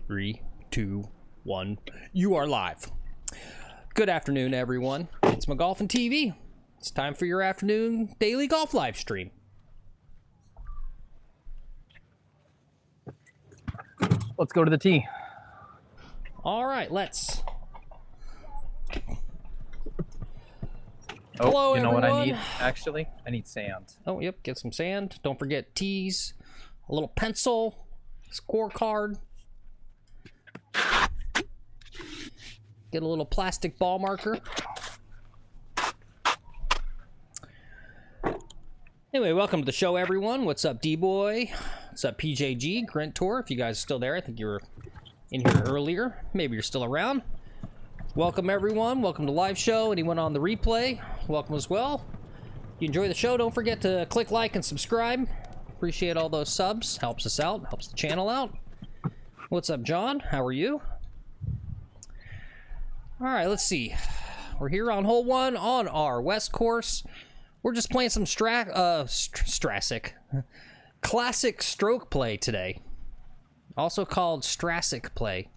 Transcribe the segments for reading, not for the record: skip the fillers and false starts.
3, 2, 1. You are live. Good afternoon, everyone. It's McGolfin TV. It's time for your afternoon daily golf live stream. Let's go to the tee. All right, let's. Oh, Hello, you know everyone. what I need? Actually, I need sand. Oh, yep, get some sand. Don't forget tees, a little pencil, scorecard. Get a little plastic ball marker. Anyway, welcome to the show, everyone. What's up, D-Boy? What's up, PJG? Grant Tour, if you guys are still there. I think you were in here earlier. Maybe you're still around. Welcome, everyone. Welcome to live show. Anyone on the replay, welcome as well. If you enjoy the show, don't forget to click like and subscribe. Appreciate all those subs. Helps us out. Helps the channel out. What's up, John? How are you? All right, let's see. We're here on hole 1 on our west course. We're just playing some classic stroke play today. Also called Strassic play.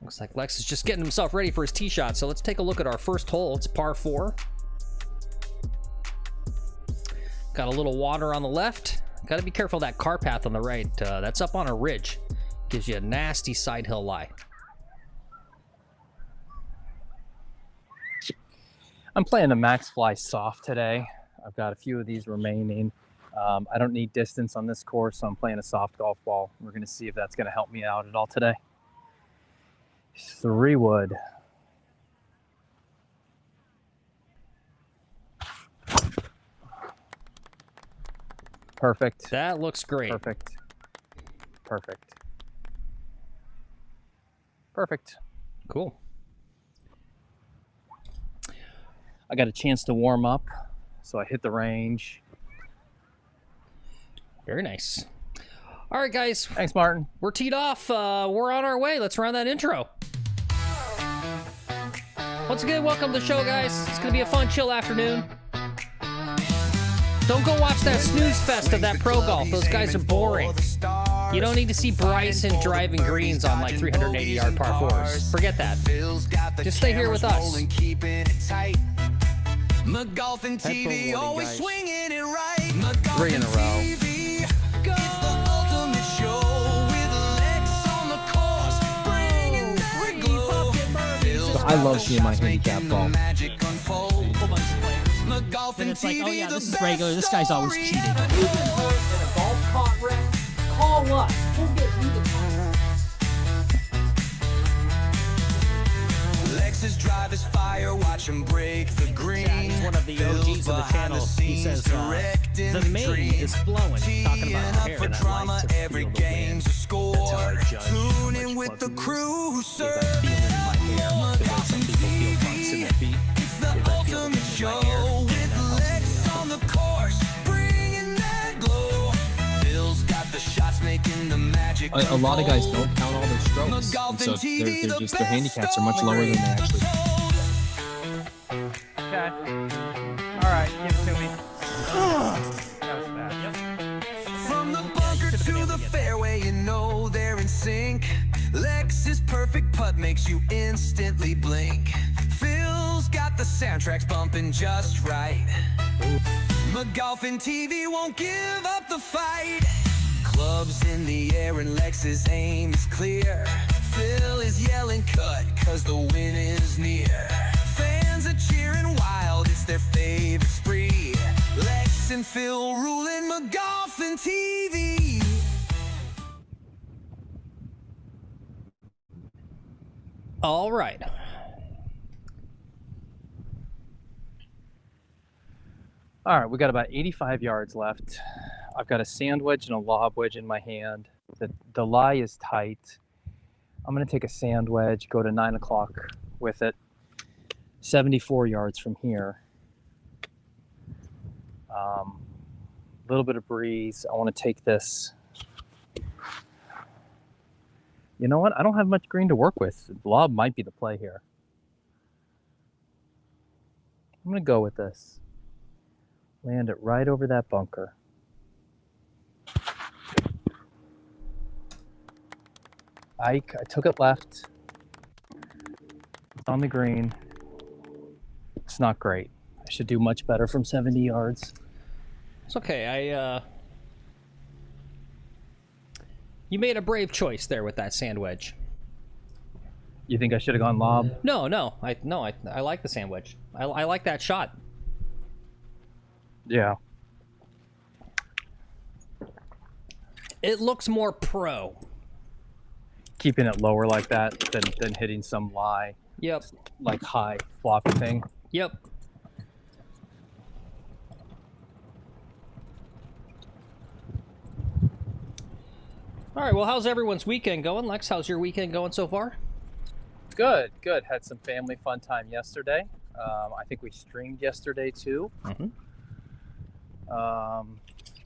Looks like Lex is just getting himself ready for his tee shot. So let's take a look at our first hole. It's par 4. Got a little water on the left. Got to be careful of that car path on the right. That's up on a ridge. Gives you a nasty side hill lie. I'm playing the max fly soft today. I've got a few of these remaining. I don't need distance on this course, so I'm playing a soft golf ball. We're going to see if that's going to help me out at all today. 3 wood. Perfect. That looks great. Perfect. Perfect. Perfect. Cool. I got a chance to warm up, so I hit the range. Very nice. All right, guys. Thanks, Martin. We're teed off. We're on our way. Let's run that intro. Once again, welcome to the show, guys. It's going to be a fun, chill afternoon. Don't go watch that snooze fest of that pro golf. Those guys are boring. You don't need to see Bryson driving greens on like 380-yard par 4s. Forget that. Just stay here with us. McGolfin TV, always swinging it right. 3 in a row. It's the ultimate show with Lex on the course, bringing that glow. So I love seeing my handicap ball. McGolfin It's like, TV, oh yeah, this the is regular. This guy's always best cheating. story You've been hurt in a golf cart wreck, call us. We'll get you the Lex's drive is fire, watch him break the green. He's one of the OGs of the channel. He says the mane is flowing. He's talking about hair, for and I drama, like to every feel the game's a score. That's how I judge how Tune in much with the fluffiness crew, is sir. that feeling in my hair, the way some people feel bumps in their feet. It's the Is that feeling ultimate in show my hair, and with that helps me Lex out. on the course, bringing that glow. Phil's got the shots making the magic. A lot of guys don't count all their strokes, and so they're just their handicaps are much lower than they actually. Okay. All right, give it to me. That was bad. From the bunker to the fairway, you know they're in sync. Lex's perfect putt makes you instantly blink. Phil's got the soundtracks bumping just right. McGolfin TV won't give up the fight. Clubs in the air and Lex's aim is clear. Phil is yelling cut, cause the win is near. Fans are cheering wild, it's their favorite spree. Lex and Phil ruling McGolfin TV. All right. All right, we got about 85 yards left. I've got a sand wedge and a lob wedge in my hand. The lie is tight. I'm going to take a sand wedge, go to 9 o'clock with it. 74 yards from here. A little bit of breeze. I want to take this. You know what? I don't have much green to work with. Lob might be the play here. I'm going to go with this. Land it right over that bunker. I took it left. It's on the green. It's not great. I should do much better from 70 yards. It's okay. You made a brave choice there with that sand wedge. You think I should have gone lob? No. I like the sand wedge. I like that shot. Yeah. It looks more pro. Keeping it lower like that than hitting some lie, Yep. like high floppy thing. Yep. All right, well, how's everyone's weekend going? Lex, how's your weekend going so far? Good. Had some family fun time yesterday. I think we streamed yesterday too.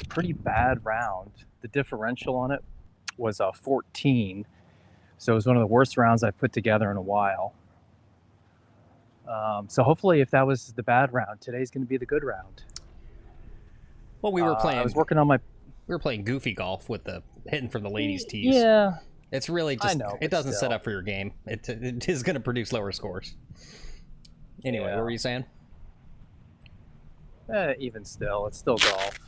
Pretty bad round. The differential on it was 14. So it was one of the worst rounds I've put together in a while. So hopefully if that was the bad round, today's going to be the good round. Well, we were playing. I was working on my... We were playing goofy golf with the hitting from the ladies' tees. Yeah. It's really just, I know, it doesn't still. set up for your game. It is going to produce lower scores. Anyway, Yeah. what were you saying? Even still, it's still golf.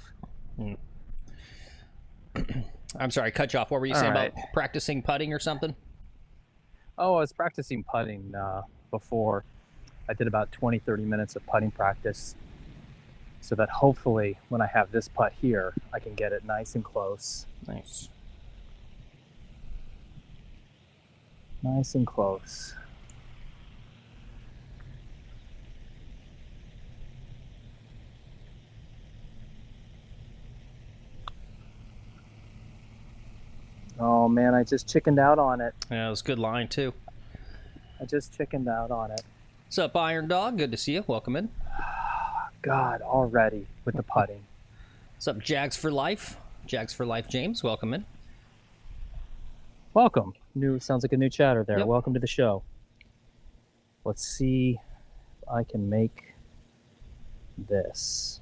I'm sorry, I cut you off. What were you All saying right. about practicing putting or something? Oh, I was practicing putting before. I did about 20-30 minutes of putting practice so that hopefully when I have this putt here, I can get it nice and close. Nice. Nice and close. Oh man, I just chickened out on it. Yeah, it was a good line, too. I just chickened out on it. What's up, Iron Dog? Good to see you. Welcome in. God, already with the putting. What's up, Jags for Life? Jags for Life James, welcome in. Welcome. Sounds like a new chatter there. Yep. Welcome to the show. Let's see if I can make this.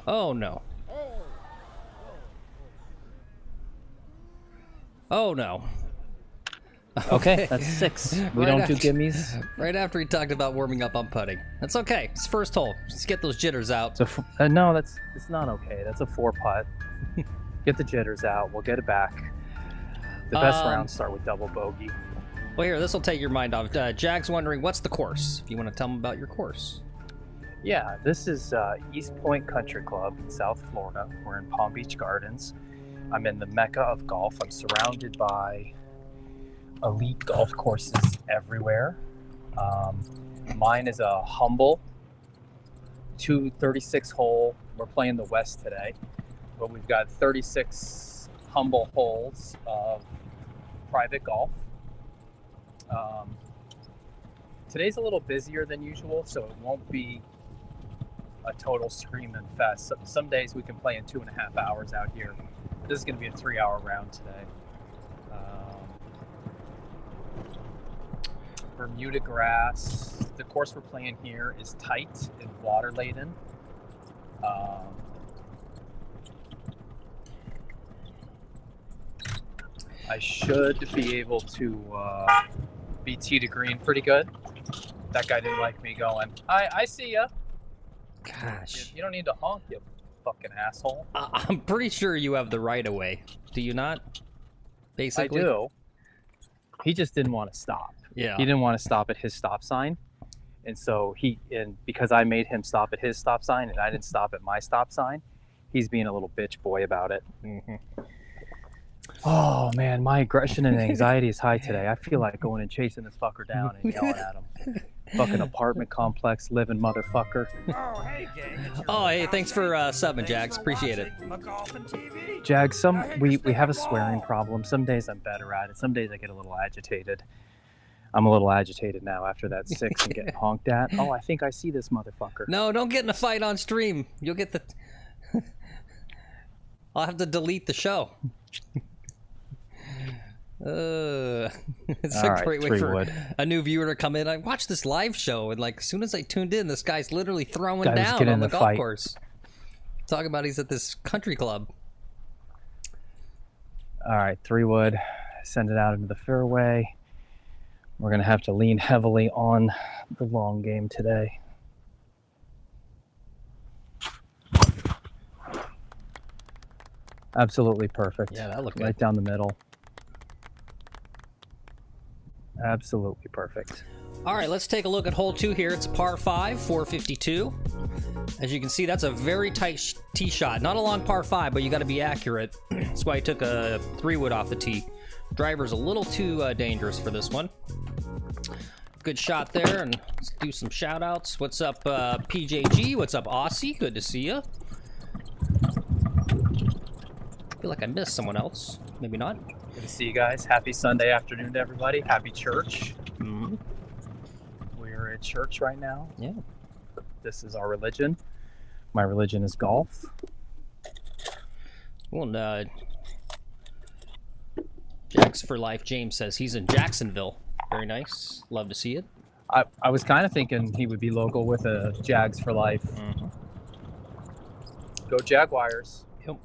Oh, no. Oh, no. Okay, that's 6. We Right don't after- do gimmies. Right after he talked about warming up on putting. That's okay. It's first hole. Just get those jitters out. So no, it's not okay. That's a 4 putt. Get the jitters out. We'll get it back. The best rounds start with double bogey. Well, here, this will take your mind off. Jag's wondering, what's the course? If you want to tell him about your course. Yeah, this is East Point Country Club in South Florida. We're in Palm Beach Gardens. I'm in the mecca of golf. I'm surrounded by elite golf courses everywhere. Mine is a humble 236 hole. We're playing the West today, but we've got 36 humble holes of private golf. Today's a little busier than usual, so it won't be a total screaming fest. Some days we can play in 2.5 hours out here. This is going to be a 3-hour round today. Bermuda grass. The course we're playing here is tight and water laden. I should be able to be tee to green pretty good. That guy didn't like me going, I see ya. Gosh. You don't need to honk, you fucking asshole. I'm pretty sure you have the right of way. Do you not? Basically. I do. He just didn't want to stop. Yeah. He didn't want to stop at his stop sign. And so because I made him stop at his stop sign and I didn't stop at my stop sign, he's being a little bitch boy about it. Mm-hmm. Oh man, my aggression and anxiety is high today. I feel like going and chasing this fucker down and yelling at him. Fucking apartment complex living motherfucker. Oh, hey, gang. Oh, hey, thanks for subbing, Jags. Appreciate it. Jag, we have a swearing problem. Some days I'm better at it. Some days I get a little agitated. I'm a little agitated now after that 6 and getting honked at. Oh, I think I see this motherfucker. No, don't get in a fight on stream. You'll get the... I'll have to delete the show. It's All a right, great way 3 for wood. a new viewer to come in. I watched this live show, and like as soon as I tuned in, this guy's literally throwing Guy was down getting on the in the golf fight. course. Talking about he's at this country club. All right, 3 wood. Send it out into the fairway. We're going to have to lean heavily on the long game today. Absolutely perfect. Yeah, that looked right good. down the middle. Absolutely perfect. All right, let's take a look at hole 2 here. It's a par 5, 452. As you can see, that's a very tight tee shot. Not a long par 5, but you got to be accurate. That's why I took a 3 wood off the tee. Driver's a little too dangerous for this one. Good shot there, and let's do some shout outs. What's up, PJG? What's up, Aussie? Good to see you. I feel like I missed someone else. Maybe not. Good to see you guys. Happy Sunday afternoon to everybody. Happy church. Mm-hmm. We're at church right now. Yeah. This is our religion. My religion is golf. Well, Jacks for Life James says he's in Jacksonville. Very nice. Love to see it. I was kind of thinking he would be local with a Jags for life. Mm-hmm. Go Jaguars. Yep.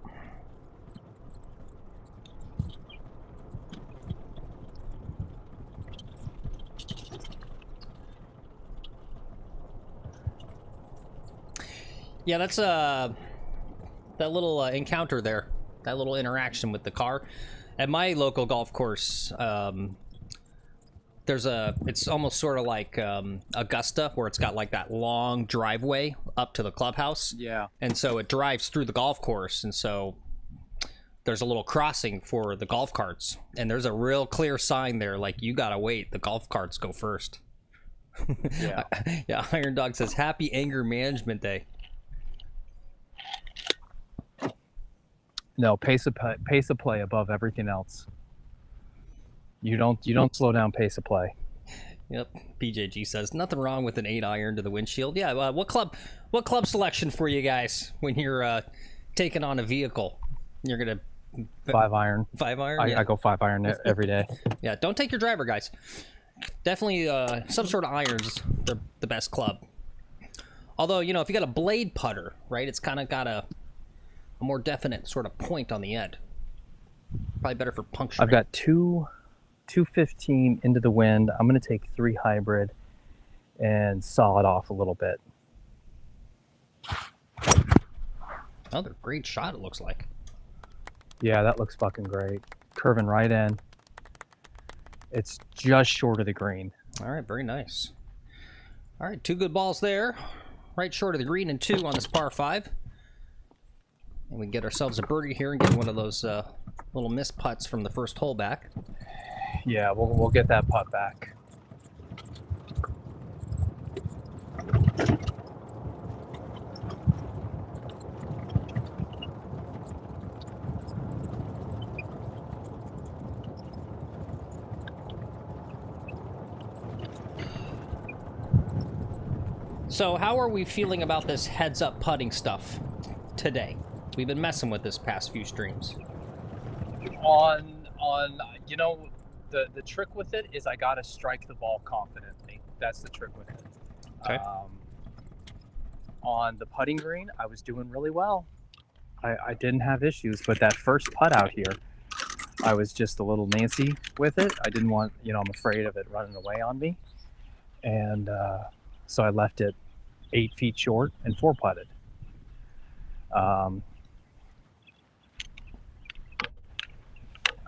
Yeah, that's that little encounter there, that little interaction with the car. At my local golf course, it's almost sort of like Augusta, where it's got like that long driveway up to the clubhouse. Yeah. And so it drives through the golf course, and so there's a little crossing for the golf carts, and there's a real clear sign there, like, you gotta wait, the golf carts go first. Yeah. Yeah, Iron Dog says, happy anger management day. No, pace of play above everything else. You don't slow down pace of play. Yep. PJG says nothing wrong with an 8-iron to the windshield. Yeah. What club selection for you guys when you're taking on a vehicle? You're gonna 5-iron. 5-iron. Yeah. I go 5-iron every day. Yeah. Don't take your driver, guys. Definitely some sort of irons. They're the best club. Although, you know, if you got a blade putter, right, it's kind of got a more definite sort of point on the end. Probably better for puncturing. I've got 215 into the wind. I'm going to take 3 hybrid and saw it off a little bit. Another great shot, it looks like. Yeah, that looks fucking great. Curving right in. It's just short of the green. All right, very nice. All right, 2 good balls there. Right short of the green and 2 on this par 5. And we can get ourselves a birdie here and get one of those little missed putts from the first hole back. Yeah, we'll get that putt back. So how are we feeling about this heads-up putting stuff today? We've been messing with this past few streams. On you know, the trick with it is I gotta strike the ball confidently. That's the trick with it. Okay. On the putting green, I was doing really well. I didn't have issues, but that first putt out here, I was just a little Nancy with it. I didn't want, you know, I'm afraid of it running away on me. And so I left it 8 feet short and 4-putted.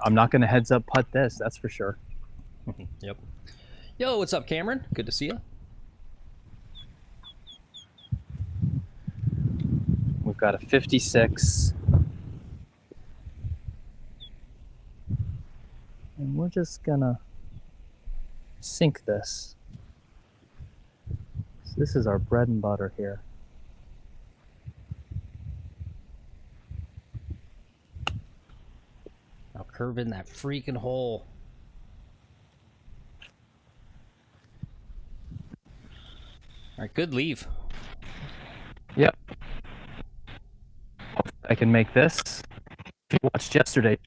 I'm not going to heads up putt this, that's for sure. Yep. Yo, what's up, Cameron? Good to see you. We've got a 56. And we're just going to sink this. So this is our bread and butter here. Now curve in that freaking hole. All right, good leave. Yep. I can make this. If you watched yesterday,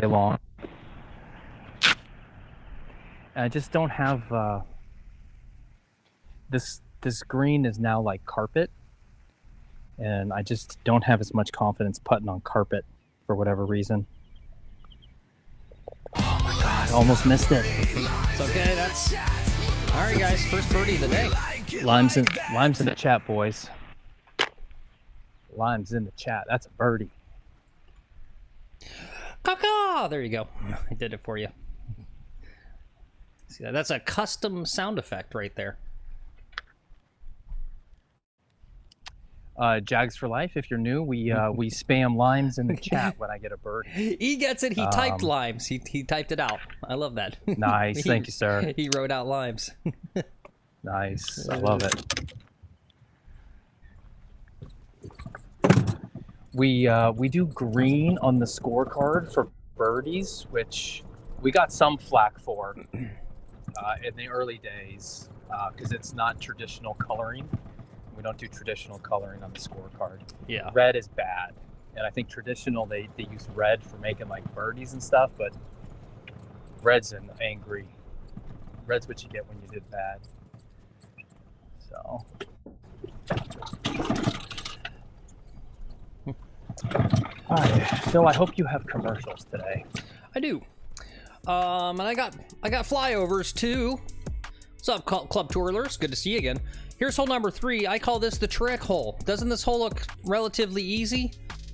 day long. And I just don't have this green is now like carpet, and I just don't have as much confidence putting on carpet for whatever reason. Oh my god, almost missed it. It's okay, that's all right, guys. First birdie of the day. Lime's in the chat, boys. Lime's in the chat. That's a birdie. Caw-caw! There you go. I did it for you. See that? That's a custom sound effect right there. Jags for life. If you're new, we spam limes in the chat when I get a birdie. He gets it. He typed limes. He typed it out. I love that. Nice. Thank you, sir. He wrote out limes. Nice. I love it. We do green on the scorecard for birdies, which we got some flack for in the early days because it's not traditional coloring. We don't do traditional coloring on the scorecard. Yeah. Red is bad, and I think traditional they use red for making like birdies and stuff, but red's an angry. Red's what you get when you did bad. So. All right, Phil, I hope you have commercials today. I do. And I got flyovers too. What's up, Club Twirlers? Good to see you again. Here's hole number 3. I call this the trick hole. Doesn't this hole look relatively easy?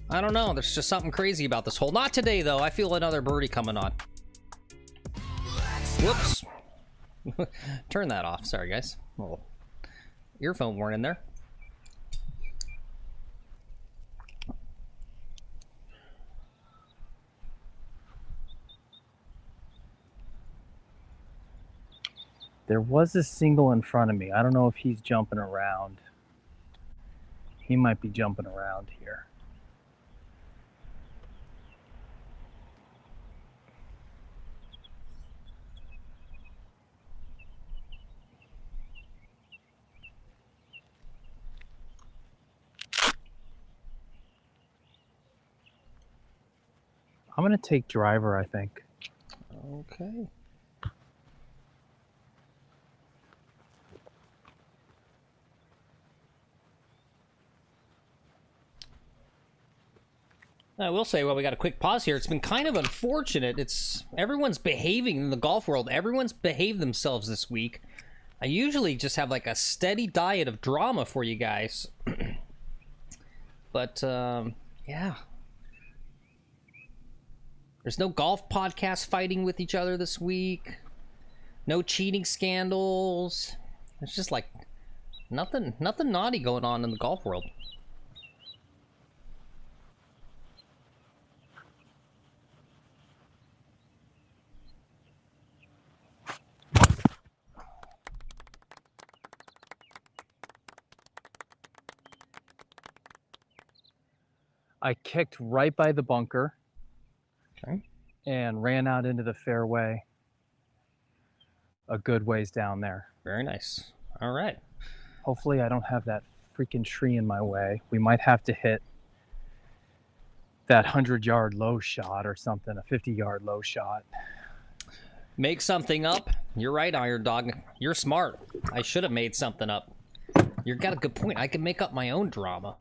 I don't know. There's just something crazy about this hole. Not today, though. I feel another birdie coming on. Whoops. Turn that off. Sorry, guys. Little earphone weren't in there. There was a single in front of me. I don't know if he's jumping around. He might be jumping around here. I'm going to take driver, I think. Okay. I will say, well, we got a quick pause here. It's been kind of unfortunate. Everyone's behaving in the golf world. Everyone's behaved themselves this week. I usually just have like a steady diet of drama for you guys. But, yeah. There's no golf podcast fighting with each other this week. No cheating scandals. It's just like nothing naughty going on in the golf world. I kicked right by the bunker. Okay. And ran out into the fairway a good ways down there. Very nice. All right. Hopefully I don't have that freaking tree in my way. We might have to hit that 100-yard low shot or something, a 50-yard low shot. Make something up. You're right, Iron Dog. You're smart. I should have made something up. You've got a good point. I can make up my own drama.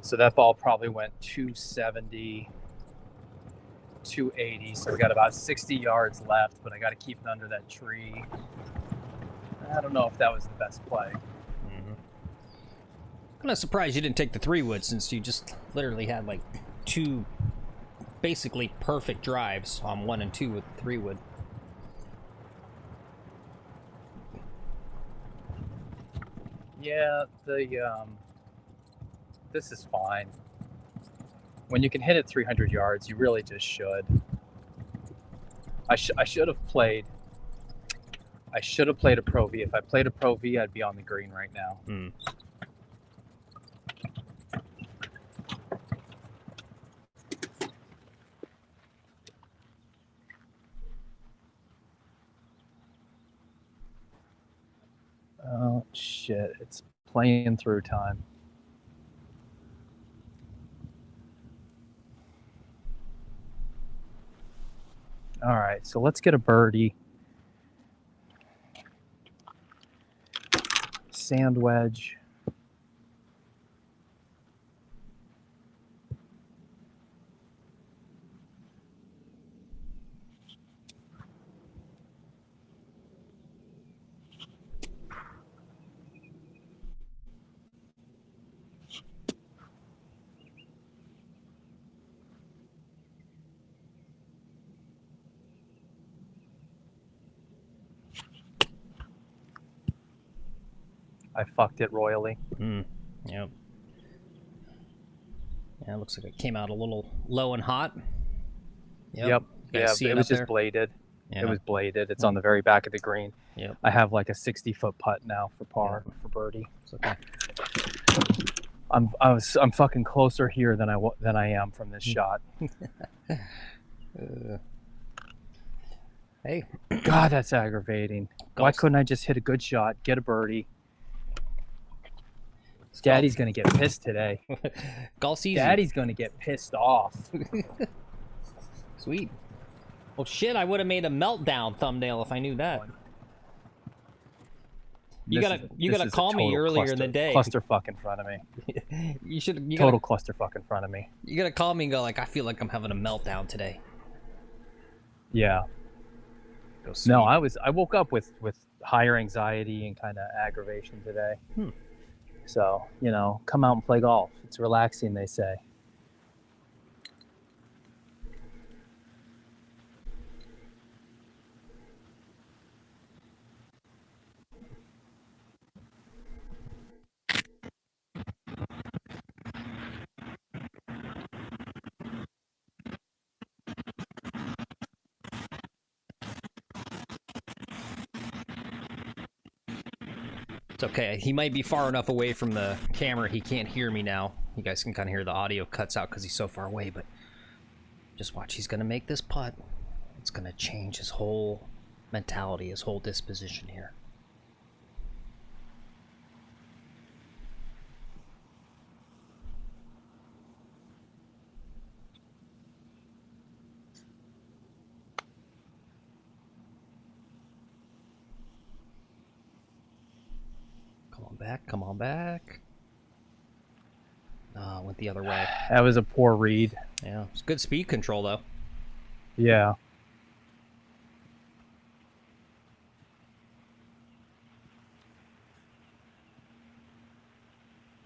So that ball probably went 270, 280. So we got about 60 yards left, but I got to keep it under that tree. I don't know if that was the best play. I'm kind of surprised you didn't take the 3-wood since you just literally had like 2 basically perfect drives on 1 and 2 with the 3-wood. Yeah, this is fine. When you can hit it 300 yards, you really just should. I should have played a Pro V. If I played a Pro V, I'd be on the green right now. Oh shit, it's playing through time. All right, so let's get a birdie. Sand wedge. I fucked it royally. Yep. Yeah, it looks like it came out a little low and hot. Yep. You guys Yeah, see it was up just there? bladed. Yeah. It was bladed. It's on the very back of the green. Yep. I have like a 60-foot putt now for par for birdie. It's okay. I'm fucking closer here than I am from this shot. Hey. God, that's aggravating. Why couldn't I just hit a good shot, get a birdie? Daddy's gonna get pissed today. Golf season. Daddy's gonna get pissed off. Sweet. Well, shit, I would have made a meltdown thumbnail if I knew that. You gotta call me earlier in the day. Clusterfuck in front of me. Total clusterfuck in front of me. You gotta call me and go like, I feel like I'm having a meltdown today. Yeah. Go sweet. No, I woke up with higher anxiety and kind of aggravation today. So, you know, come out and play golf. It's relaxing, they say. It's okay. He might be far enough away from the camera he can't hear me now. You guys can kind of hear the audio cuts out because he's so far away, but just watch. He's going to make this putt. It's going to change his whole mentality, his whole disposition here. Come on back. Went the other way. That was a poor read. Yeah, it's good speed control though. Yeah.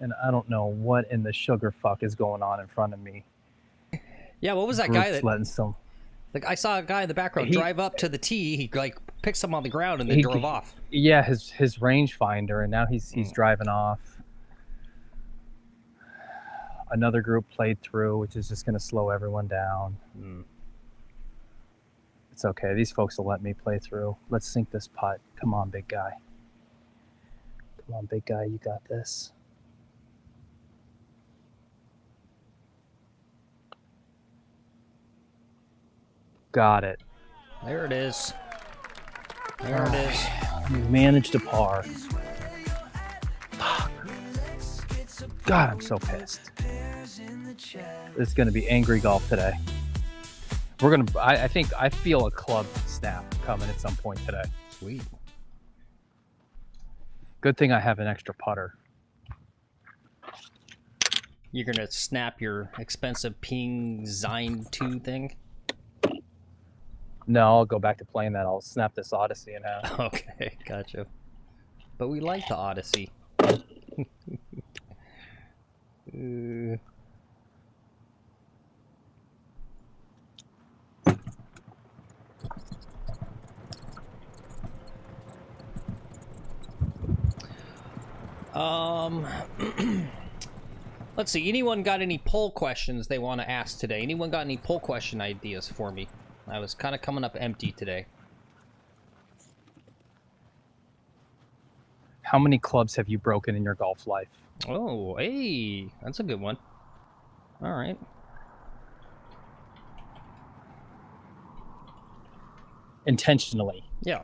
And I don't know what in the sugar fuck is going on in front of me. Yeah, what was that guy that letting some... Like, I saw a guy in the background drive up to the tee. He like picked some on the ground and then drove off. Yeah, his rangefinder, and now he's driving off. Another group played through, which is just going to slow everyone down. It's okay. These folks will let me play through. Let's sink this putt. Come on, big guy. Come on, big guy. You got this. Got it. There it is. There it is. We managed a par. Fuck. God, I'm so pissed. This is going to be angry golf today. We're going to, I feel a club snap coming at some point today. Sweet. Good thing I have an extra putter. You're going to snap your expensive Ping Zine 2 thing? No, I'll go back to playing that. I'll snap this Odyssey in half. Okay, gotcha. But we like the Odyssey. Let's see. Anyone got any poll questions they want to ask today? Anyone got any poll question ideas for me? I was kind of coming up empty today. How many clubs have you broken in your golf life? Oh, hey, that's a good one. All right. Intentionally. Yeah.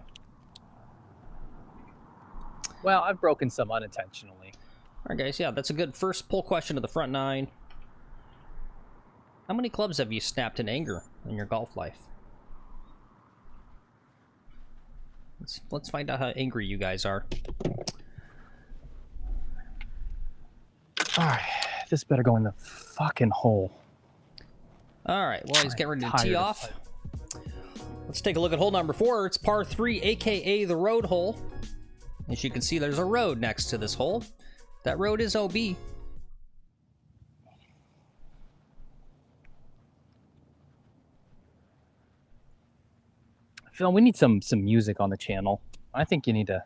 Well, I've broken some unintentionally. All right, guys. Yeah, that's a good first poll question of the front nine. How many clubs have you snapped in anger in your golf life? Let's find out how angry you guys are. All right, this better go in the fucking hole. All right, well, he's getting ready to tee Tired of off. Let's take a look at hole number 4. It's par 3, aka the road hole. As you can see, there's a road next to this hole. That road is OB. Phil, we need some music on the channel. I think you need to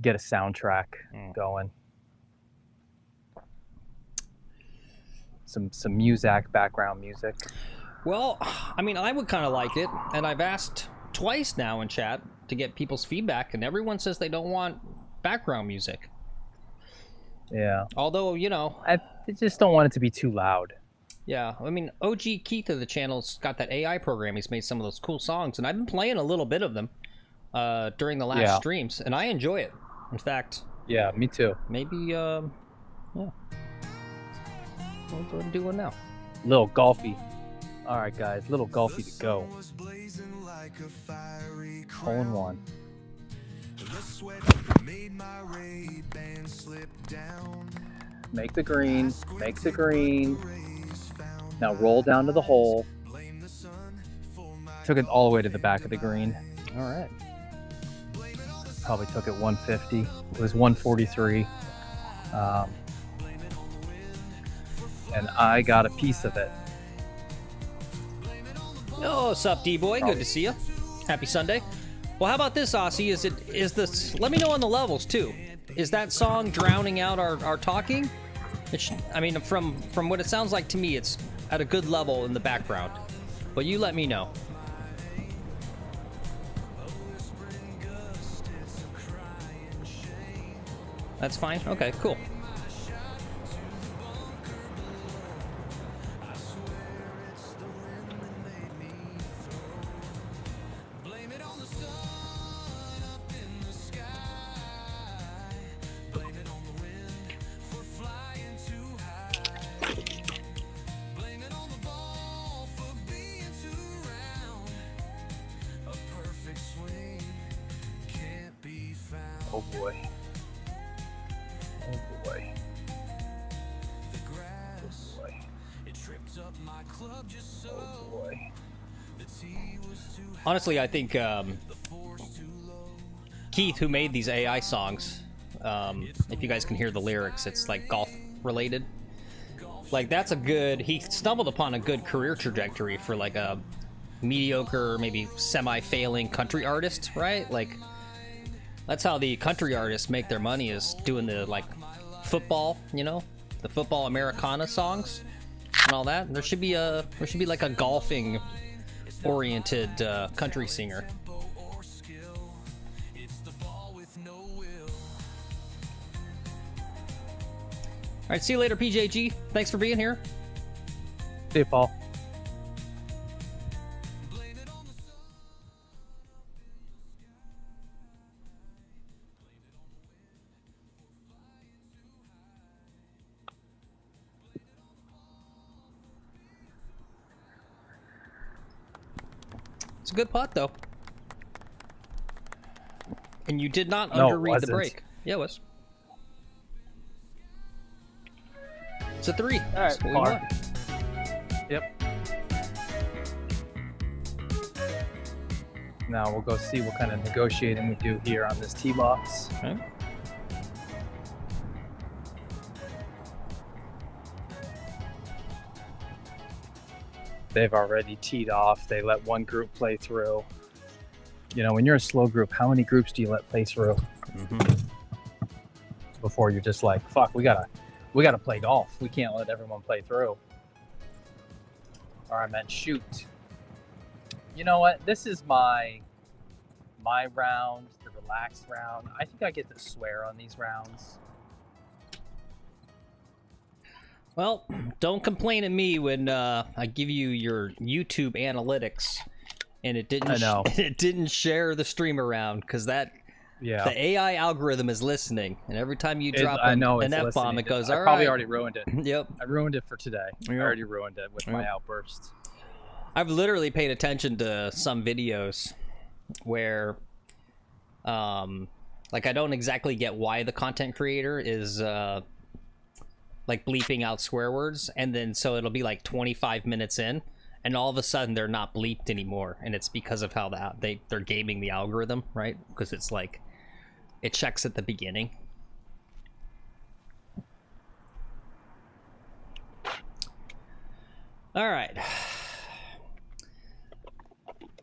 get a soundtrack going. Some music, background music. Well, I mean, I would kind of like it, and I've asked twice now in chat to get people's feedback, and everyone says they don't want background music. Yeah. Although, you know, I just don't want it to be too loud. yeah, I mean, OG Keith of the channel's got that AI program. He's made some of those cool songs, and I've been playing a little bit of them during the last streams, and I enjoy it. In fact, yeah, me too. maybe, yeah. We'll go ahead and do one now. Little golfy. All right, guys, little golfy to go. Hole in one. Make the green. Make the green. Now roll down to the hole. Took it all the way to the back of the green. All right. Probably took it 150. It was 143. And I got a piece of it. Oh, what's up, D-Boy? Good to see you. Happy Sunday. Well, how about this, Aussie? Is this? Let me know on the levels too. Is that song drowning out our talking? I mean, from what it sounds like to me, it's at a good level in the background. But you let me know. That's fine. Okay, cool. Oh boy. Oh boy. Oh boy. Oh boy. Honestly, I think Keith, who made these AI songs, if you guys can hear the lyrics, it's like golf related. Like, that's a good, he stumbled upon a good career trajectory for like a mediocre, maybe semi-failing country artist, right? Like, that's how the country artists make their money, is doing the like football, you know, the football Americana songs and all that. There should be like a golfing oriented country singer. All right, see you later, PJG. Thanks for being here. See you, Paul. It's a good putt, though. And you did not No, it underread the wasn't. break. Yeah, it was. It's a 3. All right, That's what we par. want. Yep. Now we'll go see what kind of negotiating we do here on this tee box. Okay. They've already teed off. They let one group play through. You know, when you're a slow group, how many groups do you let play through before you're just like, fuck, we gotta play golf. We can't let everyone play through. Or I meant shoot. You know what? This is my round, the relaxed round. I think I get to swear on these rounds. Well, don't complain at me when I give you your YouTube analytics and it didn't. I know. It didn't share the stream around, because the AI algorithm is listening, and every time you drop an F-bomb, it goes, all right. I probably already ruined it. Yep. I ruined it for today. I Yep. already ruined it with my outbursts. I've literally paid attention to some videos where like I don't exactly get why the content creator is like bleeping out swear words, and then so it'll be like 25 minutes in and all of a sudden they're not bleeped anymore, and it's because of how they're gaming the algorithm, right? Because it's like it checks at the beginning. All right.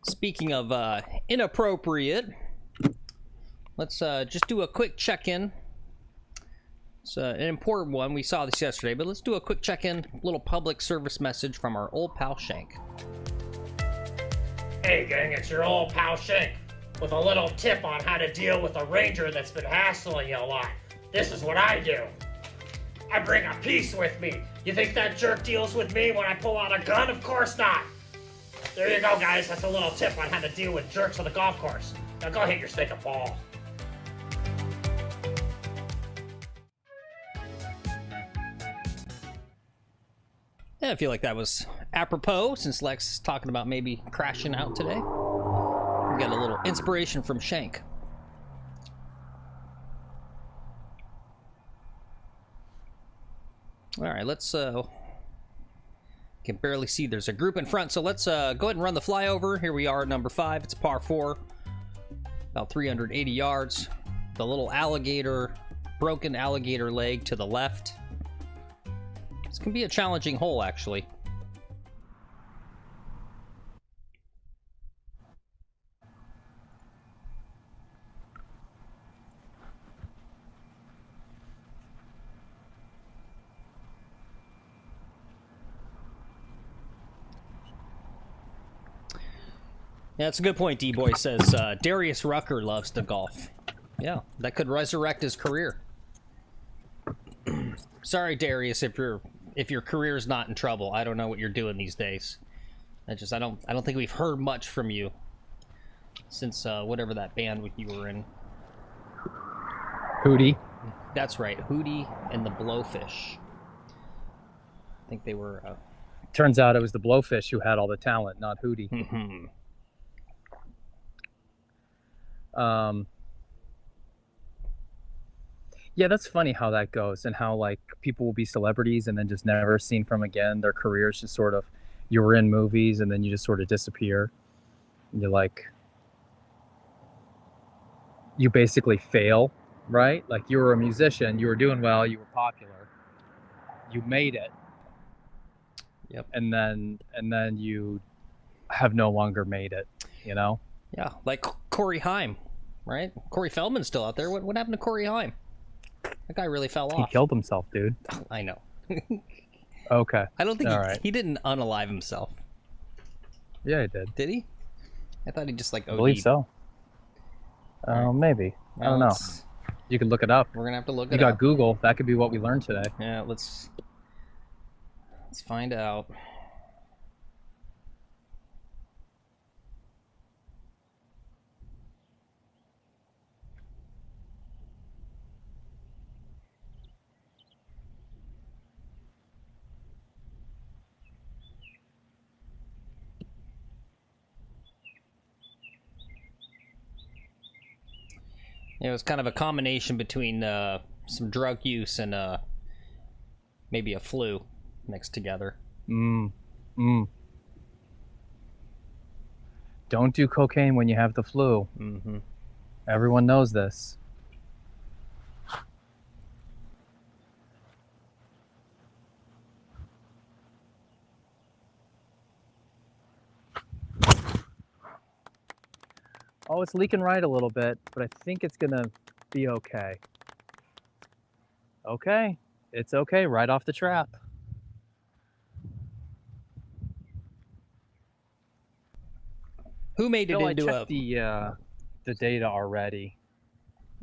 Speaking of inappropriate, let's just do a quick check-in. It's an important one. We saw this yesterday, but let's do a quick check-in, little public service message from our old pal Shank. Hey gang, it's your old pal Shank with a little tip on how to deal with a ranger that's been hassling you a lot. This is what I do. I bring a piece with me. You think that jerk deals with me when I pull out a gun? Of course not. There you go, guys. That's a little tip on how to deal with jerks on the golf course. Now go hit your stick of ball. Yeah, I feel like that was apropos since Lex is talking about maybe crashing out today. We got a little inspiration from Shank. All right, let's can barely see there's a group in front, so let's go ahead and run the flyover. Here we are at number 5. It's par 4, about 380 yards. The little alligator, broken alligator leg to the left. This can be a challenging hole, actually. Yeah, that's a good point, D-Boy says. Darius Rucker loves to golf. Yeah, that could resurrect his career. Sorry, Darius, if your career's not in trouble. I don't know what you're doing these days. I don't think we've heard much from you since whatever that band you were in. Hootie. That's right, Hootie and the Blowfish. I think they were. Turns out it was the Blowfish who had all the talent, not Hootie. Mm-hmm. Yeah, that's funny how that goes, and how like people will be celebrities and then just never seen from again. Their careers just sort of, you were in movies and then you just sort of disappear. And you're like, you basically fail, right? Like you were a musician, you were doing well, you were popular, you made it. Yep. And then you have no longer made it, you know? Yeah, like Corey Haim, right? Corey Feldman's still out there. What happened to Corey Haim? That guy really fell off. He killed himself, dude. I know. Okay. I don't think All he didn't unalive himself. Yeah, he did. Did he? I thought he just like OD'd. I believe so. Maybe. I don't know. You can look it up. We're gonna have to look it up. You got Google. That could be what we learned today. Yeah, let's find out. It was kind of a combination between some drug use and maybe a flu mixed together. Don't do cocaine when you have the flu. Mm-hmm. Everyone knows this. Oh, it's leaking right a little bit, but I think it's gonna be okay. Okay, it's okay, right off the trap. Who made it Phil, into I checked the data already.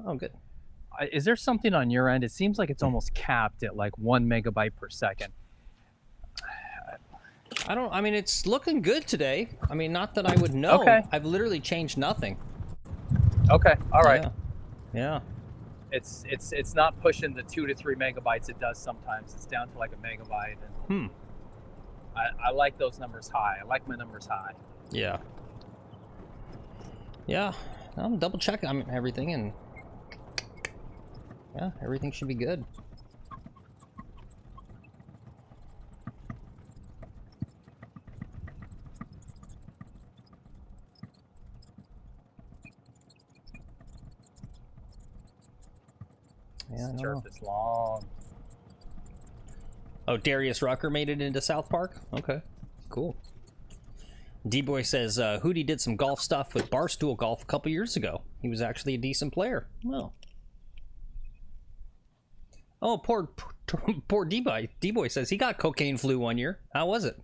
Oh, good. Is there something on your end? It seems like it's almost capped at like 1 megabyte per second. I mean, it's looking good today. I mean, not that I would know. Okay. I've literally changed nothing. Okay, all right. Yeah. It's not pushing the 2 to 3 megabytes it does sometimes. It's down to like a megabyte. And I like those numbers high. I like my numbers high. Yeah. Yeah, I'm double checking everything, and yeah, everything should be good. Yeah, This turf is long. Oh, Darius Rucker made it into South Park? Okay, cool. D-Boy says, Hootie did some golf stuff with Barstool Golf a couple years ago. He was actually a decent player. Oh, poor D-Boy. D-Boy says he got cocaine flu one year. How was it?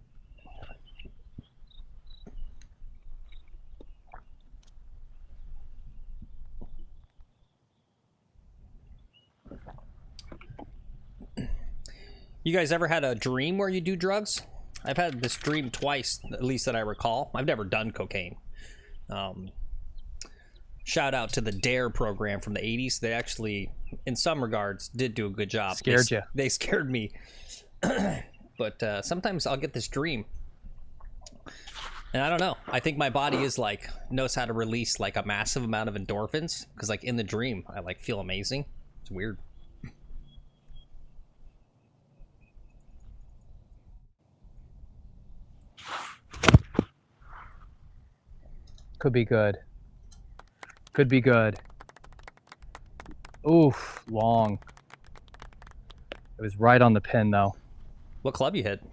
You guys ever had a dream where you do drugs? I've had this dream twice, at least that I recall. I've never done cocaine. Shout out to the DARE program from the 80s. They actually, in some regards, did do a good job. Scared you. They scared me. But sometimes I'll get this dream. And I don't know. I think my body is like, knows how to release like a massive amount of endorphins. Because like in the dream, I like feel amazing. It's weird. Could be good. Could be good. Oof, long. It was right on the pin though. What club you hit?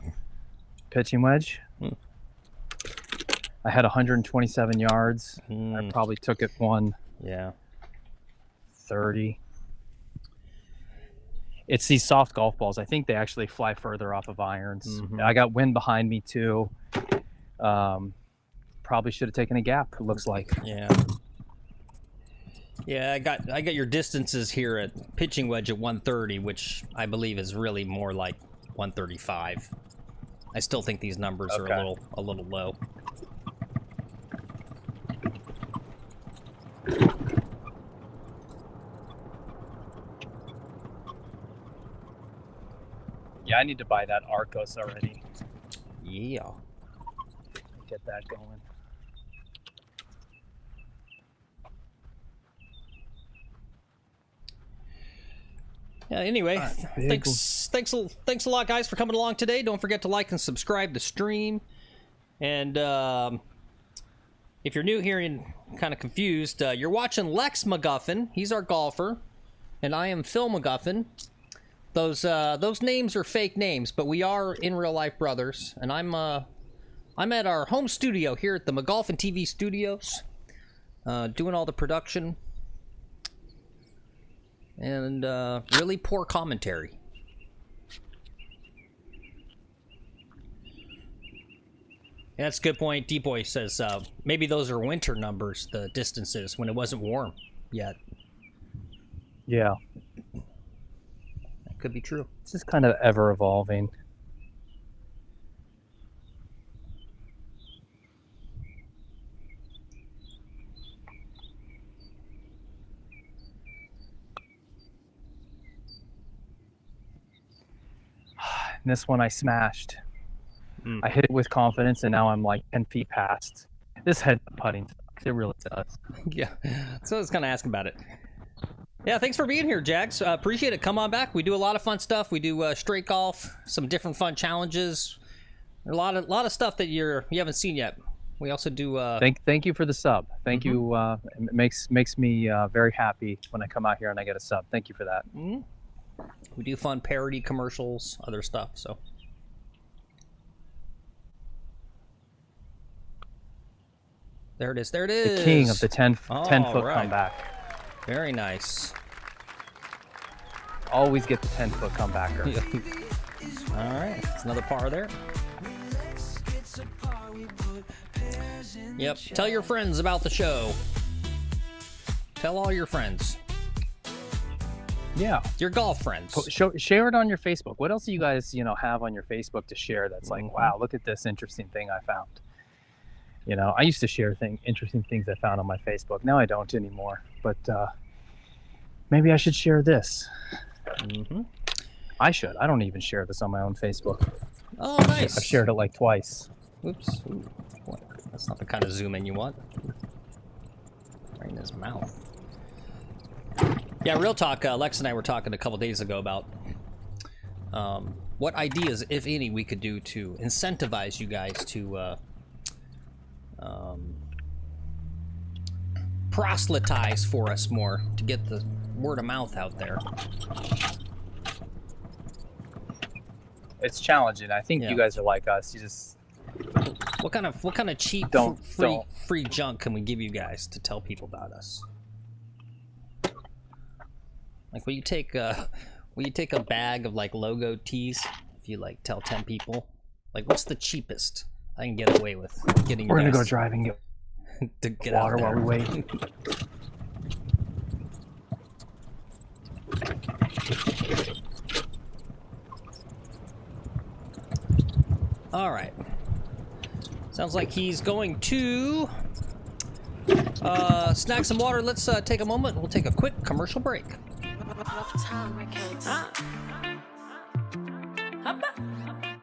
Pitching wedge. I had 127 yards. I probably took it 130. It's these soft golf balls. I think they actually fly further off of irons. I got wind behind me too. Probably should have taken a gap, it looks like. Yeah, I got your distances here at pitching wedge at 130, which I believe is really more like 135. I still think these numbers are a little low. Yeah, I need to buy that Arcos already. Yeah. Get that going. Yeah, anyway, thanks a lot, guys, for coming along today. Don't forget to like and subscribe to stream. And if you're new here and kind of confused, you're watching Lex McGuffin. He's our golfer, and I am Phil McGuffin. Those names are fake names, but we are in real life brothers. And I'm at our home studio here at the McGolfin TV studios, doing all the production. And really poor commentary. Yeah, that's a good point. D-Boy says maybe those are winter numbers, the distances, when it wasn't warm yet. Yeah. That could be true. It's just kind of ever evolving. This one I smashed. I hit it with confidence, and now I'm like 10 feet past. This head putting sucks. It really does. Yeah, so I was kind of asking about it. Yeah, thanks for being here, Jags. Appreciate it. Come on back. We do a lot of fun stuff. We do straight golf, some different fun challenges. A lot of stuff that you haven't seen yet. We also do. Thank you for the sub. Thank you. It makes me very happy when I come out here and I get a sub. Thank you for that. We do fun parody commercials, other stuff. So. There it is. There it is. The king of the 10-foot comeback. Very nice. Always get the 10-foot comebacker. All right. It's another par there. Yep. Tell your friends about the show. Tell all your friends. Yeah. Your golf friends. Share it on your Facebook. What else do you guys, have on your Facebook to share that's like, wow, look at this interesting thing I found. I used to share interesting things I found on my Facebook. Now I don't anymore. But maybe I should share this. I should. I don't even share this on my own Facebook. Oh, nice. I've shared it like twice. Oops. Ooh, that's not the kind of zoom in you want. Right in his mouth. Yeah, real talk, Lex and I were talking a couple days ago about what ideas, if any, we could do to incentivize you guys to proselytize for us more, to get the word of mouth out there. It's challenging. I think Yeah. you guys are like us. You just What kind of cheap Don't. free junk can we give you guys to tell people about us? Like, will you take a bag of like logo tees if you like tell 10 people? Like, what's the cheapest I can get away with getting? we're you gonna go guys drive and get to get water out there. while we wait. All right. Sounds like he's going to snag some water. Let's take a moment. We'll take a quick commercial break.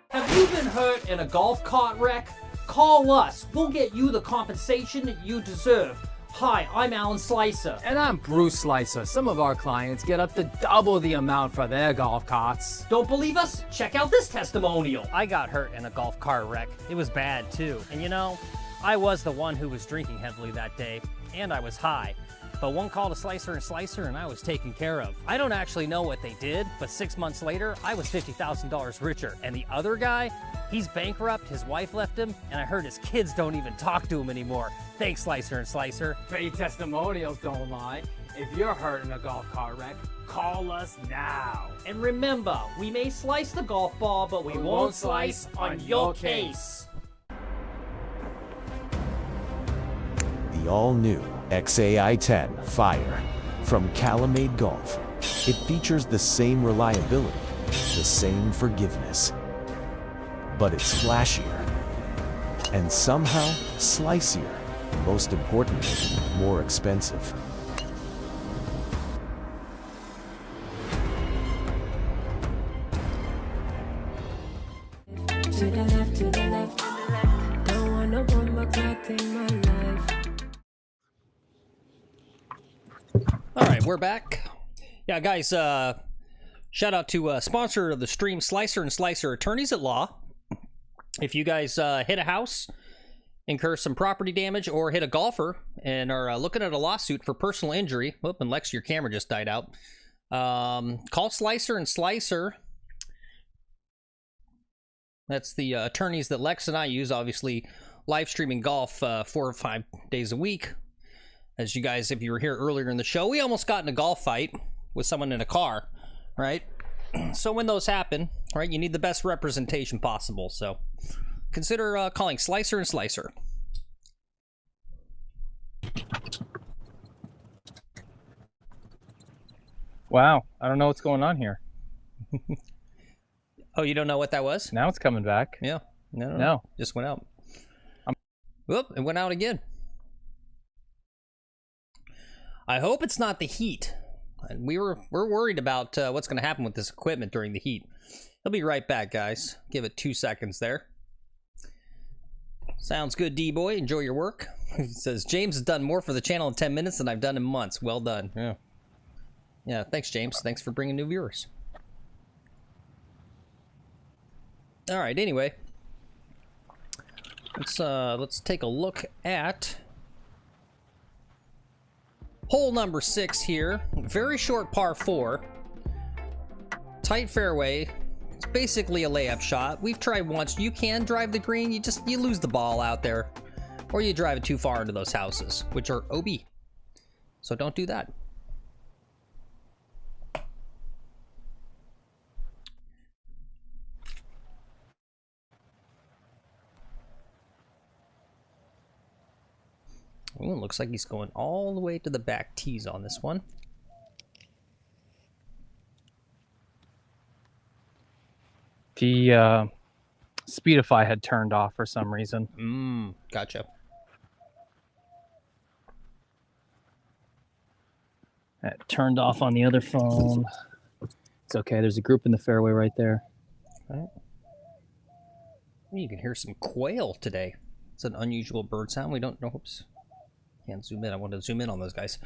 Have you been hurt in a golf cart wreck? Call us. We'll get you the compensation you deserve. Hi, I'm Alan Slicer. And I'm Bruce Slicer. Some of our clients get up to double the amount for their golf carts. Don't believe us? Check out this testimonial. I got hurt in a golf cart wreck. It was bad too. And you know, I was the one who was drinking heavily that day, and I was high. But one call to Slicer and I was taken care of. I don't actually know what they did, but 6 months later, I was $50,000 richer. And the other guy, he's bankrupt, his wife left him, and I heard his kids don't even talk to him anymore. Thanks, Slicer. Bet your testimonials don't lie. If you're hurt in a golf cart wreck, call us now. And remember, we may slice the golf ball, but we won't slice on your case. The all-new XAI-10 Fire from Calamade Golf. It features the same reliability, the same forgiveness, but it's flashier and somehow slicier. Most importantly, more expensive. To the left, to the left. Don't want no bomber clock in my life. All right, we're back. Yeah, guys, shout out to sponsor of the stream, Slicer and Slicer Attorneys at Law. If you guys hit a house, incur some property damage, or hit a golfer and are looking at a lawsuit for personal injury, whoop, and Lex, your camera just died out, call Slicer and Slicer. That's the attorneys that Lex and I use, obviously live streaming golf 4 or 5 days a week. As you guys, if you were here earlier in the show, we almost got in a golf fight with someone in a car, right? So when those happen, right, you need the best representation possible. So consider calling Slicer and Slicer. Wow, I don't know what's going on here. Oh, you don't know what that was? Now it's coming back. Yeah. No. No. Just went out. Whoop, it went out again. I hope it's not the heat. We're worried about what's going to happen with this equipment during the heat. I'll be right back, guys. Give it 2 seconds there. Sounds good, D-Boy. Enjoy your work. He says, James has done more for the channel in 10 minutes than I've done in months. Well done. Yeah. Yeah, thanks, James. Thanks for bringing new viewers. All right, anyway. Let's take a look at hole number 6 here. Very short par 4. Tight fairway. It's basically a layup shot. We've tried once. You can drive the green. You lose the ball out there. Or you drive it too far into those houses, which are OB. So don't do that. Ooh, it looks like he's going all the way to the back tees on this one. The Speedify had turned off for some reason. Gotcha. It turned off on the other phone. It's okay. There's a group in the fairway right there. Right. You can hear some quail today. It's an unusual bird sound. We don't know. Oops. Can't zoom in. I want to zoom in on those guys.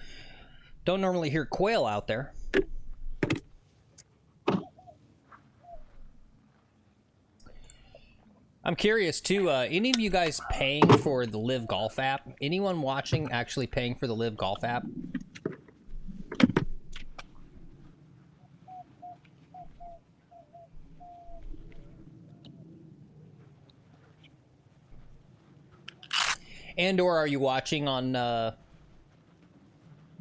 Don't normally hear quail out there. I'm curious too, any of you guys paying for the Live Golf app? Anyone watching actually paying for the Live Golf app? And or are you watching on, I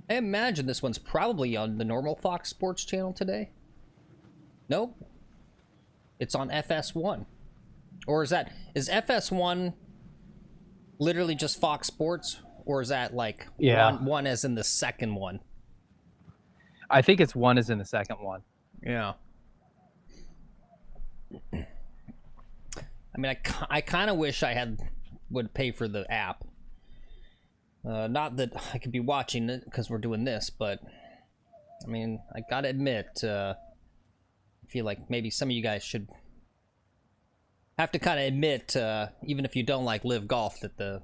imagine this one's probably on the normal Fox Sports channel today? Nope. It's on FS1. Or is FS1 literally just Fox Sports? Or is that like one as in the second one? I think it's one as in the second one. Yeah. I mean, I kind of wish I would pay for the app. Not that I could be watching it because we're doing this, but I mean, I gotta admit, I feel like maybe some of you guys should have to kind of admit, even if you don't like Live Golf, that the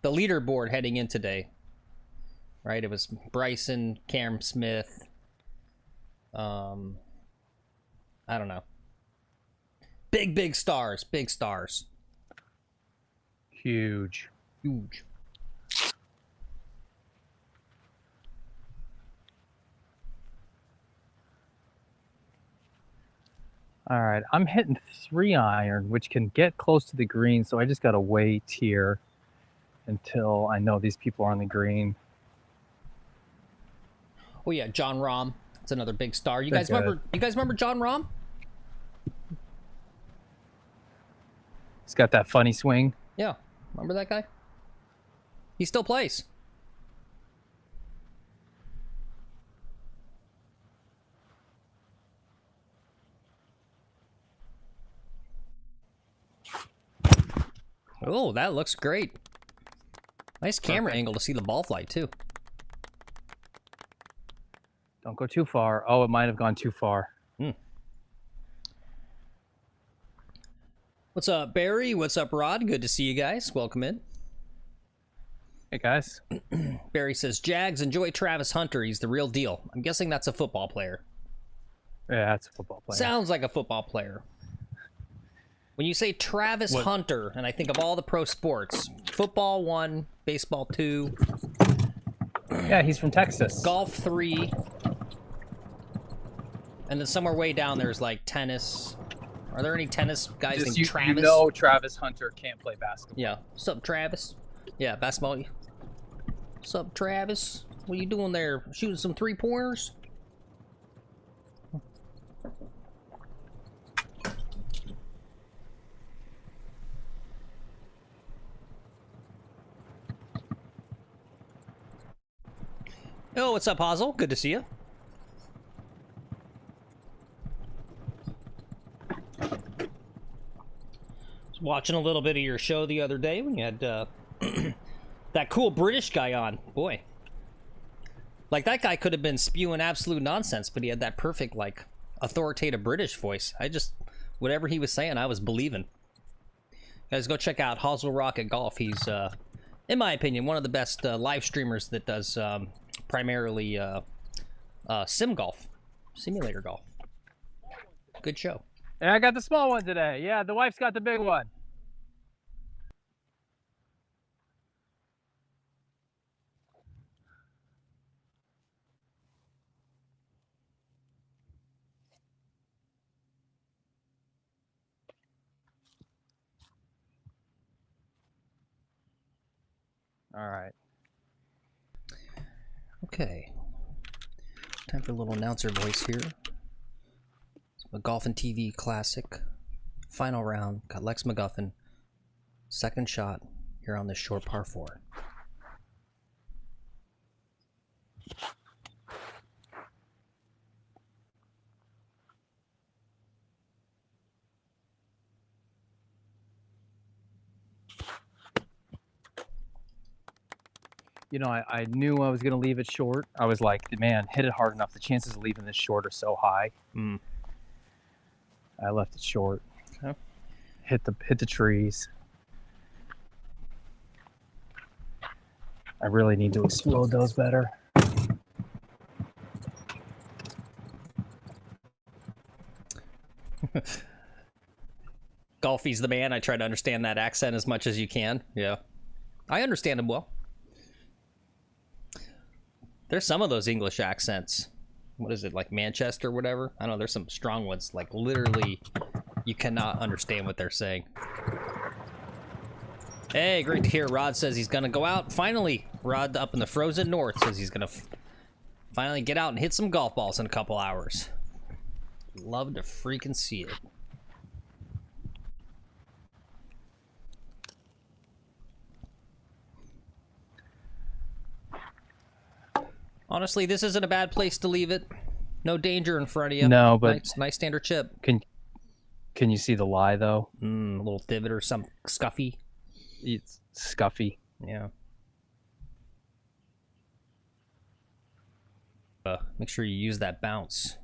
leaderboard heading in today, right? It was Bryson, Cam Smith, I don't know. Big stars, big stars. Huge. All right, I'm hitting 3-iron, which can get close to the green, so I just got to wait here until I know these people are on the green. Oh yeah, John Rahm. That's another big star. You guys remember John Rahm? He's got that funny swing. Yeah, remember that guy? He still plays. Oh, that looks great. Nice camera angle to see the ball fly, too. Don't go too far. Oh, it might have gone too far. What's up, Barry? What's up, Rod? Good to see you guys. Welcome in. Hey, guys. Barry says, Jags, enjoy Travis Hunter. He's the real deal. I'm guessing that's a football player. Yeah, that's a football player. Sounds like a football player. When you say Travis Hunter, and I think of all the pro sports, football 1, baseball 2. Yeah, he's from Texas. Golf 3. And then somewhere way down there's like tennis. Are there any tennis guys named Travis? You know Travis Hunter can't play basketball. Yeah. What's up, Travis? Yeah, basketball. What's up, Travis? What are you doing there? Shooting some 3-pointers? Oh, what's up, Hazel? Good to see you. Was watching a little bit of your show the other day when you had that cool British guy on. Boy. Like, that guy could have been spewing absolute nonsense, but he had that perfect, like, authoritative British voice. Whatever he was saying, I was believing. Guys, go check out Hazel Rocket Golf. He's, in my opinion, one of the best live streamers that does primarily sim golf, simulator golf. Good show. Yeah, I got the small one today. Yeah, the wife's got the big one. All right. Okay. Time for a little announcer voice here. A Golf and TV Classic. Final round. Got Lex McGuffin. Second shot here on this short par 4. You know, I knew I was going to leave it short. I was like, man, hit it hard enough. The chances of leaving this short are so high. I left it short. Okay. Hit the trees. I really need to explode those better. Golfy's the man. I try to understand that accent as much as you can. Yeah. I understand him well. There's some of those English accents. What is it, like Manchester or whatever? I don't know, there's some strong ones. Like, literally, you cannot understand what they're saying. Hey, great to hear. Rod says he's going to go out. Finally, Rod up in the frozen north says he's going to finally get out and hit some golf balls in a couple hours. Love to freaking see it. Honestly, this isn't a bad place to leave it. No danger in front of you. No, but nice standard chip. Can you see the lie though? A little divot or some scuffy. It's scuffy. Yeah. Make sure you use that bounce.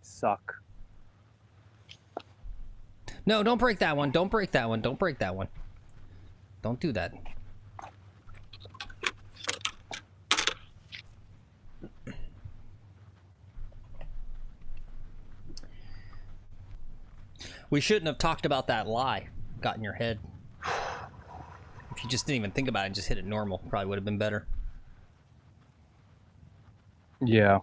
Suck. No, don't break that one. Don't break that one. Don't break that one. Don't do that. We shouldn't have talked about that lie. Got in your head. If you just didn't even think about it and just hit it normal, probably would have been better. Yeah.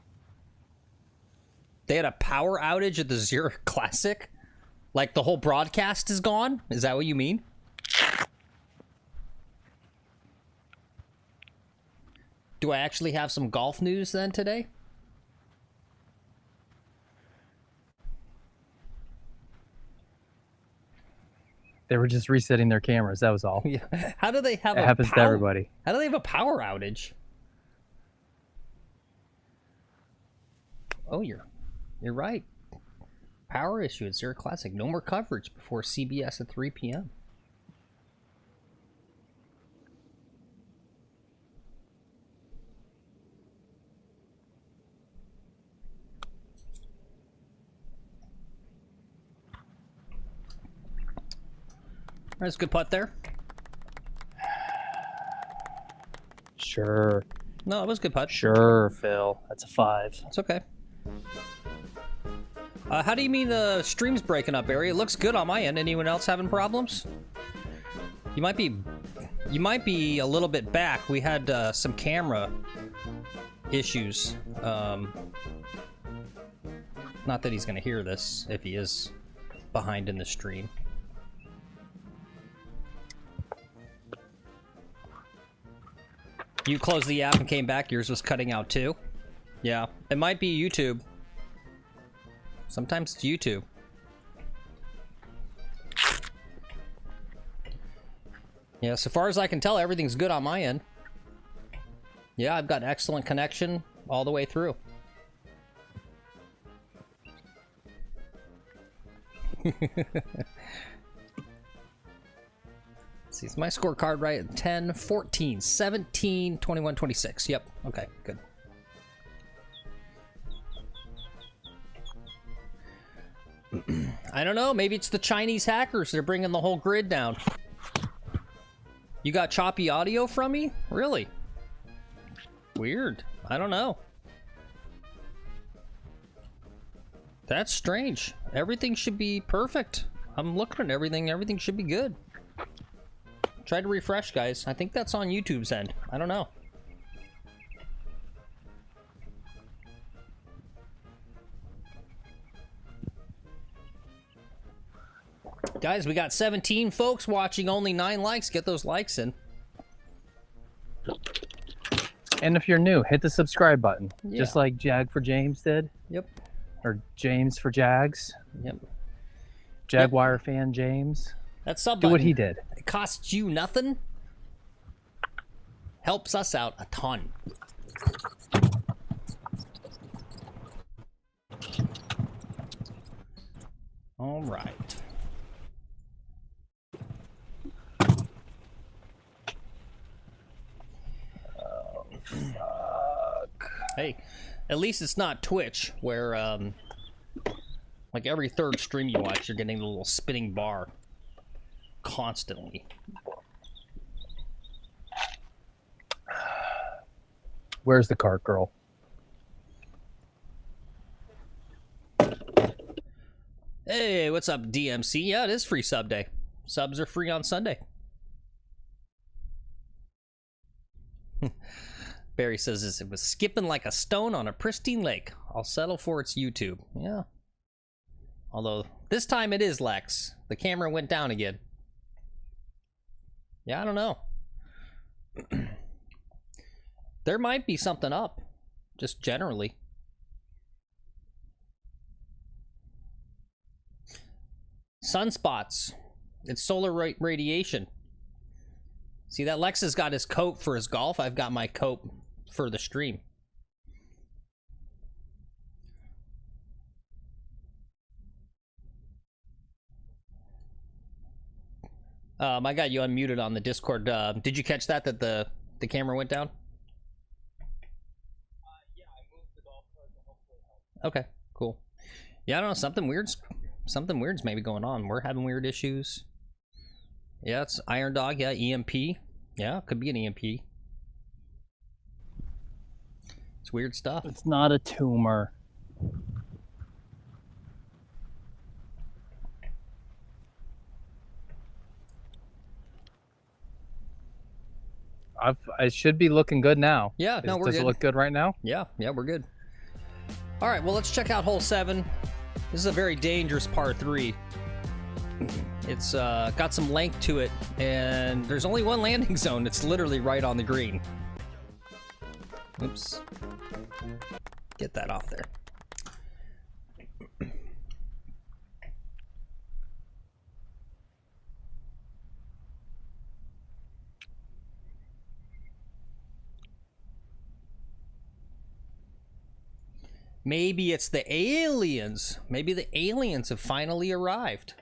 They had a power outage at the Zurich Classic? Like the whole broadcast is gone? Is that what you mean? Do I actually have some golf news then today? They were just resetting their cameras, that was all. Yeah. How do they have It happens to everybody. How do they have a power outage? Oh, you're right. Power issue at Zurich Classic. No more coverage before CBS at 3 p.m. That's a good putt there. Sure. No, it was a good putt. Sure, Phil. That's a 5. It's okay. How do you mean the stream's breaking up, Barry? It looks good on my end. Anyone else having problems? You might be a little bit back. We had some camera issues. Not that he's gonna hear this if he is behind in the stream. You closed the app and came back. Yours was cutting out too. Yeah, it might be YouTube. Sometimes it's YouTube. Yeah, so far as I can tell, everything's good on my end. Yeah, I've got excellent connection all the way through. See, is my scorecard right at 10, 14, 17, 21, 26. Yep, okay, good. I don't know, maybe it's the Chinese hackers. They're bringing the whole grid down. You got choppy audio from me? Really? Weird. I don't know. That's strange. Everything should be perfect. I'm looking at everything. Everything should be good. Try to refresh, guys. I think that's on YouTube's end. I don't know. Guys, we got 17 folks watching, only 9 likes. Get those likes in. And if you're new, hit the subscribe button. Yeah. Just like Jag for James did. Yep. Or James for Jags. Yep. Jaguar fan James. That sub Do button, what he did. It costs you nothing. Helps us out a ton. All right. Hey, at least it's not Twitch, where like every third stream you watch, you're getting the little spinning bar constantly. Where's the cart girl? Hey, what's up, DMC? Yeah, it is free sub day. Subs are free on Sunday. Barry says this, it was skipping like a stone on a pristine lake. I'll settle for its YouTube. Yeah. Although, this time it is, Lex. The camera went down again. Yeah, I don't know. There might be something up. Just generally. Sunspots. It's solar radiation. See that? Lex has got his coat for his golf. I've got my coat for the stream. I got you unmuted on the Discord. Did you catch that the camera went down? Yeah, I moved the golf cart to hopefully help. Okay, cool. Yeah, I don't know, something weird's maybe going on. We're having weird issues. Yeah, it's Iron Dog. Yeah, EMP. Yeah, could be an EMP. It's weird stuff. It's not a tumor. I should be looking good now. Yeah, no, we're Does good. it look good right now? Yeah, we're good. All right, well, let's check out hole 7. This is a very dangerous par 3. It's got some length to it, and there's only one landing zone. It's literally right on the green. Oops. Get that off there. Maybe it's the aliens. Maybe the aliens have finally arrived.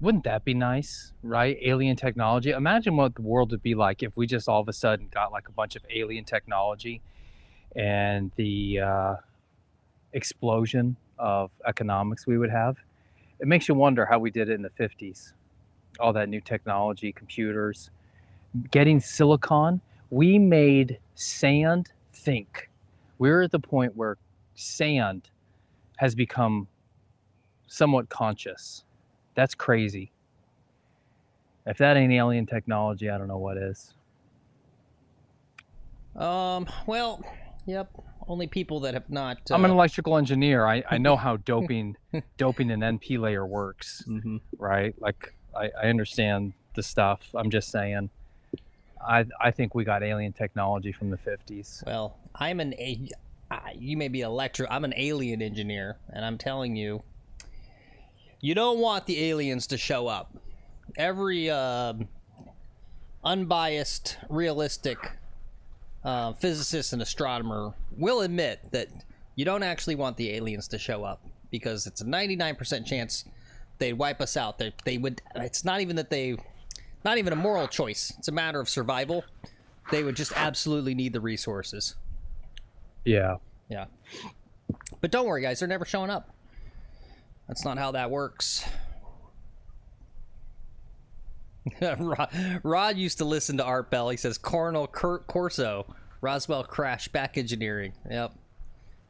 Wouldn't that be nice, right? Alien technology. Imagine what the world would be like if we just all of a sudden got like a bunch of alien technology and the explosion of economics we would have. It makes you wonder how we did it in the 50s. All that new technology, computers, getting silicon. We made sand think. We're at the point where sand has become somewhat conscious. That's crazy. If that ain't alien technology, I don't know what is. Well, yep. Only people that have not. I'm an electrical engineer. I know how doping an NP layer works, right? Like I understand the stuff. I'm just saying. I think we got alien technology from the 50s. Well, you may be I'm an alien engineer, and I'm telling you, you don't want the aliens to show up. Every unbiased, realistic physicist and astronomer will admit that you don't actually want the aliens to show up, because it's a 99% chance they'd wipe us out. They would. It's not even a moral choice. It's a matter of survival. They would just absolutely need the resources. Yeah. Yeah. But don't worry, guys. They're never showing up. That's not how that works. Rod used to listen to Art Bell. He says, Coronel Kurt Corso, Roswell crash, back engineering. Yep.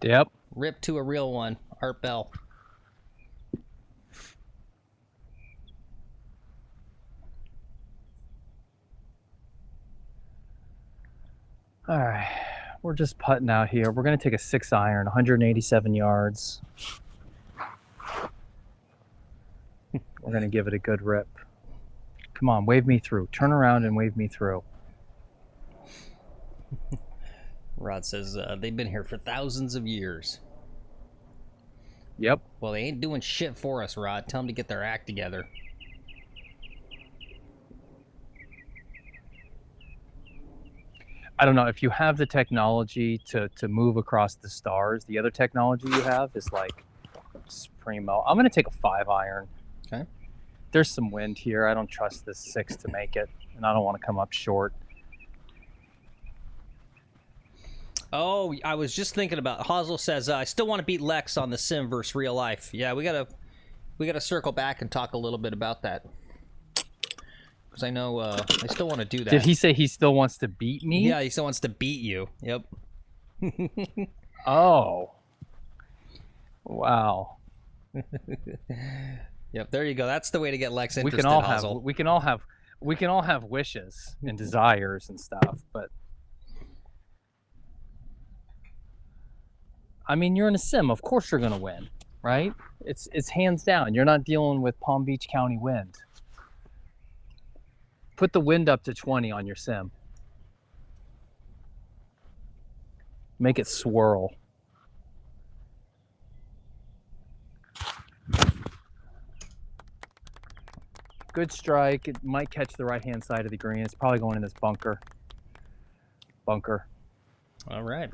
Yep. Rip to a real one, Art Bell. All right. We're just putting out here. We're going to take a 6-iron, 187 yards. We're going to give it a good rip. Come on, wave me through. Turn around and wave me through. Rod says they've been here for thousands of years. Yep. Well, they ain't doing shit for us, Rod. Tell them to get their act together. I don't know, if you have the technology to move across the stars, the other technology you have is like primo. I'm going to take a 5-iron. Okay. There's some wind here. I don't trust this 6 to make it, and I don't want to come up short. Oh, I was just thinking about. Hazel says I still want to beat Lex on the sim versus real life. Yeah, we gotta circle back and talk a little bit about that. Because I know I still want to do that. Did he say he still wants to beat me? Yeah, he still wants to beat you. Yep. Oh. Wow. Yep. There you go. That's the way to get Lex interested. We can all have wishes and desires and stuff, but I mean, you're in a sim. Of course, you're gonna win, right? It's hands down. You're not dealing with Palm Beach County wind. Put the wind up to 20 on your sim. Make it swirl. Good strike. It might catch the right-hand side of the green. It's probably going in this bunker. Bunker. All right.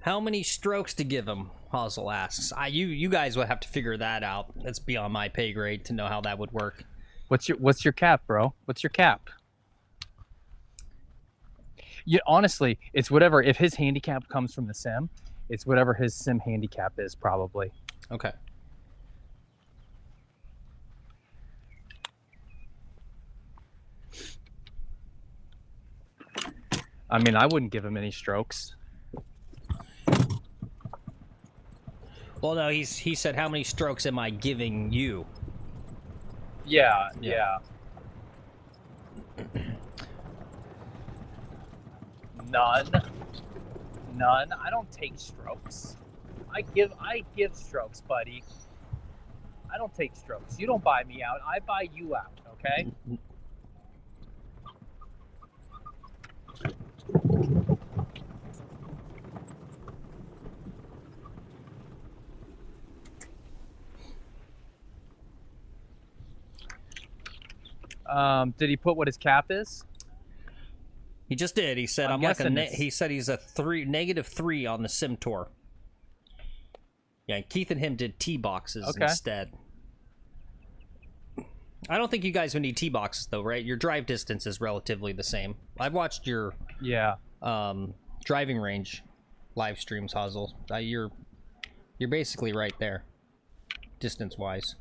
How many strokes to give him? Hazel asks. You guys would have to figure that out. That's beyond my pay grade to know how that would work. What's your cap, bro? What's your cap? Yeah, honestly, it's whatever. If his handicap comes from the sim, it's whatever his sim handicap is, probably. Okay. I mean, I wouldn't give him any strokes. Well, no, he said, how many strokes am I giving you? Yeah. None. I don't take strokes. I give strokes, buddy. I don't take strokes. You don't buy me out. I buy you out, okay? Did he put what his cap is? He just did. He said, he said he's a -3 on the sim tour. Yeah, Keith and him did tee boxes instead. I don't think you guys would need tee boxes though, right? Your drive distance is relatively the same. I've watched your driving range live streams, Hazel. You're basically right there, distance wise.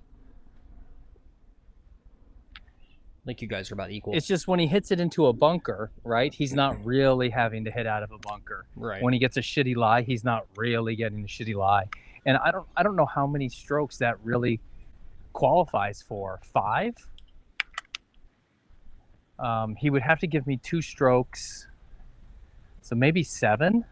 I think you guys are about equal. It's just when he hits it into a bunker, right? He's not really having to hit out of a bunker. Right. When he gets a shitty lie, he's not really getting a shitty lie. And I don't know how many strokes that really qualifies for. 5? He would have to give me 2 strokes. So maybe 7?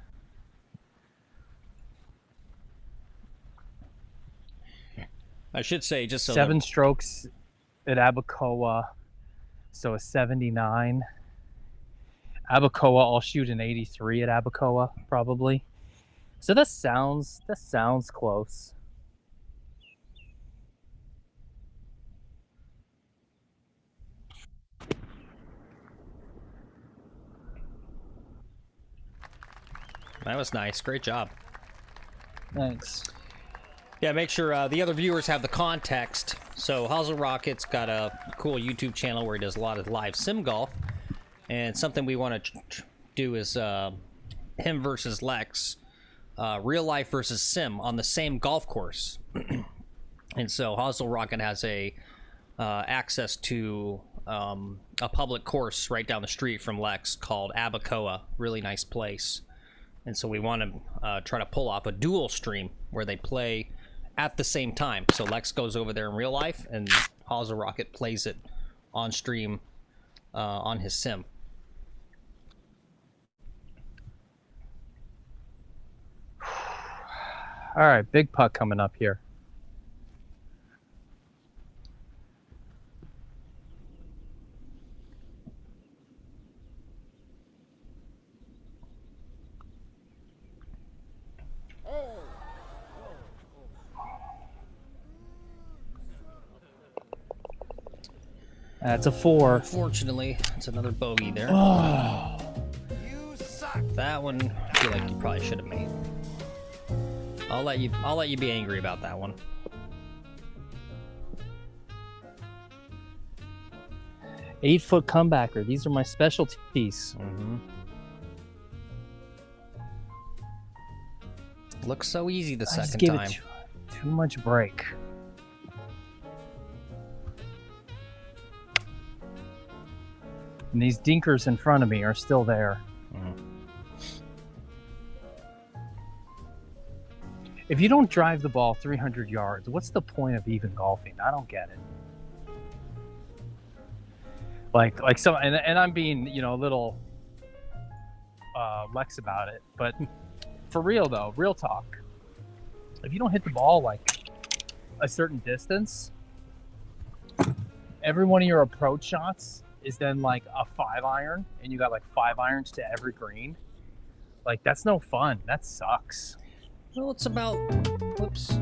I should say just so 7 strokes at Abacoa. So a 79. Abacoa, I'll shoot an 83 at Abacoa, probably. So that sounds close. That was nice. Great job. Thanks. Yeah, make sure the other viewers have the context. So Hazel Rocket's got a cool YouTube channel where he does a lot of live sim golf. And something we want to do is him versus Lex. Real life versus sim on the same golf course. And so Hazel Rocket has access to a public course right down the street from Lex called Abacoa. Really nice place. And so we want to try to pull off a dual stream where they play at the same time. So Lex goes over there in real life and Hazel Rocket plays it on stream on his sim. All right, big putt coming up here. That's a 4. Unfortunately, it's another bogey there. Oh. That one, I feel like you probably should have made. I'll let you be angry about that one. 8-foot comebacker. These are my specialties. Looks so easy the I just second gave time. it too much break. And these dinkers in front of me are still there. If you don't drive the ball 300 yards, what's the point of even golfing? I don't get it. Like some, and I'm being, you know, a little Lex about it, but for real though, real talk. If you don't hit the ball like a certain distance, every one of your approach shots is then like a 5-iron, and you got like 5 irons to every green. Like, that's no fun. That sucks. Well, it's about, whoops,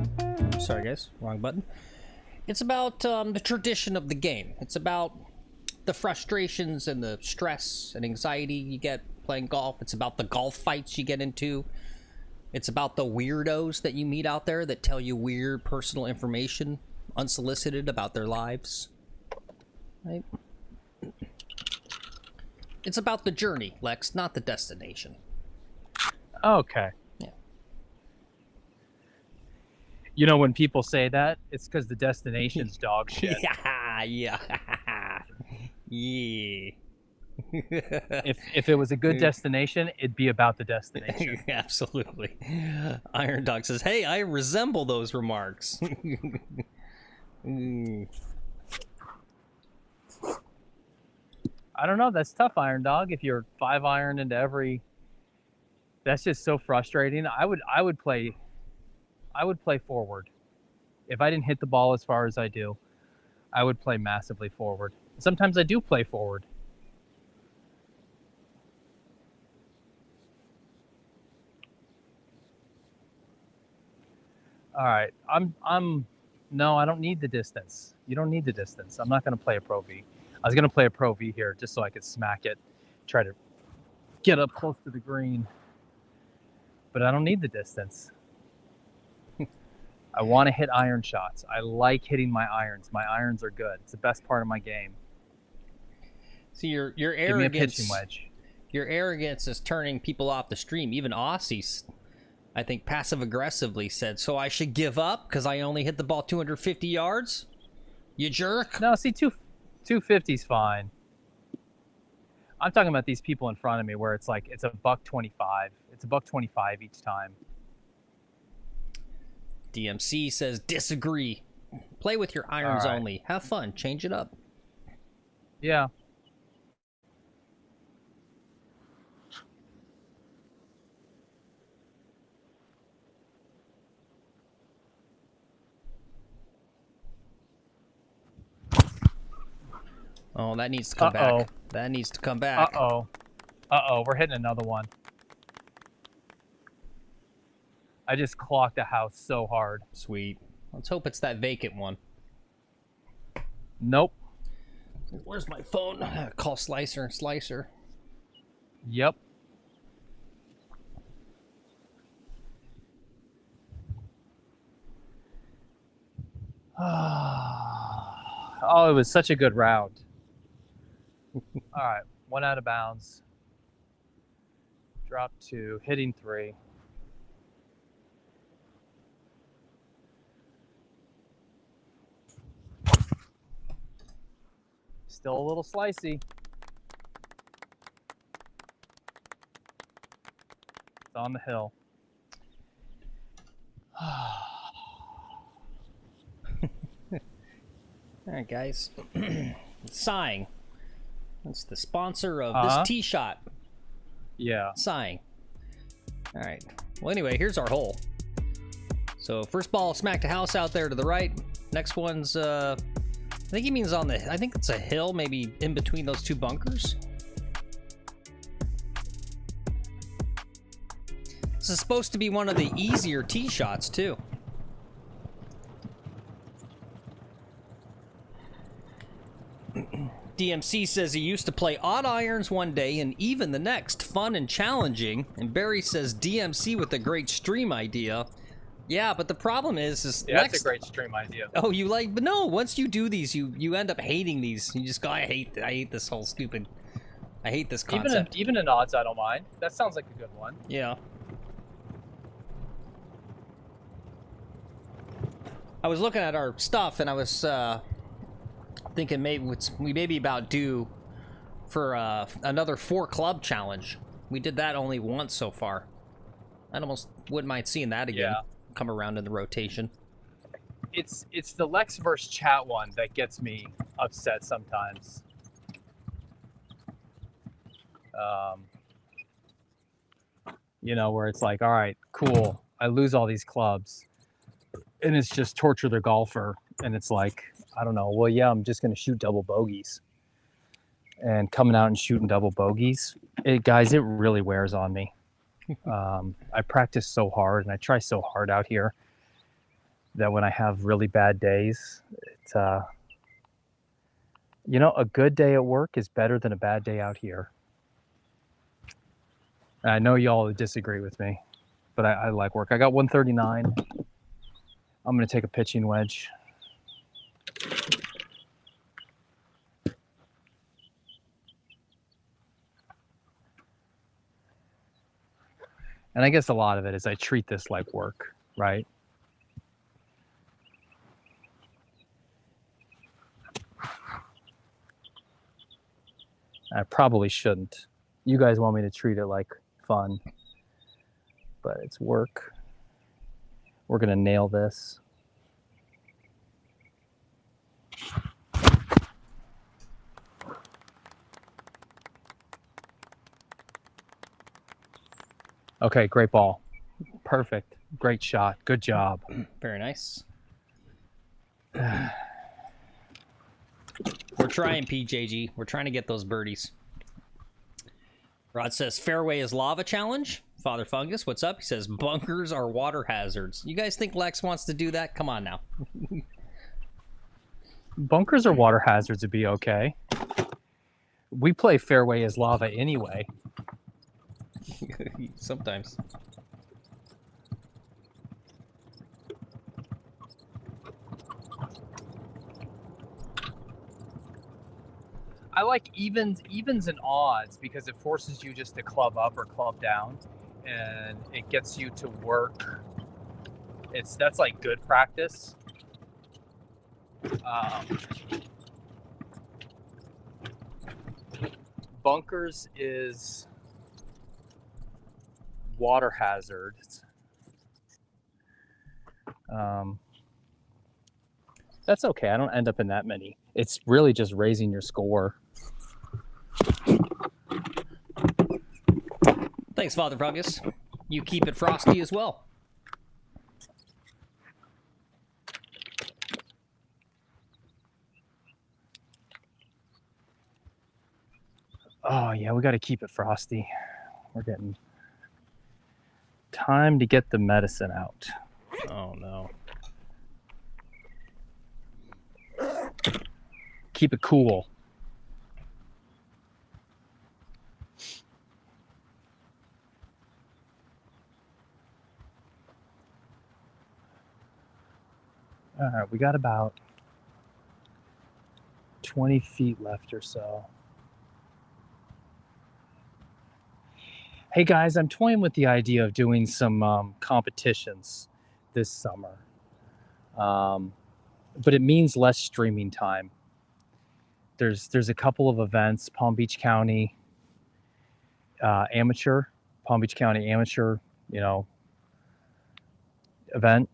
sorry guys, wrong button. It's about the tradition of the game. It's about the frustrations and the stress and anxiety you get playing golf. It's about the golf fights you get into. It's about the weirdos that you meet out there that tell you weird personal information unsolicited about their lives. Right? It's about the journey, Lex, not the destination. Okay. Yeah. You know, when people say that, it's because the destination's dog shit. Yeah, yeah. Yeah. If it was a good destination, it'd be about the destination. Absolutely. Iron Dog says, hey, I resemble those remarks. I don't know. That's tough, Iron Dog. If you're 5-iron into every, that's just so frustrating. I would play forward. If I didn't hit the ball as far as I do, I would play massively forward. Sometimes I do play forward. All right, no, I don't need the distance. You don't need the distance. I'm not going to play a Pro V. I was going to play a Pro V here just so I could smack it, try to get up close to the green. But I don't need the distance. I want to hit iron shots. I like hitting my irons. My irons are good. It's the best part of my game. See, your Give me a arrogance. pitching wedge. Your arrogance is turning people off the stream. Even Aussies, I think, passive-aggressively said, so I should give up because I only hit the ball 250 yards? You jerk. No, see, 250's fine. I'm talking about these people in front of me where it's like, it's $125. It's $125 each time. DMC says, disagree. Play with your irons All right. only. Have fun. Change it up. Yeah. Oh, that needs to come back. That needs to come back. Uh-oh. We're hitting another one. I just clocked a house so hard. Sweet. Let's hope it's that vacant one. Nope. Where's my phone? Call Slicer and Slicer. Yep. Oh, it was such a good round. All right, 1 out of bounds. Drop 2, hitting 3. Still a little slicey. It's on the hill. All right, guys. Sighing. That's the sponsor of this tee shot. Yeah. Sighing. All right. Well, anyway, here's our hole. So first ball smacked a house out there to the right. Next one's, I think he means on the, I think it's a hill, maybe in between those two bunkers. This is supposed to be one of the easier tee shots, too. DMC says he used to play odd irons one day and even the next. Fun and challenging. And Barry says DMC with a great stream idea. Yeah, but the problem is Yeah, Lex. that's a great stream idea. Oh, you like? But no, once you do these, you end up hating these. You just go, I hate this whole stupid. I hate this concept. Even in odds, I don't mind. That sounds like a good one. Yeah. I was looking at our stuff and I was thinking maybe we may be about due for another 4 club challenge. We did that only once so far. I almost wouldn't mind seeing that again. Yeah. Come around in the rotation. It's the Lex versus chat one that gets me upset sometimes. You know, where it's like, all right, cool, I lose all these clubs, and it's just torture the golfer, and it's like, I don't know, well, yeah, I'm just gonna shoot double bogeys, and coming out and shooting double bogeys, guys, it really wears on me. I practice so hard and I try so hard out here that when I have really bad days, it's you know, a good day at work is better than a bad day out here. I know y'all disagree with me, but I like work. I got 139. I'm gonna take a pitching wedge. And I guess a lot of it is I treat this like work, right? I probably shouldn't. You guys want me to treat it like fun, but it's work. We're gonna nail this. Okay, great ball. Perfect. Great shot. Good job. Very nice. We're trying, PJG. We're trying to get those birdies. Rod says, fairway is lava challenge. Father Fungus, what's up? He says, bunkers are water hazards. You guys think Lex wants to do that? Come on now. Bunkers or water hazards would be okay. We play fairway as lava anyway. Sometimes. I like evens and odds because it forces you just to club up or club down, and it gets you to work. That's like good practice. Bunkers is water hazards. That's okay. I don't end up in that many. It's really just raising your score. Thanks, Father Fungus. You keep it frosty as well. Oh, yeah, we got to keep it frosty. We're getting time to get the medicine out. Oh, no. Keep it cool. All right, we got about 20 feet left or so. Hey guys, I'm toying with the idea of doing some competitions this summer. But it means less streaming time. There's a couple of events, Palm Beach County amateur, Palm Beach County amateur, you know, event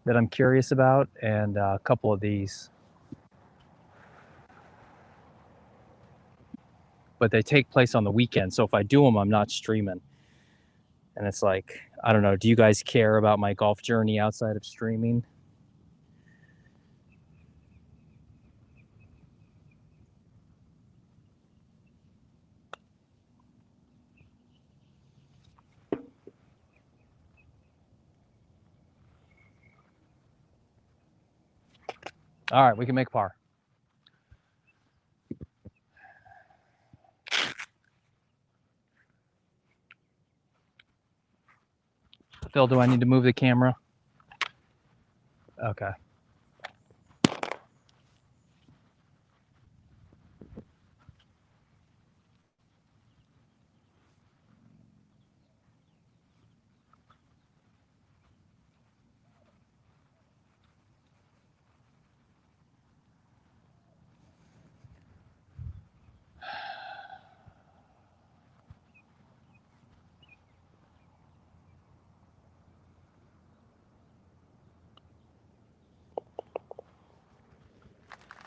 that I'm curious about, and a couple of these. But they take place on the weekend, so if I do them, I'm not streaming. And it's like, I don't know, do you guys care about my golf journey outside of streaming? All right, we can make par. Phil, do I need to move the camera? Okay.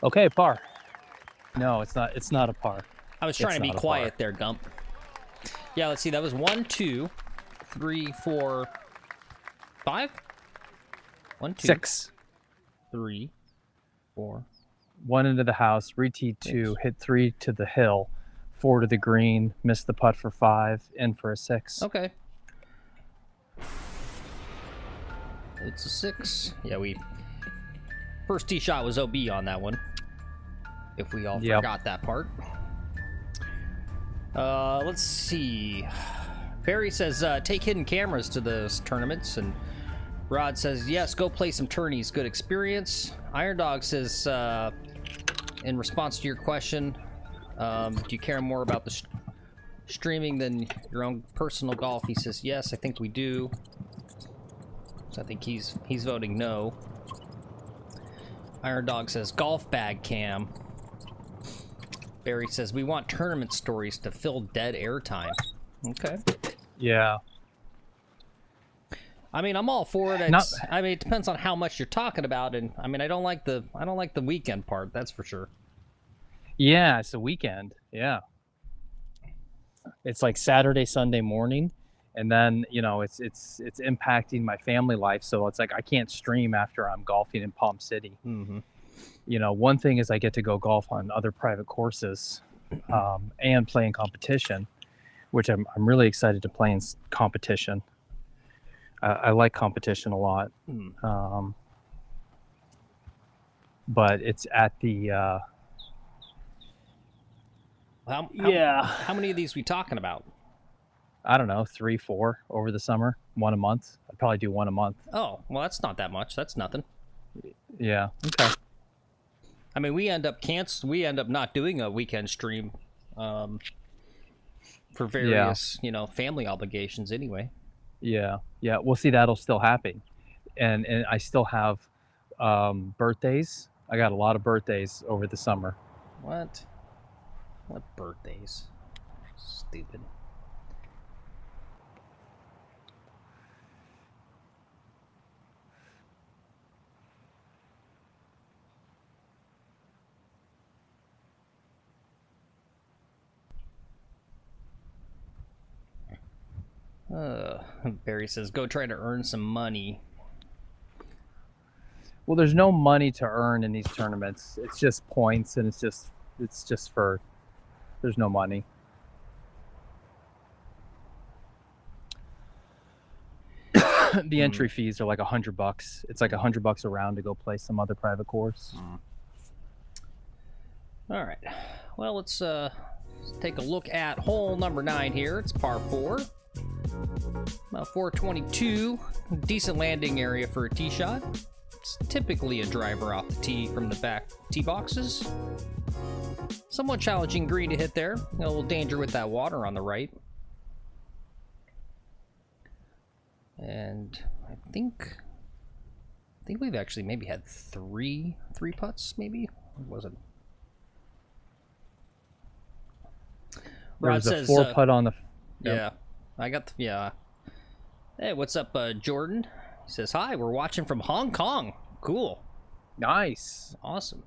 Okay, par. No, it's not. It's not a par. I was trying to be quiet there, Gump. Yeah, let's see. That was 1, 2, 3, 4, 5. 1, 2, 6. 3, 4. 1 into the house, re-teed 2, hit 3 to the hill, 4 to the green, missed the putt for 5, in for a 6. Okay. It's a 6. Yeah, first tee shot was OB on that one. If we all forgot that part. Let's see. Barry says, take hidden cameras to those tournaments, and Rod says, yes, go play some tourneys. Good experience. Iron Dog says, in response to your question, do you care more about the streaming than your own personal golf? He says, yes, I think we do. So I think he's voting no. Iron Dog says, golf bag cam. Barry says, we want tournament stories to fill dead airtime. Okay. Yeah. I mean, I'm all for it. I mean, it depends on how much you're talking about, and I mean, I don't like the weekend part. That's for sure. Yeah, it's the weekend. Yeah. It's like Saturday, Sunday morning, and then it's impacting my family life. So it's like I can't stream after I'm golfing in Palm City. Mm-hmm. One thing is I get to go golf on other private courses, and play in competition, which I'm really excited to play in competition. I like competition a lot. But it's at the How many of these we talking about? I don't know, 3, 4 over the summer, 1 a month. I'd probably do 1 a month. Oh, well, that's not that much. That's nothing. Yeah. Okay. I mean, we end up not doing a weekend stream for various, family obligations anyway. Yeah. Yeah. Well, see, that'll still happen. And I still have birthdays. I got a lot of birthdays over the summer. What birthdays? Stupid. Barry says, go try to earn some money. Well, there's no money to earn in these tournaments. It's just points, and it's just for, there's no money. The entry fees are like $100. It's like $100 a round to go play some other private course. All right. Well, let's take a look at hole number 9 here. It's par 4. About 422. Decent landing area for a tee shot. It's typically a driver off the tee from the back tee boxes. Somewhat challenging green to hit there. A little danger with that water on the right. And I think we've actually maybe had three putts, maybe? Or was it? Rod There's a says 4 putt on the. Yeah, I got yeah. Hey, what's up, Jordan? He says, hi, we're watching from Hong Kong. Cool. Nice. Awesome.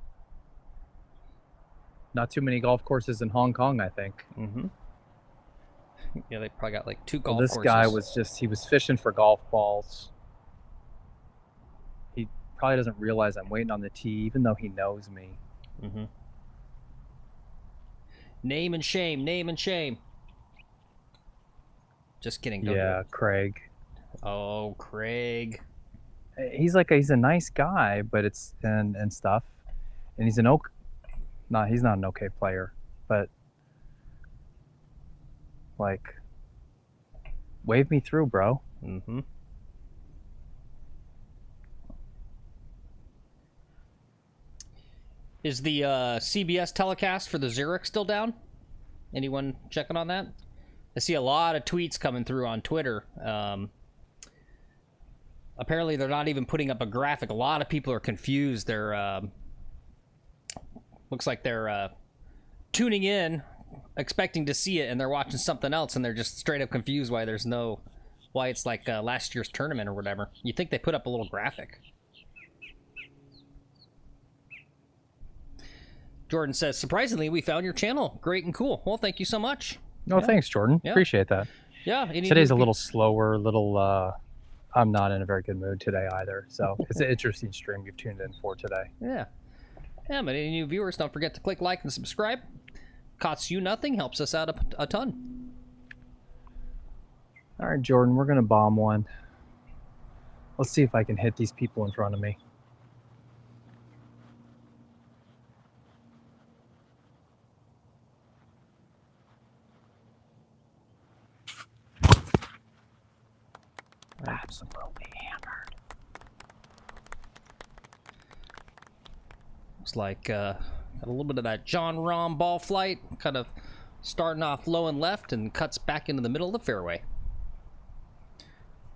Not too many golf courses in Hong Kong, I think. Mm-hmm. Yeah, they probably got like 2 golf This courses. guy he was fishing for golf balls. He probably doesn't realize I'm waiting on the tee, even though he knows me. Mm-hmm. Name and shame, name and shame. Just kidding. Yeah, Craig. Oh, Craig. He's a nice guy, but it's and stuff, and he's he's not an okay player, but like, wave me through, bro. Mm-hmm. Is the CBS telecast for the Zurich still down? Anyone checking on that? I see a lot of tweets coming through on Twitter. Apparently, they're not even putting up a graphic. A lot of people are confused. They're looks like they're tuning in, expecting to see it, and they're watching something else, and they're just straight up confused why there's no, why it's like last year's tournament or whatever. You think they put up a little graphic? Jordan says, surprisingly, we found your channel. Great and cool. Well, thank you so much. No, thanks, Jordan. Yeah. Appreciate that. Yeah. Today's a little slower, I'm not in a very good mood today either. So it's an interesting stream you've tuned in for today. Yeah. Yeah, but any new viewers, don't forget to click like and subscribe. Costs you nothing, helps us out a ton. All right, Jordan, we're going to bomb one. Let's see if I can hit these people in front of me. Absolutely hammered. Looks like got a little bit of that John Rahm ball flight, kind of starting off low and left and cuts back into the middle of the fairway.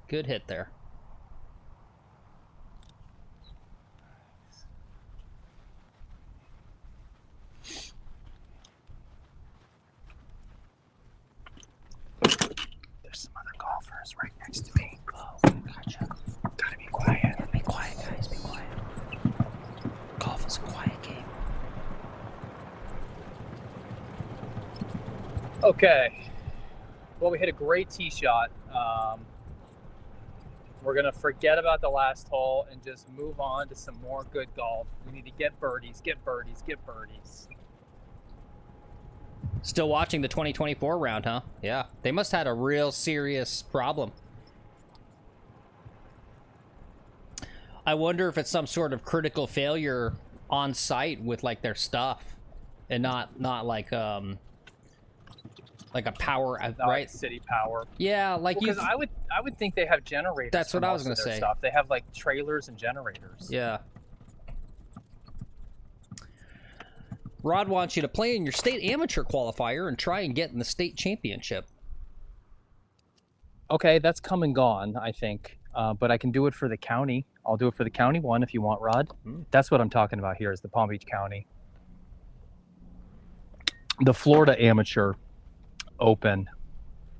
Good hit there. There's some other golfers right next to me. Oh, gotcha. Gotta be quiet. Be quiet, guys. Be quiet. Golf is a quiet game. Okay. Well, we hit a great tee shot. We're going to forget about the last hole and just move on to some more good golf. We need to get birdies, get birdies, get birdies. Still watching the 2024 round, huh? Yeah. They must have had a real serious problem. I wonder if it's some sort of critical failure on site with like their stuff and not like a power, right? City power. Yeah, like because I would think they have generators. That's what I was gonna say. Stuff. They have like trailers and generators. Yeah. Rod wants you to play in your state amateur qualifier and try and get in the state championship. Okay, that's come and gone, I think. But I can do it for the county. I'll do it for the county one if you want, Rod. That's what I'm talking about here is the Palm Beach County. The Florida Amateur Open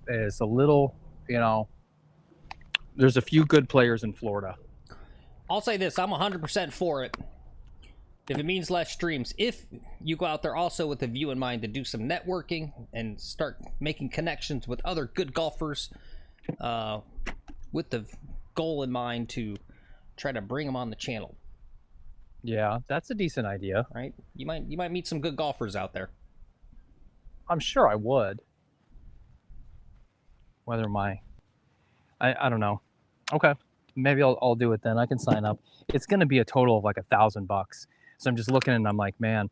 is a little, there's a few good players in Florida. I'll say this, I'm 100% for it. If it means less streams, if you go out there also with a view in mind to do some networking and start making connections with other good golfers, with the goal in mind to try to bring them on the channel. Yeah, that's a decent idea. Right? You might meet some good golfers out there. I'm sure I would. Whether I don't know. Okay, maybe I'll do it then. I can sign up. It's going to be a total of like $1,000. So I'm just looking and I'm like, man,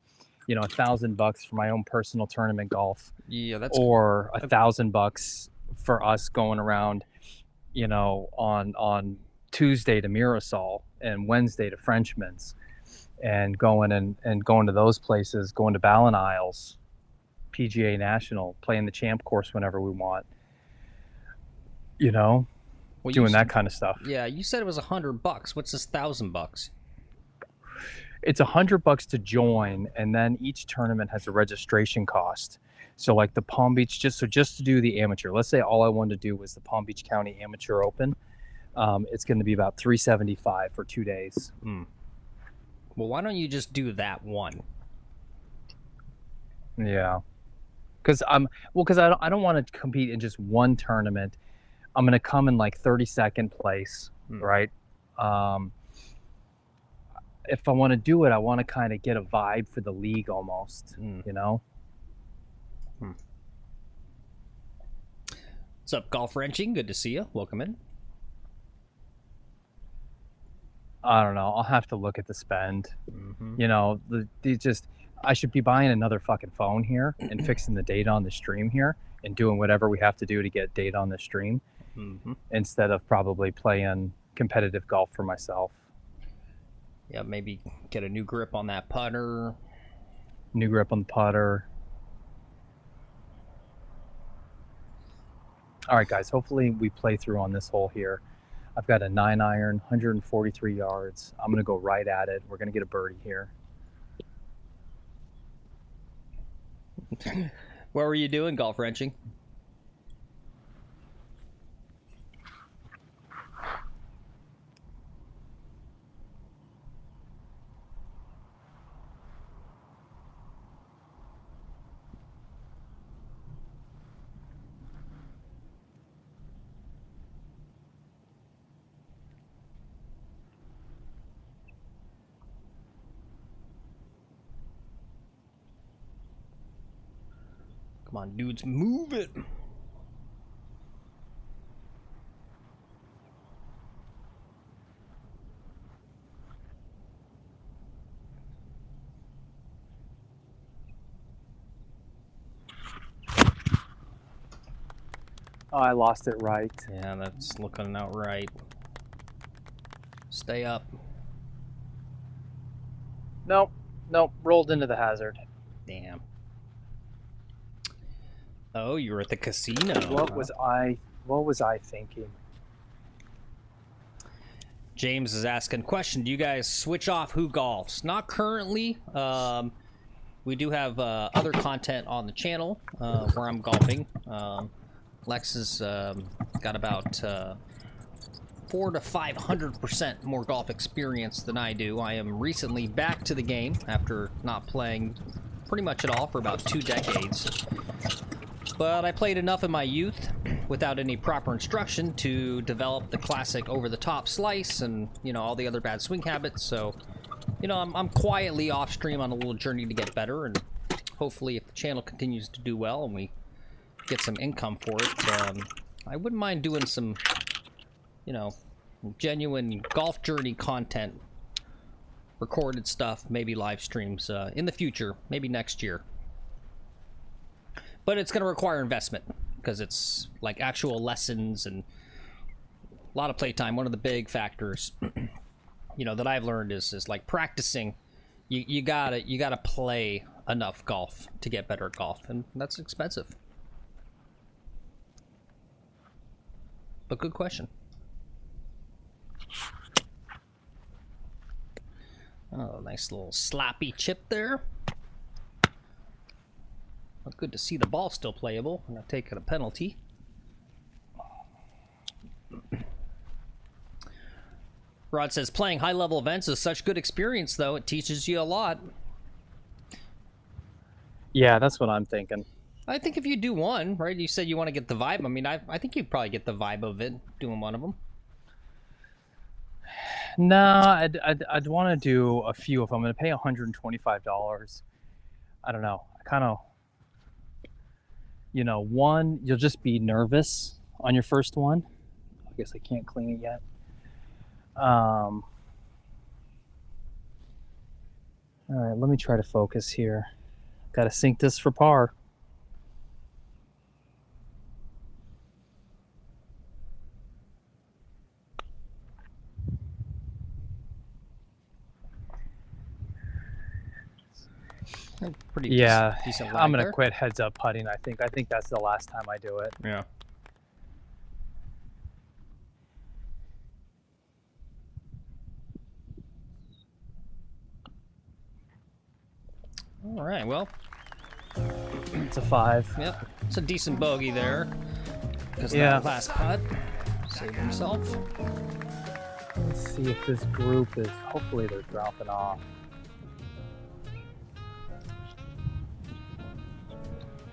$1,000 for my own personal tournament golf. Yeah, that's or $1,000 for us going around, on Tuesday to Mirasol and Wednesday to Frenchman's, and going to those places, going to Ballon Isles, PGA National, playing the Champ course whenever we want. Doing that kind of stuff. Yeah, you said it was $100. What's this $1,000? It's $100 to join, and then each tournament has a registration cost. So like the Palm Beach, just to do the amateur, let's say all I wanted to do was the Palm Beach County Amateur Open. It's going to be about $375 for 2 days. Well, why don't you just do that one? Yeah, because I don't want to compete in just one tournament. I'm going to come in like 32nd place, right? If I want to do it, I want to kind of get a vibe for the league almost, What's up, Golf Wrenching? Good to see you. Welcome in. I don't know. I'll have to look at the spend. I should be buying another fucking phone here and fixing the data on the stream here and doing whatever we have to do to get data on the stream instead of probably playing competitive golf for myself. Yeah, maybe get a new grip on that putter. New grip on the putter. All right, guys, hopefully we play through on this hole here. I've got a 9-iron, 143 yards. I'm going to go right at it. We're going to get a birdie here. What were you doing golf wrenching? Come on, dudes, move it. Oh, I lost it right. Yeah, that's looking out right. Stay up. Nope, rolled into the hazard. Damn. Oh, you were at the casino. What was I thinking? James is asking, question, do you guys switch off who golfs? Not currently. We do have other content on the channel where I'm golfing. Lex has got about 400 to 500% more golf experience than I do. I am recently back to the game after not playing pretty much at all for about 2 decades. But I played enough in my youth without any proper instruction to develop the classic over-the-top slice and, you know, all the other bad swing habits. So, you know, I'm quietly off-stream on a little journey to get better, and hopefully if the channel continues to do well and we get some income for it, I wouldn't mind doing some, you know, genuine golf journey content, recorded stuff, maybe live streams in the future, maybe next year. But it's going to require investment because it's like actual lessons and a lot of playtime. One of the big factors, you know, that I've learned is like practicing. You gotta play enough golf to get better at golf, and that's expensive. But good question. Oh, nice little sloppy chip there. Good to see the ball still playable. I'm not taking a penalty. Rod says, playing high-level events is such good experience, though. It teaches you a lot. Yeah, that's what I'm thinking. I think if you do one, right? You said you want to get the vibe. I mean, I think you'd probably get the vibe of it doing one of them. No, I'd want to do a few. If I'm going to pay $125, I don't know. I kind of, you know, one, you'll just be nervous on your first one. I guess I can't clean it yet. All right, let me try to focus here. Got to sink this for par. Pretty decent I'm gonna there. quit heads up putting. I think that's the last time I do it. Yeah. All right. Well, it's a 5. Yep, it's a decent bogey there. Because yeah, that last putt saved himself. Let's see if this group is. Hopefully, they're dropping off.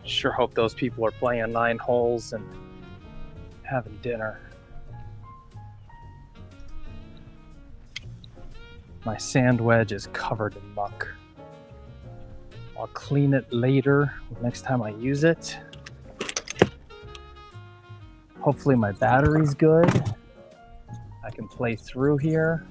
Sure hope those people are playing 9 holes and having dinner. My sand wedge is covered in muck. I'll clean it later, next time I use it. Hopefully my battery's good. I can play through here.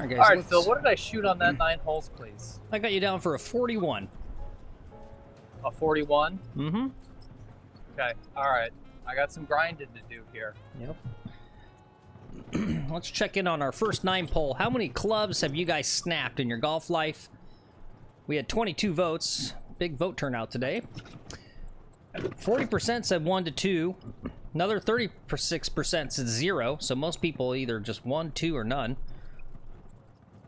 Guys, all right, Phil, what did I shoot on that 9 holes, please? I got you down for a 41. A 41? Mm-hmm. Okay. All right. I got some grinding to do here. Yep. Let's check in on our first 9 poll. How many clubs have you guys snapped in your golf life? We had 22 votes. Big vote turnout today. 40% said 1 to 2. Another 36% said 0. So most people either just 1, 2, or none.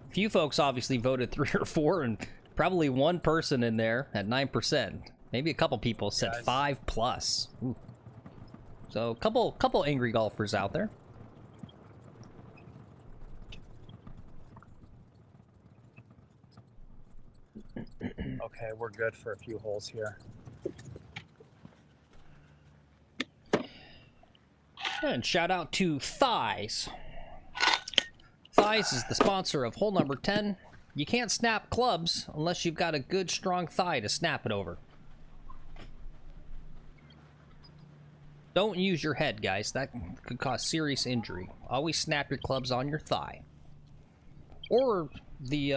A few folks obviously voted 3 or 4, and probably one person in there at 9%. Maybe a couple people said 5 plus. Ooh. So a couple angry golfers out there. Okay, we're good for a few holes here. And shout out to Thighs. Thighs is the sponsor of hole number 10. You can't snap clubs unless you've got a good strong thigh to snap it over. Don't use your head, guys. That could cause serious injury. Always snap your clubs on your thigh. Or the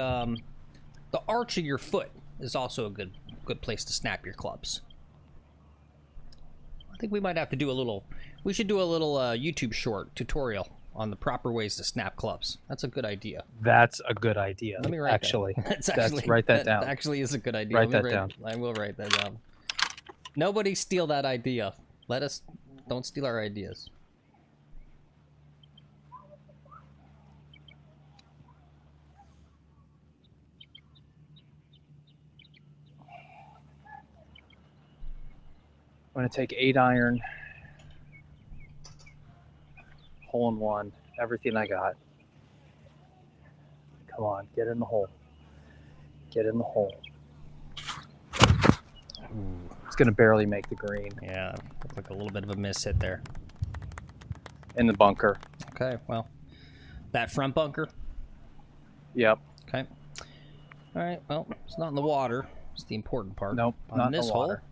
arch of your foot is also a good place to snap your clubs. I think we might have to do a little... We should do a little YouTube short tutorial on the proper ways to snap clubs. That's a good idea. That's a good idea. Let me write actually. that. Write that down. That actually is a good idea. Write that down. I will write that down. Nobody steal that idea. Don't steal our ideas. I'm going to take 8-iron, hole in one, everything I got. Come on, get in the hole. Get in the hole. Ooh. It's going to barely make the green. Yeah, looked like a little bit of a miss hit there. In the bunker. Okay, well, that front bunker? Yep. Okay. All right, well, it's not in the water. It's the important part. Nope, on not this in the hole. water.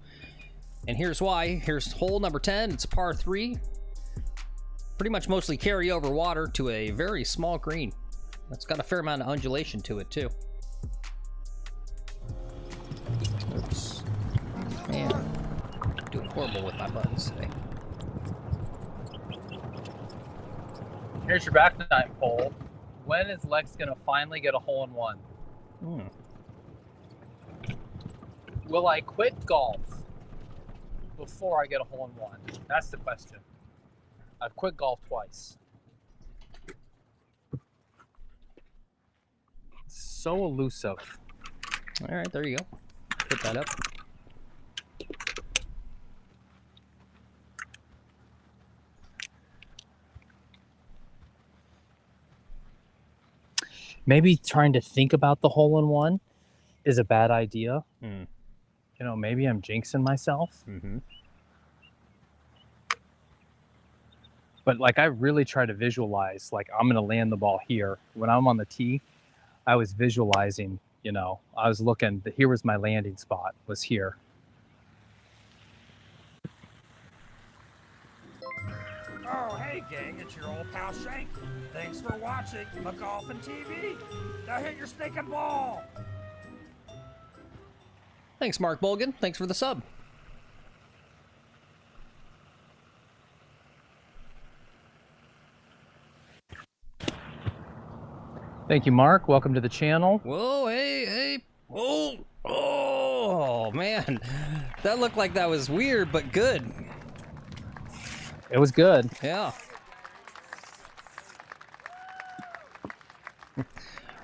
And here's why. Here's hole number 10. It's a par 3. Pretty much mostly carry over water to a very small green. That's got a fair amount of undulation to it, too. Oops. Man, I'm doing horrible with my buttons today. Here's your back 9 hole. When is Lex going to finally get a hole in one? Will I quit golf before I get a hole in one? That's the question. I've quit golf twice. So elusive. All right, there you go. Put that up. Maybe trying to think about the hole in one is a bad idea. You know, maybe I'm jinxing myself. But like, I really try to visualize, like, I'm going to land the ball here. When I'm on the tee, I was visualizing, you know, I was looking, here was my landing spot, was here. Oh, hey, gang, it's your old pal Shank. Thanks for watching the Golfing TV. Now hit your stinking ball. Thanks, Mark Bolgan. Thanks for the sub. Thank you, Mark. Welcome to the channel. Whoa, hey. Oh, man. That looked like that was weird, but good. It was good. Yeah.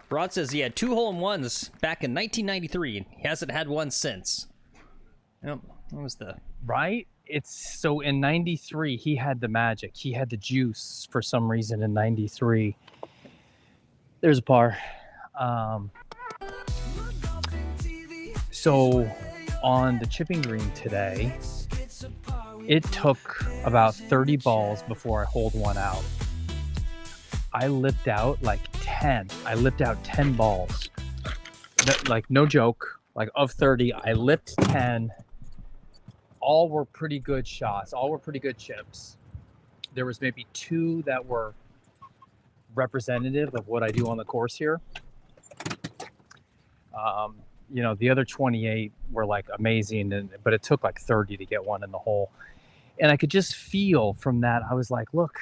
Rod says he had 2 hole-in-ones back in 1993, and he hasn't had one since. Yep, that was the... Right? It's so in 93, he had the magic. He had the juice for some reason in 93. There's a par. So on the chipping green today, it took about 30 balls before I holed one out. I lipped out like 10. I lipped out 10 balls. Like, no joke. Like, of 30, I lipped 10. All were pretty good shots. All were pretty good chips. There was maybe 2 that were representative of what I do on the course here. You know, the other 28 were like amazing, but it took like 30 to get one in the hole. And I could just feel from that, I was like, look,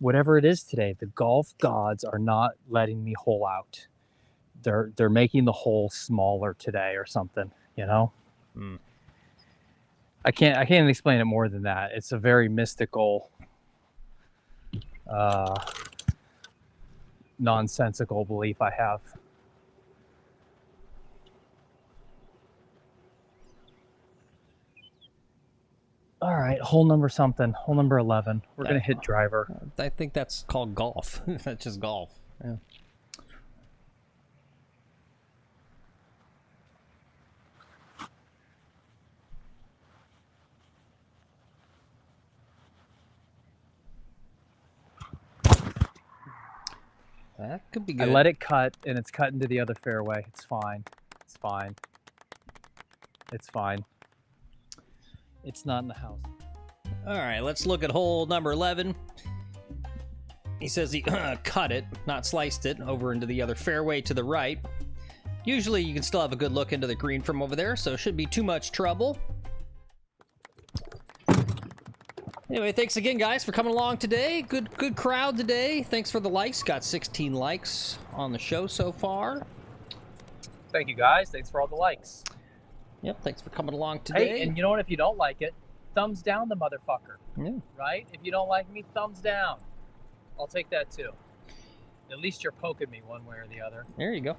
whatever it is today, the golf gods are not letting me hole out. They're making the hole smaller today or something, you know? Mm. I can't explain it more than that. It's a very mystical, nonsensical belief I have. All right, hole number something. Hole number 11. We're going to hit driver. I think that's called golf. That's just golf. Yeah. That could be good. I let it cut, and it's cut into the other fairway. It's fine. It's fine. It's fine. It's not in the house. All right, let's look at hole number 11. He says he cut it, not sliced it, over into the other fairway to the right. Usually you can still have a good look into the green from over there, so it shouldn't be too much trouble. Anyway, thanks again, guys, for coming along today. Good crowd today. Thanks for the likes. Got 16 likes on the show so far. Thank you, guys. Thanks for all the likes. Yep, thanks for coming along today. Hey, and you know what? If you don't like it, thumbs down the motherfucker. Yeah. Right? If you don't like me, thumbs down. I'll take that too. At least you're poking me one way or the other. There you go.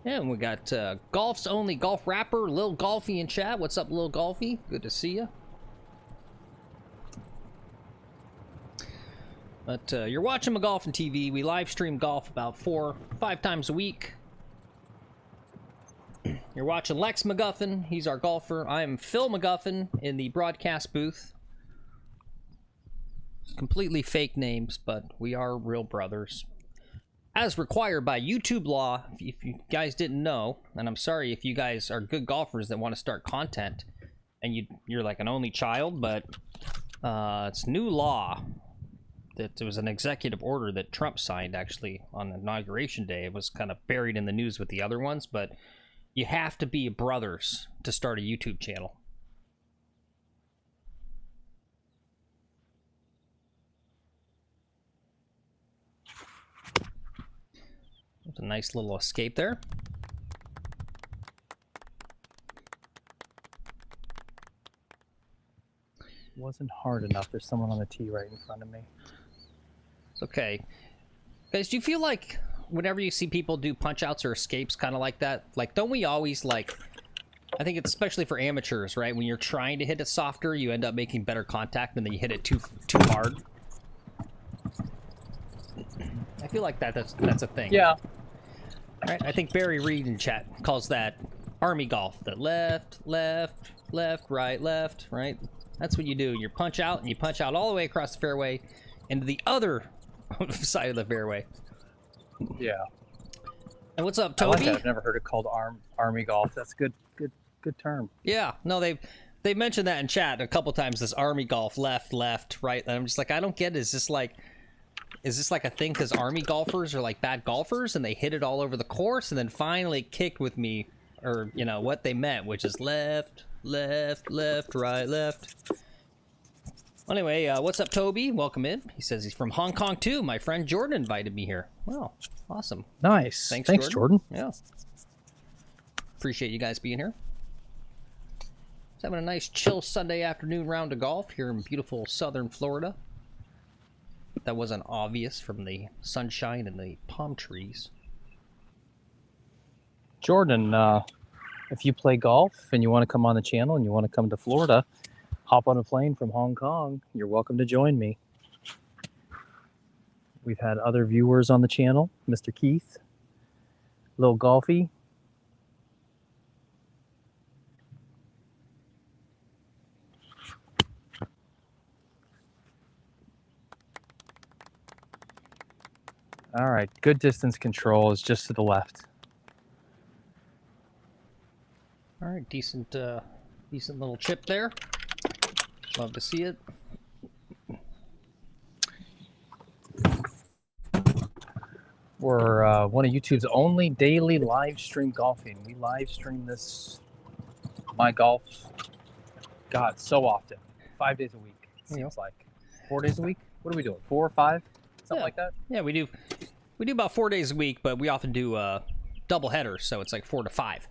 Yeah, and we got Golf's Only Golf Rapper, Lil Golfy in chat. What's up, Lil Golfy? Good to see you. But you're watching McGolfin TV. We live stream golf about 4-5 times a week. You're watching Lex McGuffin. He's our golfer. I'm Phil McGuffin in the broadcast booth. Completely fake names, but we are real brothers. As required by YouTube law, if you guys didn't know, and I'm sorry if you guys are good golfers that want to start content, and you're like an only child, but it's new law. That it was an executive order that Trump signed, actually, on Inauguration Day. It was kind of buried in the news with the other ones, but you have to be brothers to start a YouTube channel. There's a nice little escape there. Wasn't hard enough. There's someone on the tee right in front of me. Okay. Guys, do you feel like whenever you see people do punch outs or escapes kind of like that, like, don't we always, like, I think it's especially for amateurs, right? When you're trying to hit it softer, you end up making better contact and then you hit it too hard. I feel like that's a thing. Yeah. Right? I think Barry Reed in chat calls that army golf. The left, left, left, right, left, right? That's what you do. You punch out, and you punch out all the way across the fairway into the other side of the fairway. Yeah. And what's up, I like Toby? that. I've never heard it called army golf. That's a good term. Yeah. No, they mentioned that in chat a couple times. This army golf, left, left, right. And I'm just like, I don't get it. Is this like a thing because army golfers are like bad golfers and they hit it all over the course and then finally kicked with me, or you know what they meant, which is left, left, left, right, left. Well, anyway, what's up, Toby? Welcome in. He says he's from Hong Kong too. My friend Jordan invited me here. Wow, awesome. Nice. Thanks, Jordan. Yeah. Appreciate you guys being here. Just having a nice chill Sunday afternoon round of golf here in beautiful southern Florida. That wasn't obvious from the sunshine and the palm trees. Jordan, if you play golf and you want to come on the channel and you want to come to Florida, hop on a plane from Hong Kong. You're welcome to join me. We've had other viewers on the channel, Mr. Keith, Lil Golfy. All right, good distance control is just to the left. All right, decent little chip there. Love to see it. We're one of YouTube's only daily live stream golfing. We live stream this, my golf, God, so often. 5 days a week. Seems like 4 days a week. What are we doing? 4 or 5? Something like that. Yeah, we do about 4 days a week, but we often do double headers, so it's like 4 to 5.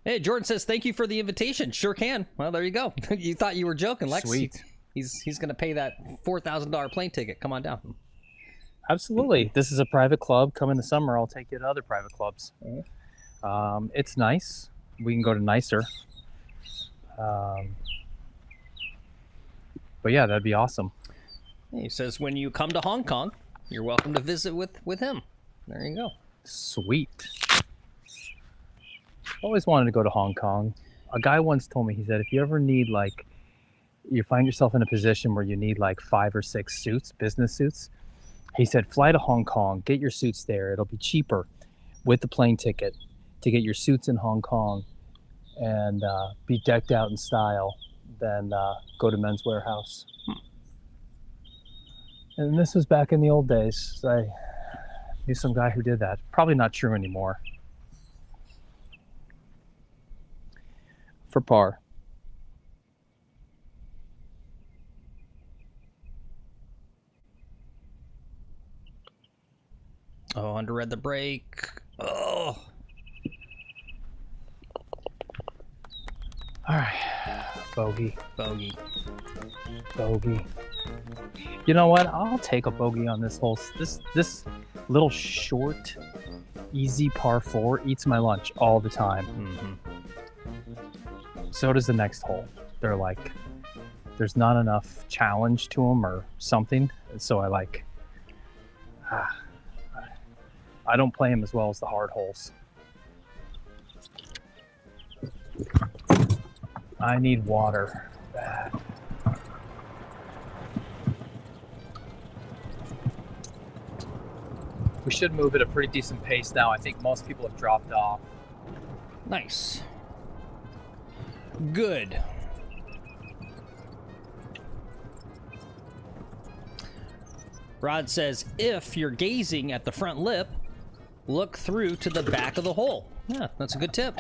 Hey, Jordan says thank you for the invitation. Sure can. Well, there you go. You thought you were joking, Lex. Sweet. He's going to pay that $4,000 plane ticket. Come on down. Absolutely. This is a private club. Come in the summer, I'll take you to other private clubs. It's nice. We can go to nicer. But yeah, that'd be awesome. He says when you come to Hong Kong, you're welcome to visit with him. There you go. Sweet. Always wanted to go to Hong Kong. A guy once told me, he said, if you ever need, like, you find yourself in a position where you need like 5 or 6 suits, business suits, he said, fly to Hong Kong, get your suits there. It'll be cheaper with the plane ticket to get your suits in Hong Kong and be decked out in style than go to Men's Warehouse. And this was back in the old days. I knew some guy who did that. Probably not true anymore. For par. Oh, underread the break. Oh. All right. Bogey. Bogey. Bogey. You know what? I'll take a bogey on this whole this little short, easy par 4 eats my lunch all the time. Mm-hmm. So does the next hole. They're like, there's not enough challenge to them or something. So I don't play them as well as the hard holes. I need water bad. We should move at a pretty decent pace now. I think most people have dropped off. Nice. Good. Rod says, if you're gazing at the front lip, look through to the back of the hole. Yeah, that's a good tip.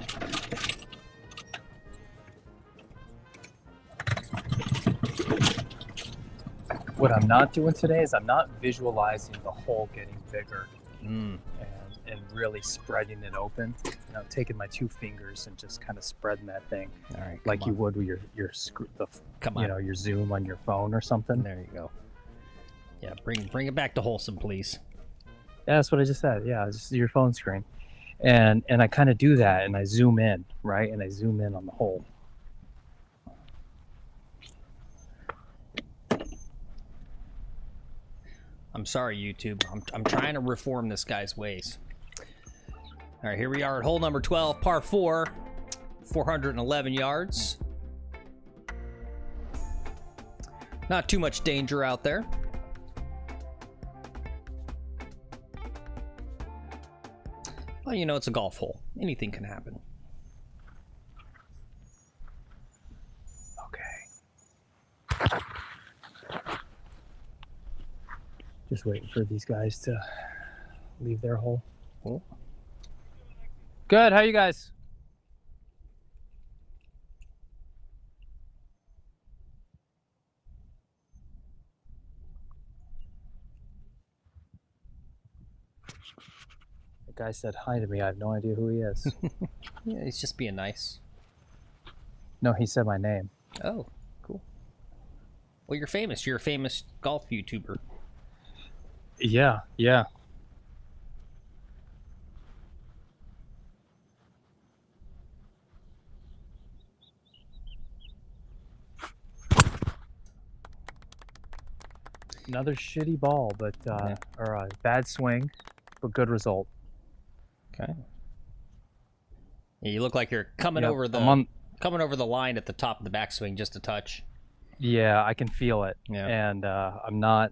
What I'm not doing today is I'm not visualizing the hole getting bigger and really spreading it open. You know, taking my 2 fingers and just kind of spreading that thing, all right, like you would with your your Zoom on your phone or something. There you go. Yeah, bring it back to wholesome, please. Yeah, that's what I just said. Yeah, just your phone screen, and I kind of do that, and I zoom in, right, and I zoom in on the hole. I'm sorry, YouTube. I'm trying to reform this guy's ways. All right, here we are at hole number 12, par 4, 411 yards. Not too much danger out there. Well, you know, it's a golf hole. Anything can happen. Okay. Just waiting for these guys to leave their hole. Cool. Good. How you guys? The guy said hi to me. I have no idea who he is. Yeah, he's just being nice. No, he said my name. Oh, cool. Well, you're famous. You're a famous golf YouTuber. Yeah, yeah. Another shitty ball, but or a bad swing, but good result. Okay. Yeah, you look like you're coming Yep, over the coming over the line at the top of the backswing just a touch. Yeah, I can feel it. Yeah. And I'm not.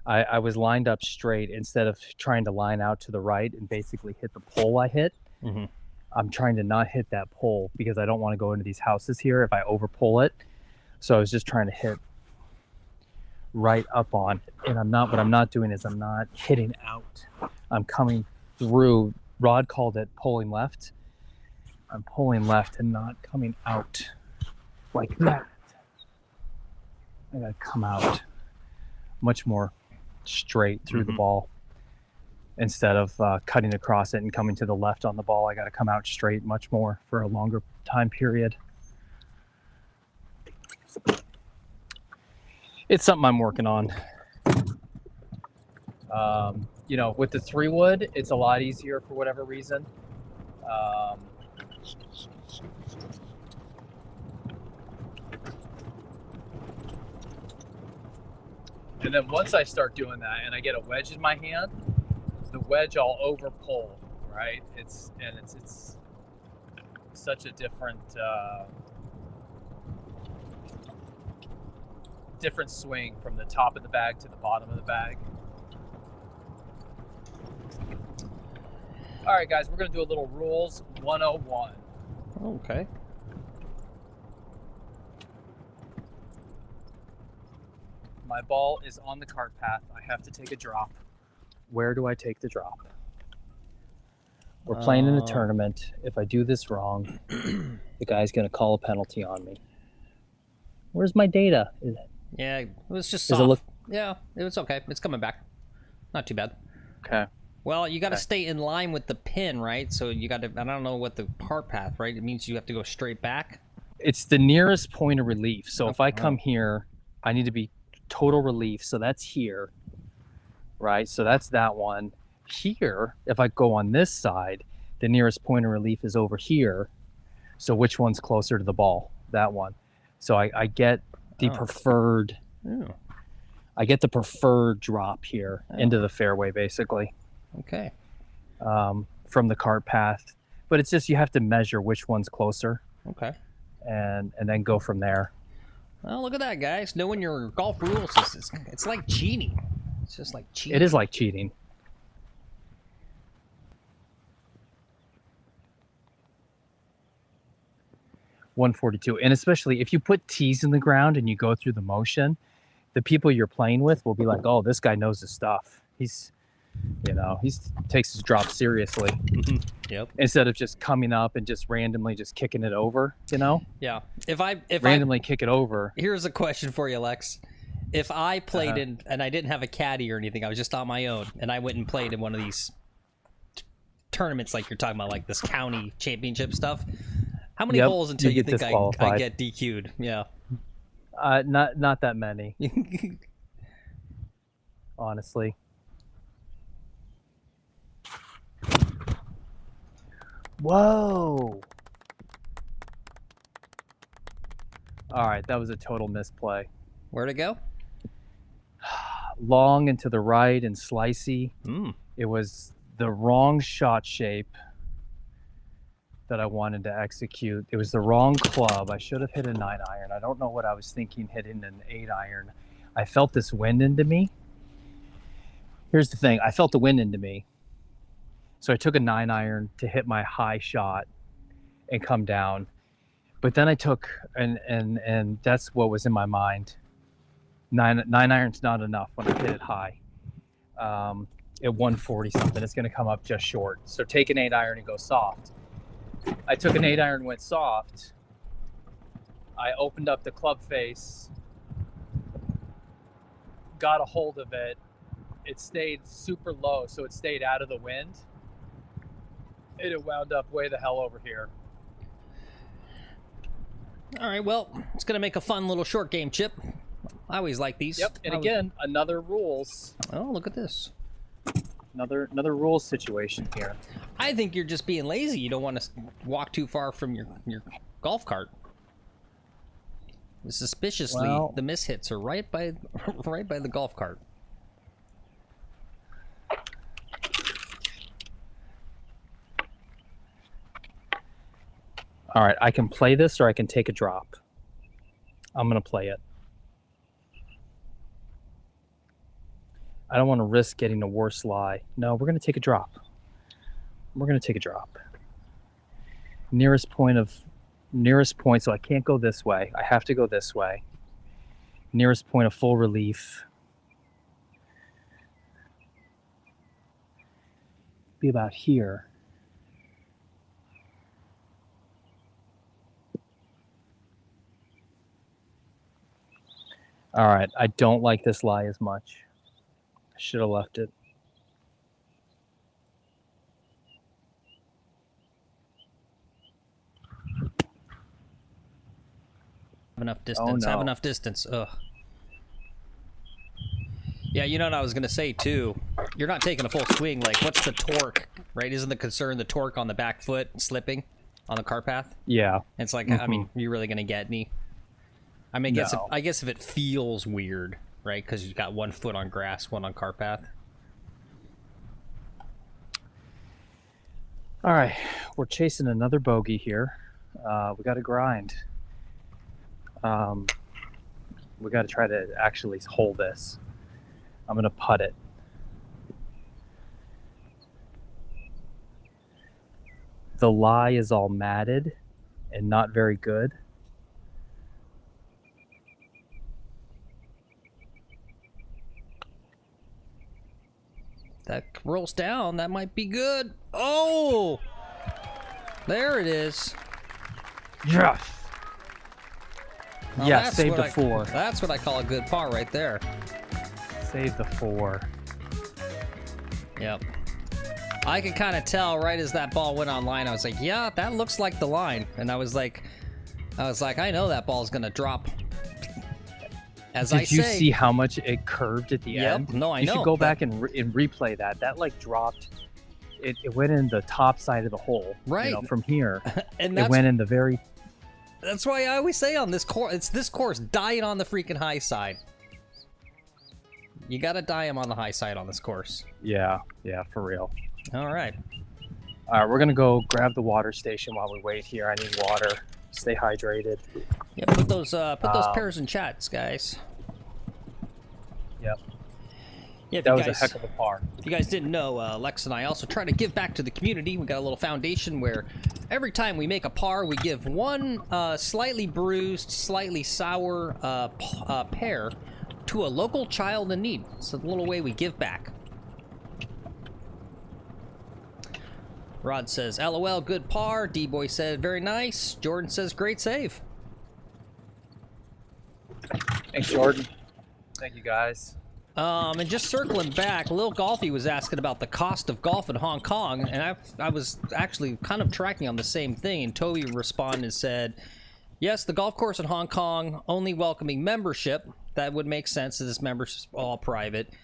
I was lined up straight instead of trying to line out to the right and basically hit the pole I hit. Mm-hmm. I'm trying to not hit that pole because I don't want to go into these houses here if I over pull it. So I was just trying to hit right up on, and I'm not. What I'm not doing is I'm not hitting out. I'm coming through. Rod called it pulling left. I'm pulling left and not coming out like that. I gotta come out much more straight through the ball. Instead of cutting across it and coming to the left on the ball, I gotta come out straight much more for a longer time period. It's something I'm working on. You know, with the 3-wood, it's a lot easier for whatever reason. And then once I start doing that and I get a wedge in my hand, the wedge I'll over pull, right? It's such a different different swing from the top of the bag to the bottom of the bag. All right, guys, we're gonna do a little rules 101. Okay. My ball is on the cart path. I have to take a drop. Where do I take the drop? We're playing in a tournament. If I do this wrong, the guy's gonna call a penalty on me. Where's my data? Yeah, it was just Does soft. it look- Yeah, it was okay. It's coming back. Not too bad. Okay. Well, you got to stay in line with the pin, right? So you got to, I don't know what the cart path, right? It means you have to go straight back. It's the nearest point of relief. So if I come here, I need to be total relief. So that's here, right? So that's that one. Here, if I go on this side, the nearest point of relief is over here. So which one's closer to the ball? That one. So I get the preferred. I get the preferred drop here into the fairway, basically. Okay. From the cart path, but it's just you have to measure which one's closer. Okay. And then go from there. Well, look at that, guys. Knowing your golf rules, it's like cheating. It's just like cheating. It is like cheating. .142, and especially if you put tees in the ground and you go through the motion, the people you're playing with will be like, "Oh, this guy knows his stuff. He's takes his drop seriously." Yep. Instead of just coming up and just randomly just kicking it over, Yeah. If randomly kick it over. Here's a question for you, Lex. If I played in and I didn't have a caddy or anything, I was just on my own, and I went and played in one of these tournaments like you're talking about, like this county championship stuff. How many holes until you think I get DQ'd? Yeah. Not that many. Honestly. Whoa. All right, that was a total misplay. Where'd it go? Long and to the right and slicey. It was the wrong shot shape that I wanted to execute. It was the wrong club. I should have hit a 9-iron. I don't know what I was thinking hitting an 8-iron. I felt this wind into me. Here's the thing. I felt the wind into me. So I took a 9-iron to hit my high shot and come down. But then I took, and that's what was in my mind. 9-iron's not enough when I hit it high. At 140 something, it's going to come up just short. So take an 8-iron and go soft. I took an 8-iron, went soft. I opened up the club face, got a hold of it. It stayed super low, so it stayed out of the wind. It wound up way the hell over here. All right, well, it's going to make a fun little short game, Chip. I always like these. Yep, and again, another rules. Oh, look at this. Another rules situation here. I think you're just being lazy. You don't want to walk too far from your golf cart. Suspiciously, the mishits are right by the golf cart. All right, I can play this or I can take a drop. I'm going to play it. I don't want to risk getting a worse lie. No, we're going to take a drop. We're going to take a drop. Nearest point, so I can't go this way. I have to go this way. Nearest point of full relief. Be about here. All right, I don't like this lie as much. I should have left it. Have enough distance. Oh, no. Have enough distance. Ugh. Yeah, you know what I was gonna say too. You're not taking a full swing. Like, what's the torque? Right? Isn't the concern the torque on the back foot slipping on the car path? Yeah. It's like, I mean, you're really gonna get any? I mean, I guess if it feels weird, right? Because you've got one foot on grass, one on car path. All right, we're chasing another bogey here. We got to grind. We got to try to actually hold this. I'm gonna putt it. The lie is all matted and not very good. That rolls down. That might be good. Oh! There it is. Yes. Well, Yeah, save the 4. That's what I call a good par right there. Save the 4. Yep. I could kind of tell right as that ball went online. I was like, yeah, that looks like the line. And I was like, I know that ball's gonna drop. As I say. Did you see how much it curved at the end? No, I know. You should go back and replay that. That like dropped. It went in the top side of the hole. Right. You know, from here. And it went in the very. That's why I always say on this course, it's this course, die it on the freaking high side. You gotta die him on the high side on this course. Yeah, for real. All right. All right, we're gonna go grab the water station while we wait here. I need water. Stay hydrated. Yeah, put those pairs in chats, guys. Yep. Yeah, that was a heck of a par. If you guys didn't know, Lex and I also try to give back to the community. We got a little foundation where every time we make a par, we give one slightly bruised, slightly sour pear to a local child in need. It's a little way we give back. Rod says, LOL, good par. D-Boy said, very nice. Jordan says, great save. Thanks, Jordan. Thank you, guys. And just circling back, Lil Golfy was asking about the cost of golf in Hong Kong, and I was actually kind of tracking on the same thing, and Toby responded and said, yes, the golf course in Hong Kong only welcoming membership. That would make sense, as this membership's all private.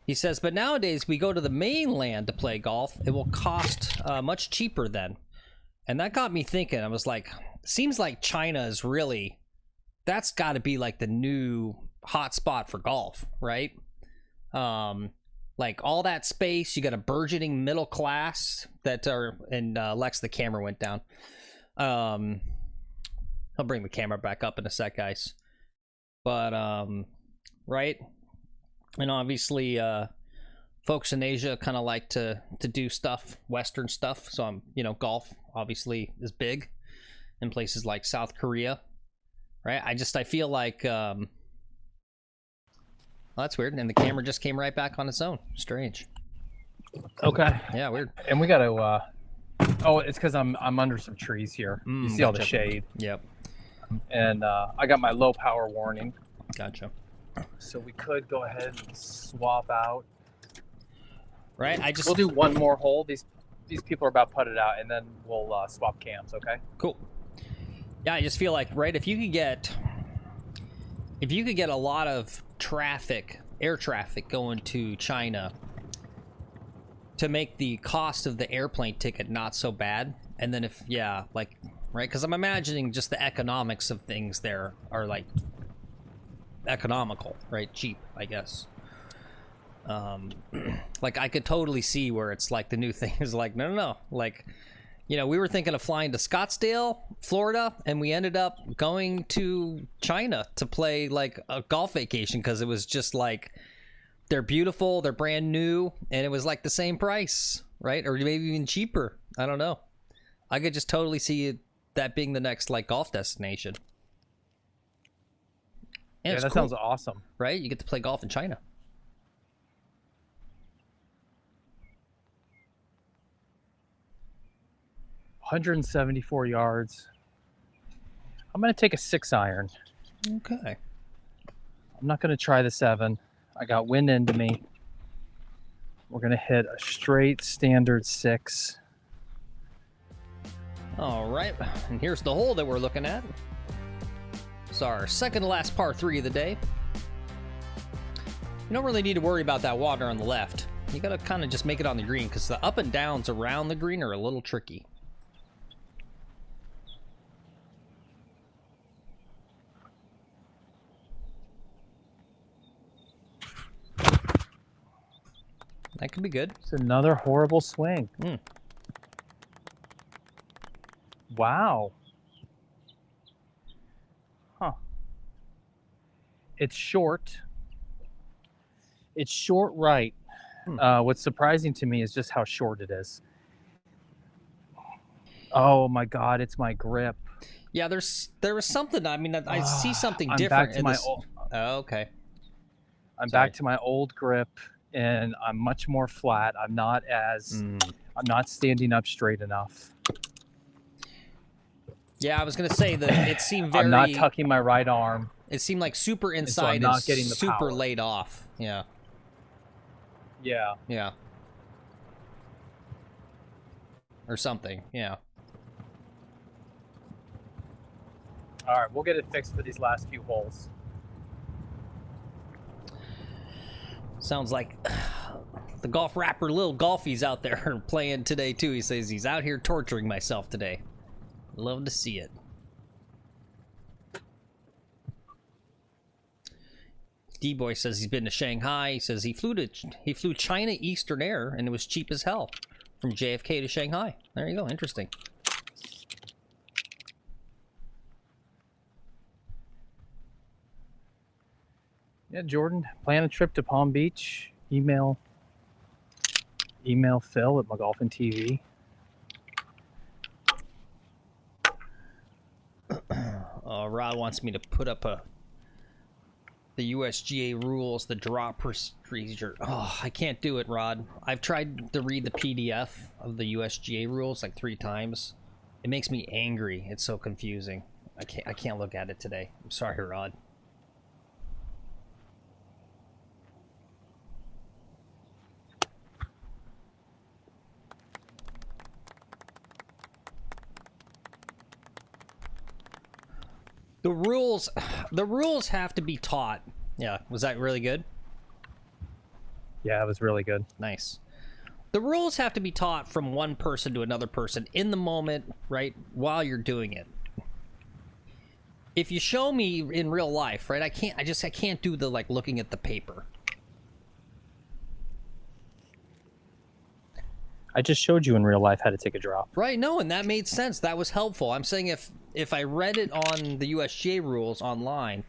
He says, but nowadays we go to the mainland to play golf. It will cost much cheaper then. And that got me thinking. I was like, seems like China is really, that's got to be like the new hot spot for golf, right? Like all that space, you got a burgeoning middle class that are, and Lex, the camera went down. I'll bring the camera back up in a sec, guys. But, right? And obviously, folks in Asia kind of like to do stuff, Western stuff. So, golf obviously is big in places like South Korea, right? I feel like, well, that's weird. And the camera just came right back on its own. Strange. Okay. Yeah, weird. And we got to, oh, it's because I'm under some trees here. You see all the shade. Yep. And I got my low power warning. Gotcha. So we could go ahead and swap out. Right. We'll do one more hole. These people are about putted out, and then we'll swap cams. Okay. Cool. Yeah, I just feel like, right, if you could get a lot of traffic, air traffic going to China to make the cost of the airplane ticket not so bad, and then right, because I'm imagining just the economics of things there are like economical, right? Cheap, I guess. Like I could totally see where it's like the new thing is like, no. Like, we were thinking of flying to Scottsdale, Florida, and we ended up going to China to play like a golf vacation because it was just like, they're beautiful, they're brand new, and it was like the same price, right? Or maybe even cheaper. I don't know. I could just totally see that being the next like golf destination. And yeah, that sounds awesome. Right? You get to play golf in China. $174 yards. I'm going to take a 6-iron. Okay. I'm not going to try the 7. I got wind into me. We're going to hit a straight standard 6. All right, and here's the hole that we're looking at. It's our second to last par 3 of the day. You don't really need to worry about that water on the left. You gotta kind of just make it on the green because the up and downs around the green are a little tricky. That could be good. It's another horrible swing. Wow. Huh. It's short. It's short right. What's surprising to me is just how short it is. Oh my God, it's my grip. Yeah, there was something. I mean, I see something different. Back to in my this. Oh, okay. I'm back to my old grip, and I'm much more flat. I'm not as. I'm not standing up straight enough. Yeah, I was gonna say that it seemed very. I'm not tucking my right arm. It seemed like super inside and so I'm not getting the super power. laid off. Yeah. Yeah. Yeah. Or something. Yeah. All right, we'll get it fixed for these last few holes. Sounds like the golf rapper Lil Golfy's out there playing today too. He says he's out here torturing myself today. Love to see it. D-Boy says he's been to Shanghai. He says he flew China Eastern Air and it was cheap as hell from JFK to Shanghai. There you go. Interesting. Yeah, Jordan, plan a trip to Palm Beach. Email Phil at McGolfin TV. Rod wants me to put up the USGA rules, the drop procedure. Oh, I can't do it, Rod. I've tried to read the PDF of the USGA rules like 3 times. It makes me angry. It's so confusing. I can't look at it today. I'm sorry, Rod. The rules have to be taught. Yeah, was that really good? Yeah, it was really good. Nice. The rules have to be taught from one person to another person in the moment, right? While you're doing it. If you show me in real life, right? I can't do the like looking at the paper. I just showed you in real life how to take a drop. Right, no, and that made sense. That was helpful. I'm saying if I read it on the USGA rules online,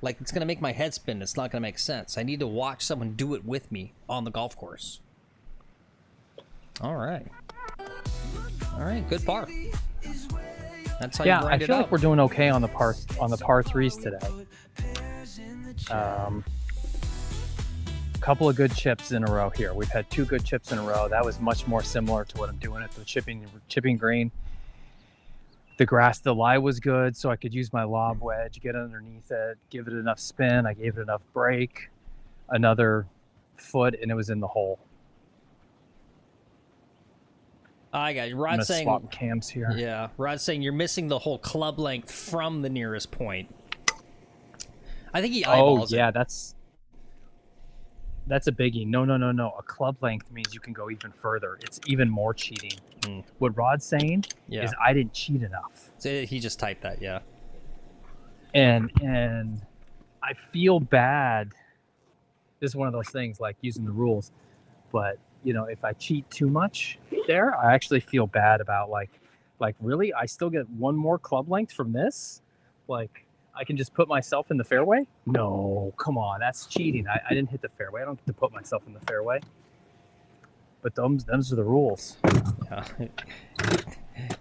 like it's going to make my head spin. It's not going to make sense. I need to watch someone do it with me on the golf course. All right. All right, good par. That's how you grind it I feel out. like we're doing okay on the par 3s today. Couple of good chips in a row here. We've had 2 good chips in a row. That was much more similar to what I'm doing at the chipping green. The grass, the lie was good, so I could use my lob wedge, get underneath it, give it enough spin. I gave it enough break, another foot, and it was in the hole. I got you. Rod saying swap cams here. Yeah, Rod saying you're missing the whole club length from the nearest point. I think he eyeballs yeah, it. That's a biggie. No. A club length means you can go even further. It's even more cheating. What Rod's saying is I didn't cheat enough. So he just typed that, yeah. And I feel bad. This is one of those things like using the rules. But, you know, if I cheat too much there, I actually feel bad about like really? I still get one more club length from this? Like, I can just put myself in the fairway? No, come on, that's cheating. I didn't hit the fairway. I don't get to put myself in the fairway. But those are the rules. Yeah.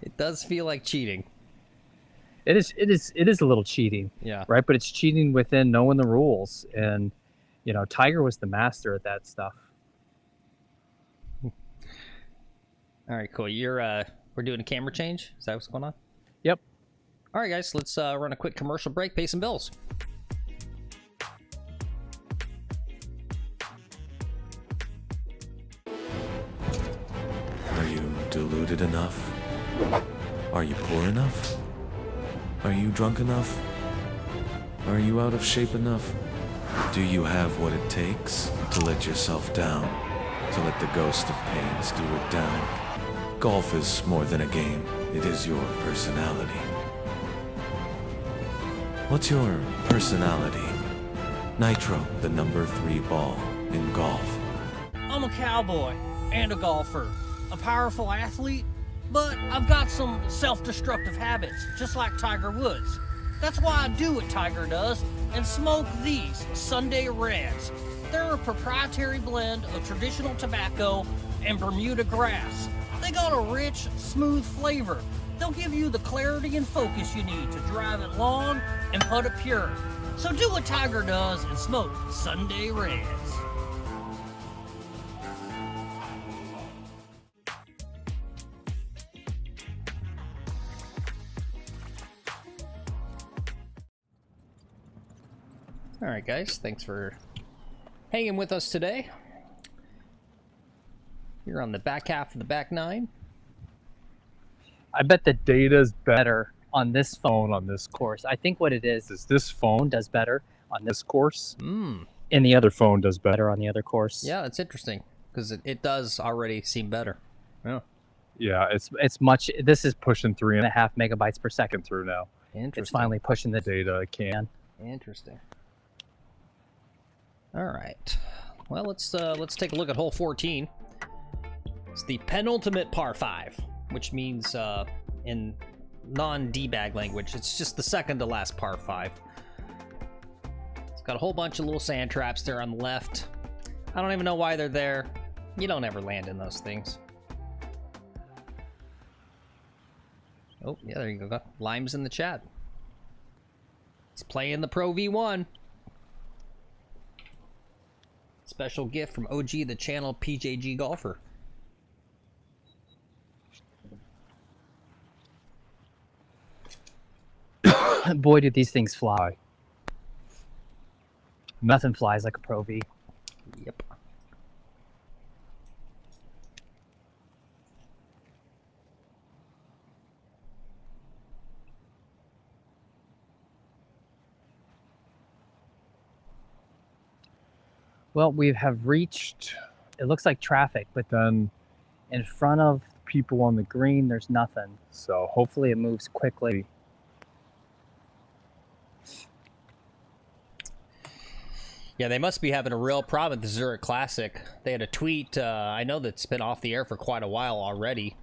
It does feel like cheating. It is a little cheating. Yeah. Right? But it's cheating within knowing the rules. And, you know, Tiger was the master at that stuff. All right, cool. We're doing a camera change? Is that what's going on? Yep. All right, guys, let's run a quick commercial break, pay some bills. deluded enough? Are you poor enough? Are you drunk enough? Are you out of shape enough? Do you have what it takes to let yourself down? To let the ghost of pain steward down? Golf is more than a game. It is your personality. What's your personality? Nitro, the number 3 ball in golf. I'm a cowboy and a golfer, a powerful athlete, but I've got some self-destructive habits, just like Tiger Woods. That's why I do what Tiger does and smoke these Sunday Reds. They're a proprietary blend of traditional tobacco and Bermuda grass. They got a rich, smooth flavor. They'll give you the clarity and focus you need to drive it long and putt it pure. So do what Tiger does and smoke Sunday Reds. All right, guys, thanks for hanging with us today. You're on the back half of the back 9. I bet the data's better on this phone on this course. I think what it is this phone does better on this course, and the other phone does better on the other course. Yeah, that's interesting because it does already seem better. Yeah. Yeah, it's much. This is pushing 3.5 megabytes per second through now. Interesting. It's finally pushing the data it can. Interesting. All right. Well, let's take a look at hole 14. It's the penultimate par 5, which means in non-debag language, it's just the second to last par 5. It's got a whole bunch of little sand traps there on the left. I don't even know why they're there. You don't ever land in those things. Oh, yeah, there you go. Lime's in the chat. He's playing the Pro V1. Special gift from OG the channel PJG Golfer. Boy, do these things fly. Nothing flies like a Pro V. Yep. Well, we have reached, it looks like traffic, but then in front of people on the green, there's nothing. So hopefully it moves quickly. Yeah, they must be having a real problem at the Zurich Classic. They had a tweet, I know that's been off the air for quite a while already,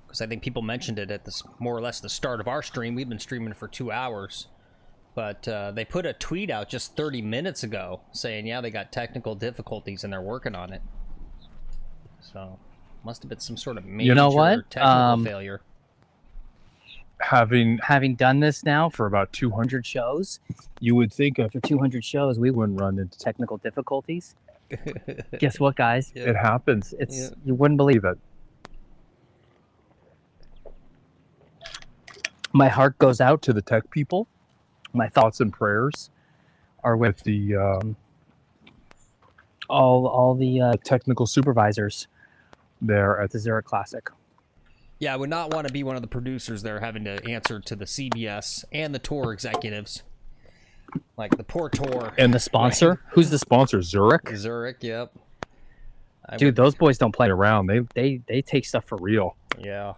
because I think people mentioned it at this more or less the start of our stream. We've been streaming for 2 hours. But they put a tweet out just 30 minutes ago saying, yeah, they got technical difficulties and they're working on it. So, must have been some sort of major technical failure. Having done this now for about 200 shows, you would think after 200 shows we wouldn't run into technical difficulties. Guess what, guys? Yeah. It happens. It's You wouldn't believe it. My heart goes out to the tech people. My thoughts and prayers are with the all the technical supervisors there at the Zurich Classic. Yeah, I would not want to be one of the producers there having to answer to the CBS and the tour executives. Like the poor tour. And the sponsor? Right. Who's the sponsor? Zurich? Zurich, yep. Dude, those boys don't play around. They take stuff for real. Yeah.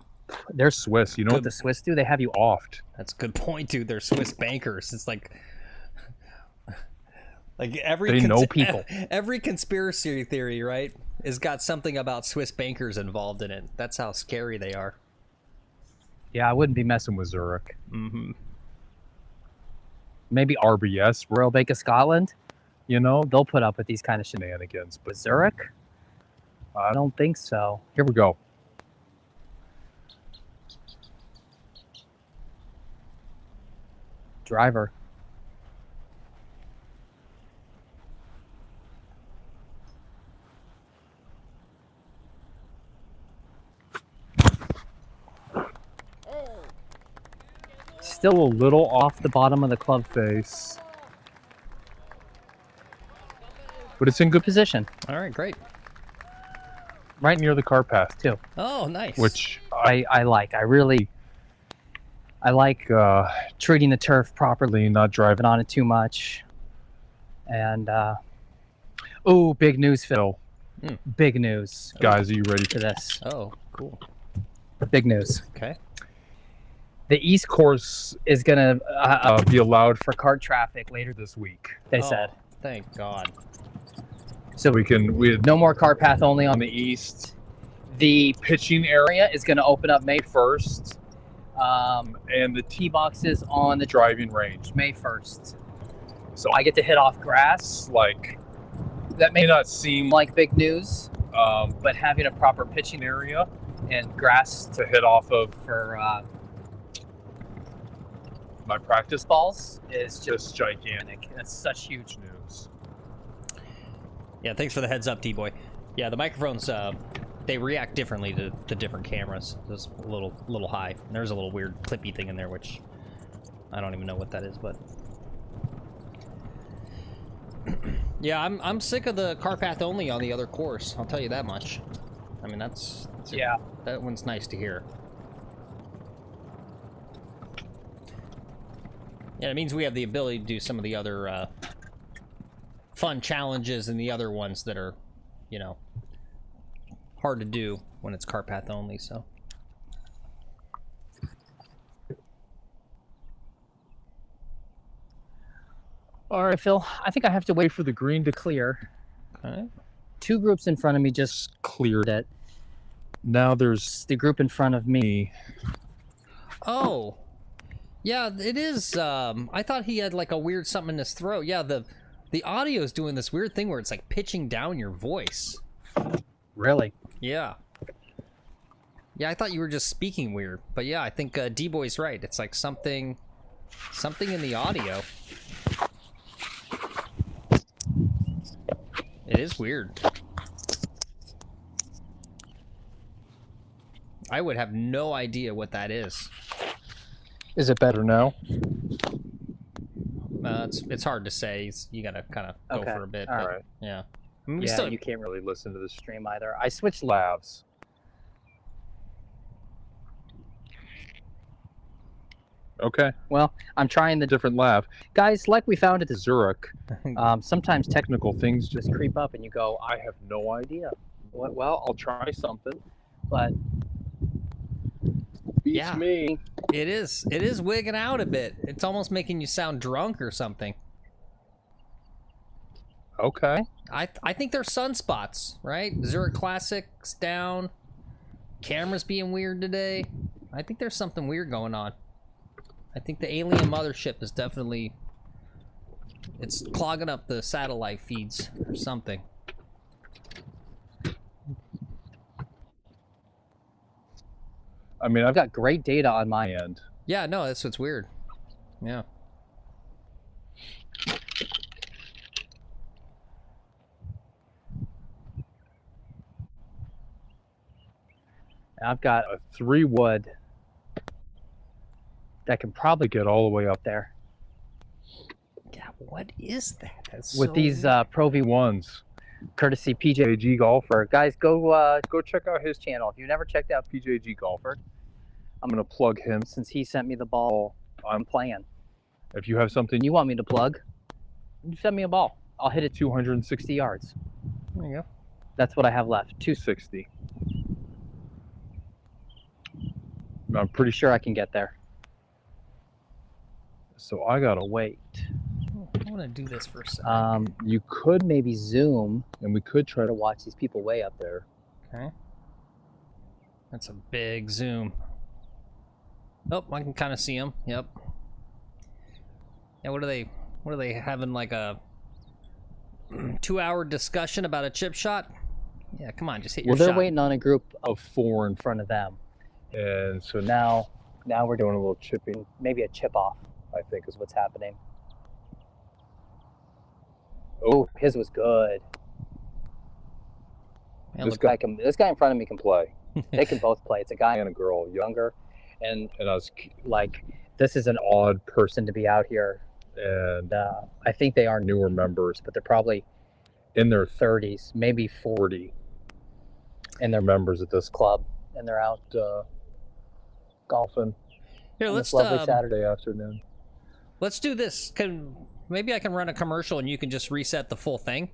They're Swiss. You know what the Swiss do? They have you offed. That's a good point, dude. They're Swiss bankers. It's like they know people. Every conspiracy theory, right, has got something about Swiss bankers involved in it. That's how scary they are. Yeah, I wouldn't be messing with Zurich. Mm-hmm. Maybe RBS, Royal Bank of Scotland. You know, they'll put up with these kind of shenanigans. But Zurich? I don't think so. Here we go. Driver. Still a little off the bottom of the club face, but it's in good position. All right, great. right near the car path too. Oh, nice. Which I like. I like treating the turf properly, not driving on it too much. And oh, big news, Phil. Big news. Guys, are you ready for this? Oh, cool. Big news. Okay. The East Course is going to be allowed for kart traffic later this week, they said. Thank God. So we no more car path only on the east. The pitching area is going to open up May 1st. And the tee boxes on the driving range May 1st. So I get to hit off grass. Like, that may not seem like big news, but having a proper pitching area and grass to hit off of for my practice balls is just gigantic. That's such huge news. Yeah, thanks for the heads up, D-Boy. Yeah, the microphones, they react differently to different cameras. It's a little high. There's a little weird clippy thing in there, which I don't even know what that is, but... Yeah, I'm sick of the car path only on the other course. I'll tell you that much. I mean, that's yeah. That one's nice to hear. Yeah, it means we have the ability to do some of the other fun challenges and the other ones that are, you know, hard to do when it's car path only. So. All right, Phil, I think I have to wait for the green to clear. Okay. 2 groups in front of me just cleared it. Now there's the group in front of me. Oh. Yeah, it is. I thought he had like a weird something in his throat. Yeah, the audio is doing this weird thing where it's like pitching down your voice. Really? Yeah. Yeah, I thought you were just speaking weird. But yeah, I think D-Boy's right. It's like something in the audio. It is weird. I would have no idea what that is. Is it better now? It's hard to say. You gotta kind of go for a bit. All but, right. Yeah. I mean, Yeah, you can't really listen to the stream either. I switched labs. Okay. Well, I'm trying the different lab. Guys, like we found at the Zurich. Sometimes Technical things just creep up and you go, I have no idea. well, I'll try something. But yeah, me. It is wigging out a bit. It's almost making you sound drunk or something. Okay. I think they're sunspots, right? Zurich Classic's down. Camera's being weird today. I think there's something weird going on. I think the alien mothership is definitely... It's clogging up the satellite feeds or something. I mean, I've got great data on my end. Yeah, no, that's what's weird. Yeah. I've got a 3 wood that can probably get all the way up there. Yeah, what is that? That's with so these weird. Pro V1s, courtesy PJG Golfer. Guys, go check out his channel. If you've never checked out PJG Golfer, I'm gonna plug him since he sent me the ball. I'm playing. If you have something you want me to plug, you send me a ball. I'll hit it 260 yards. There you go. That's what I have left. 260. I'm pretty sure I can get there. So I gotta wait. I want to do this for a second. You could maybe zoom, and we could try to watch these people way up there. Okay. That's a big zoom. Oh, I can kind of see them. Yep. Yeah, what are they having, like a 2-hour discussion about a chip shot? Yeah, come on, just hit your Well, they're shot. waiting on a group of 4 in front of them. And so now we're doing a little chipping, maybe a chip off, I think is what's happening. Oh, his was good. Yeah, This guy in front of me can play. They can both play. It's a guy and a girl, younger, and I was like, this is an odd person to be out here. And I think they are newer members, but they're probably in their 30s, maybe 40. And they're members of this club, and they're out golfing. Here, on let's this lovely Saturday afternoon. Let's do this. Maybe I can run a commercial and you can just reset the full thing.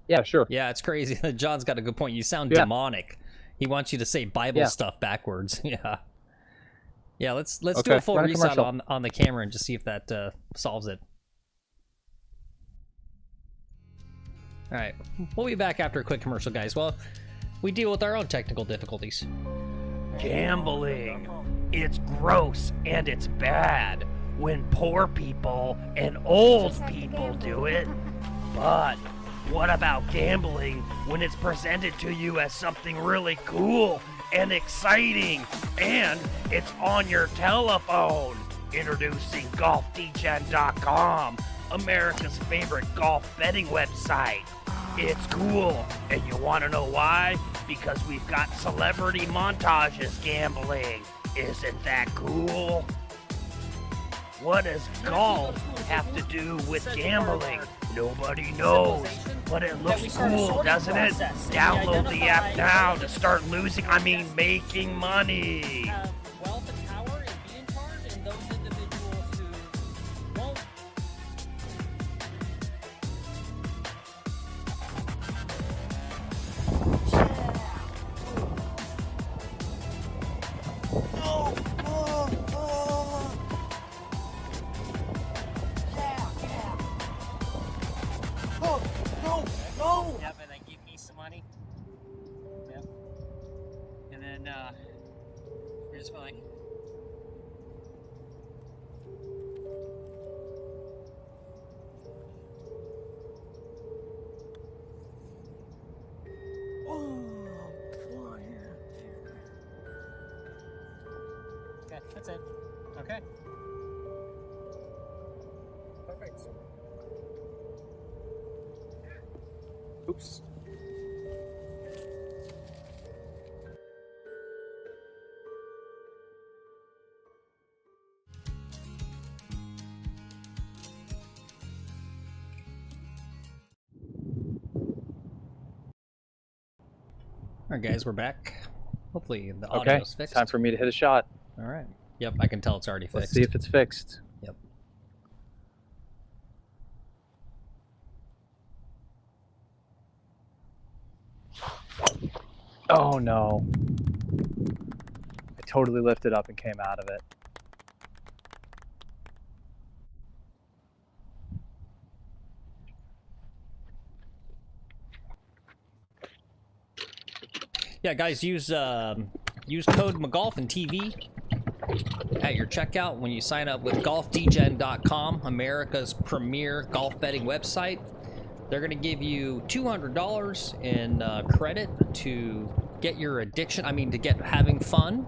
Yeah, sure. Yeah, it's crazy. John's got a good point. You sound demonic. He wants you to say Bible stuff backwards. Yeah. Yeah, let's do a full reset on the camera and just see if that solves it. All right, we'll be back after a quick commercial, guys. Well, we deal with our own technical difficulties. Gambling. It's gross and it's bad when poor people and old people do it. But what about gambling when it's presented to you as something really cool and exciting and it's on your telephone? Introducing GolfDegen.com, America's favorite golf betting website. It's cool, and you want to know why? Because we've got celebrity montages gambling. Isn't that cool? What does golf have to do with gambling? Nobody knows, but it looks cool, doesn't it? Download the app now to start making money. Wealth and power and be in charge, and those individuals who won't. Yep, and then give me some money. Yep. And then we're just going. Okay, that's it. Okay. Perfect. Oops. All right, guys, we're back. Hopefully the audio's fixed. Time for me to hit a shot. All right. Yep, I can tell it's already fixed. Let's see if it's fixed. Yep. Oh no. I totally lifted up and came out of it. Yeah, guys, use code McGolfinTV at your checkout when you sign up with GolfDegen.com, America's premier golf betting website. They're going to give you $200 in credit to get your addiction, to get having fun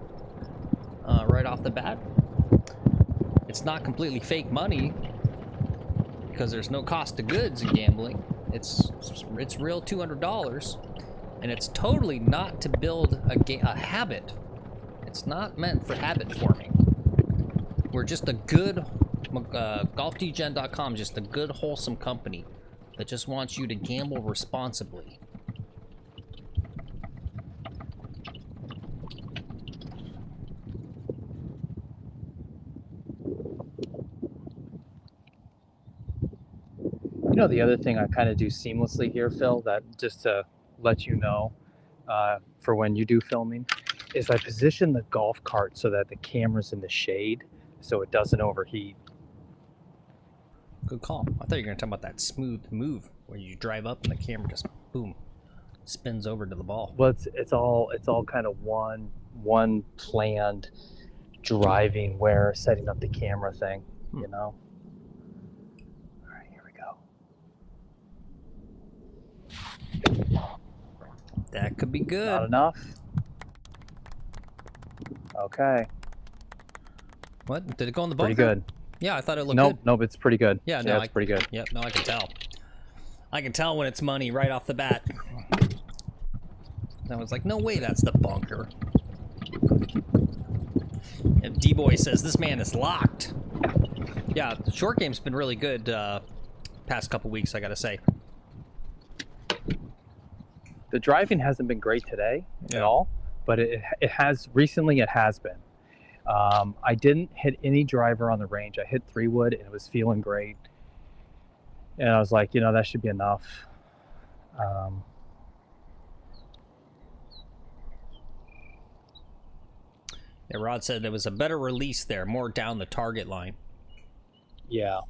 right off the bat. It's not completely fake money because there's no cost of goods in gambling. It's real $200. And it's totally not to build a habit. It's not meant for habit forming. We're just a good, GolfDegen.com, just a good, wholesome company that just wants you to gamble responsibly. You know, the other thing I kind of do seamlessly here, Phil, that just to let you know for when you do filming, is I position the golf cart so that the camera's in the shade so it doesn't overheat. Good call. I thought you were going to talk about that smooth move where you drive up and the camera just, boom, spins over to the ball. Well, it's all kind of one planned driving where setting up the camera thing, you know? All right, here we go. That could be good. Not enough? Okay. What? Did it go in the bunker? Pretty good. Yeah, I thought it looked good. Nope, it's pretty good. Yeah, no, it's pretty good. Yep, no, I can tell. I can tell when it's money right off the bat. I was like, no way that's the bunker. And D-Boy says, this man is locked. Yeah, the short game's been really good past couple weeks, I gotta say. The driving hasn't been great today at all, but it has recently. It has been. I didn't hit any driver on the range. I hit 3-wood and it was feeling great. And I was like, you know, that should be enough. Yeah, Rod said it was a better release there, more down the target line. Yeah.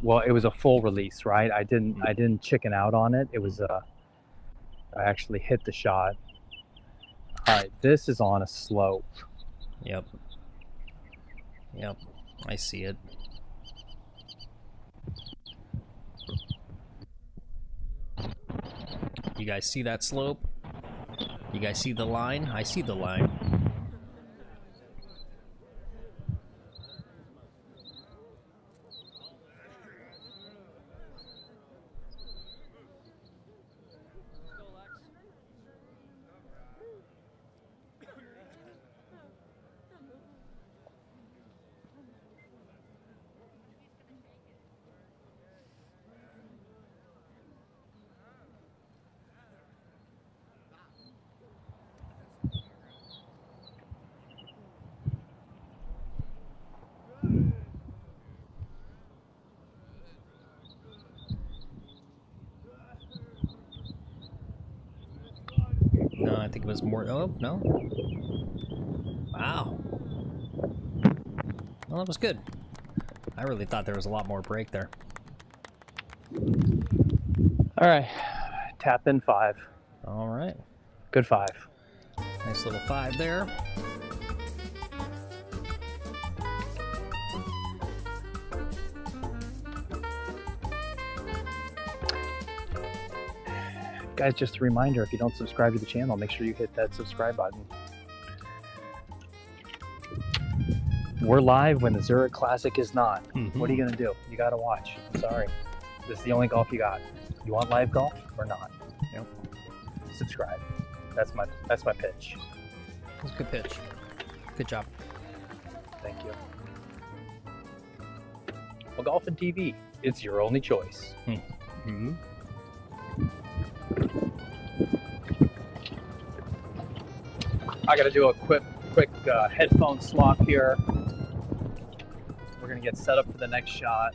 Well, it was a full release, right? I didn't chicken out on it. It was I actually hit the shot. All right, this is on a slope. Yep. Yep. I see it. You guys see that slope? You guys see the line? I see the line. No, I think it was more. Oh, no. Wow. Well, that was good. I really thought there was a lot more break there. All right. Tap in 5. All right. Good 5. Nice little 5 there. Guys, just a reminder, if you don't subscribe to the channel, make sure you hit that subscribe button. We're live when the Zurich Classic is not. What are you going to do? You got to watch. Sorry. This is the only golf you got. You want live golf or not? Yep. Subscribe. That's my pitch. That's a good pitch. Good job. Thank you. Well, Golf and TV, it's your only choice. Mm-hmm. I got to do a quick headphone swap here. We're going to get set up for the next shot.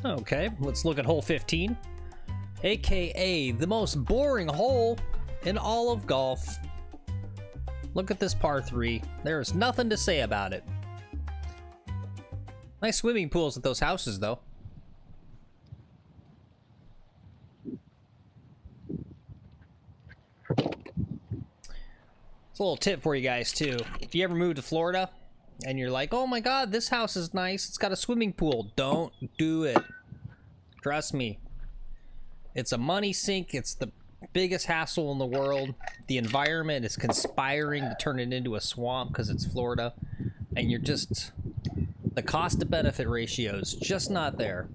Okay, let's look at hole 15, aka the most boring hole in all of golf. Look at this par 3. There's nothing to say about it. Nice swimming pools at those houses, though. It's a little tip for you guys, too. If you ever move to Florida and you're like, oh my god, this house is nice, it's got a swimming pool, don't do it. Trust me. It's a money sink. It's the biggest hassle in the world. The environment is conspiring to turn it into a swamp because it's Florida. And you're just... the cost to benefit ratio is just not there.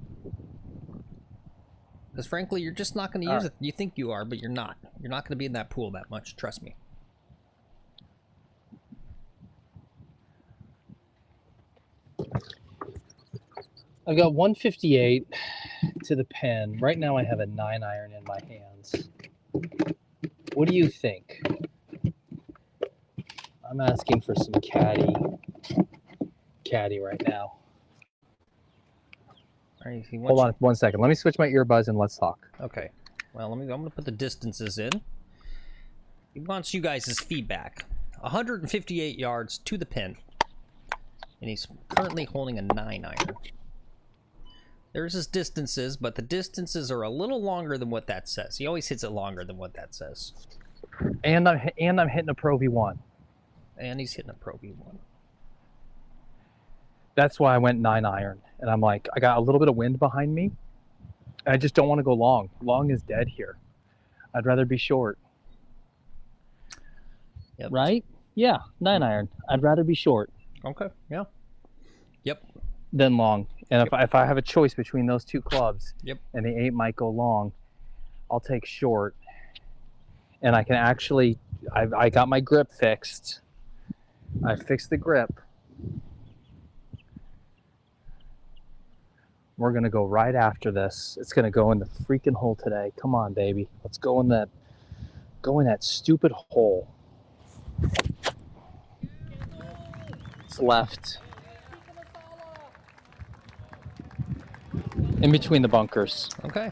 Because frankly, you're just not going to use it. You think you are, but you're not. You're not going to be in that pool that much. Trust me. I've got 158 to the pin. Right now I have a 9-iron in my hands. What do you think? I'm asking for some caddy right now. Hold on 1 second. Let me switch my earbuds and let's talk. Okay. Well, I'm going to put the distances in. He wants you guys' feedback. 158 yards to the pin. And he's currently holding a 9-iron. There's his distances, but the distances are a little longer than what that says. He always hits it longer than what that says. And I'm hitting a Pro V1. And he's hitting a Pro V1. That's why I went 9-iron. And I'm like, I got a little bit of wind behind me. And I just don't want to go long. Long is dead here. I'd rather be short. Yep. Right? Yeah, 9-iron. I'd rather be short. Okay, yeah. Yep. than long. And if I have a choice between those two clubs, Yep. and the 8 might go long, I'll take short. And I can actually, I got my grip fixed. I fixed the grip. We're gonna go right after this. It's gonna go in the freaking hole today. Come on, baby. Let's go in that stupid hole. It's left. In between the bunkers. Okay.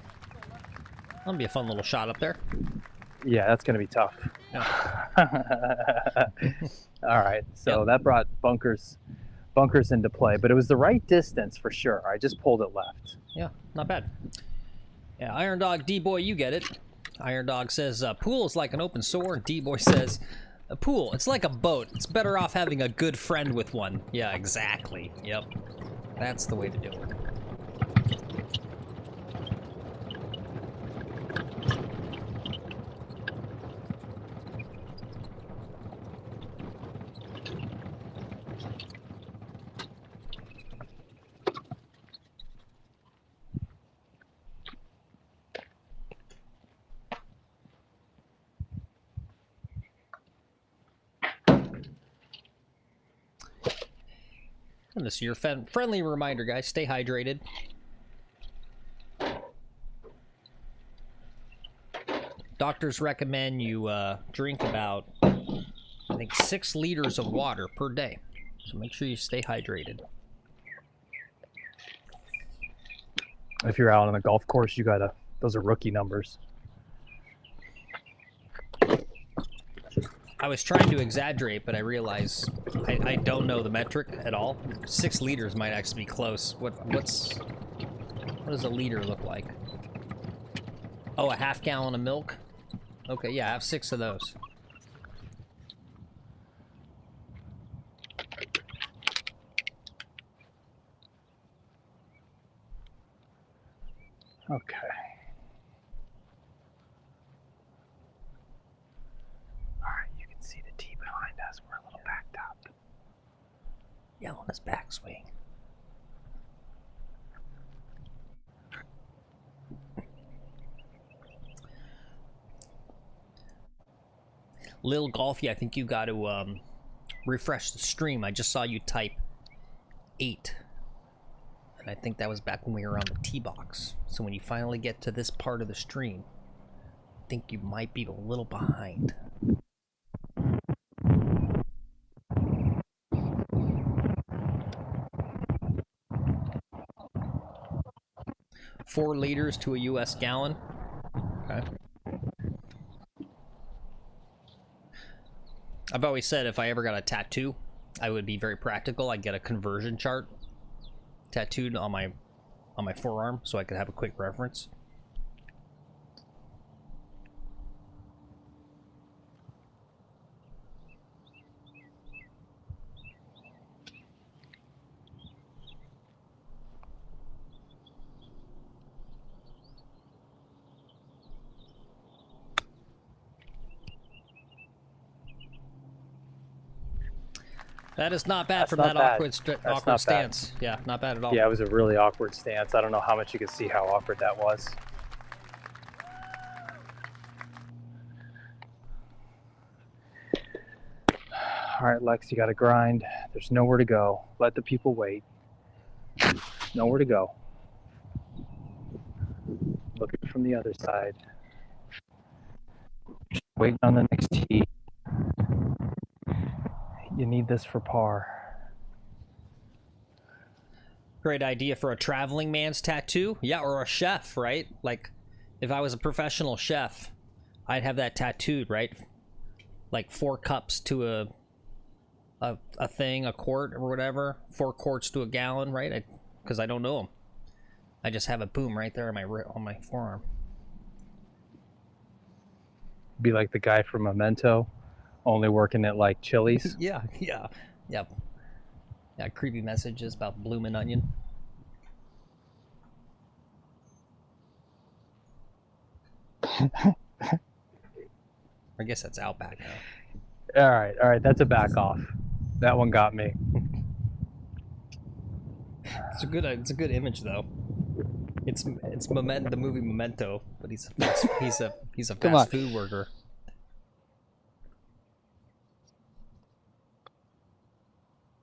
That'll be a fun little shot up there. Yeah, that's gonna be tough. Yeah. All right, so that brought bunkers into play, but it was the right distance for sure. I just pulled it left. Yeah, not bad. Yeah, Iron Dog D-Boy, you get it. Iron Dog says, pool is like an open sore, and D-Boy says, a pool, it's like a boat. It's better off having a good friend with one. Yeah, exactly. Yep. That's the way to do it. And this is your friendly reminder, guys. Stay hydrated. Doctors recommend you drink about, I think, 6 liters of water per day. So make sure you stay hydrated. If you're out on the golf course, you gotta, those are rookie numbers. I was trying to exaggerate, but I realized I don't know the metric at all. 6 liters might actually be close. What does a liter look like? Oh, a half gallon of milk? Okay, yeah, I have 6 of those. Okay. See the tee behind us. We're a little backed up. Yeah, on his backswing. Lil Golfy, I think you got to refresh the stream. I just saw you type 8. And I think that was back when we were on the tee box. So when you finally get to this part of the stream, I think you might be a little behind. $4 liters to a U.S. gallon. Okay. I've always said if I ever got a tattoo, I would be very practical. I'd get a conversion chart tattooed on my forearm so I could have a quick reference. That is not bad from that awkward stance. Yeah, not bad at all. Yeah, it was a really awkward stance. I don't know how much you could see how awkward that was. All right, Lex, you got to grind. There's nowhere to go. Let the people wait. Nowhere to go. Looking from the other side. Waiting on the next tee. You need this for par. Great idea for a traveling man's tattoo. Yeah, or a chef, right? Like, if I was a professional chef, I'd have that tattooed, right? Like 4 cups to a thing, a quart or whatever. 4 quarts to a gallon, right? Because I don't know them. I just have it, boom, right there on my forearm. Be like the guy from Memento, only working at like Chili's. Yeah. Yeah, creepy messages about bloomin' onion. I guess that's Outback now. All right, that's a back off. That one got me. It's a good image though. It's the movie Memento, but he's a fast food worker.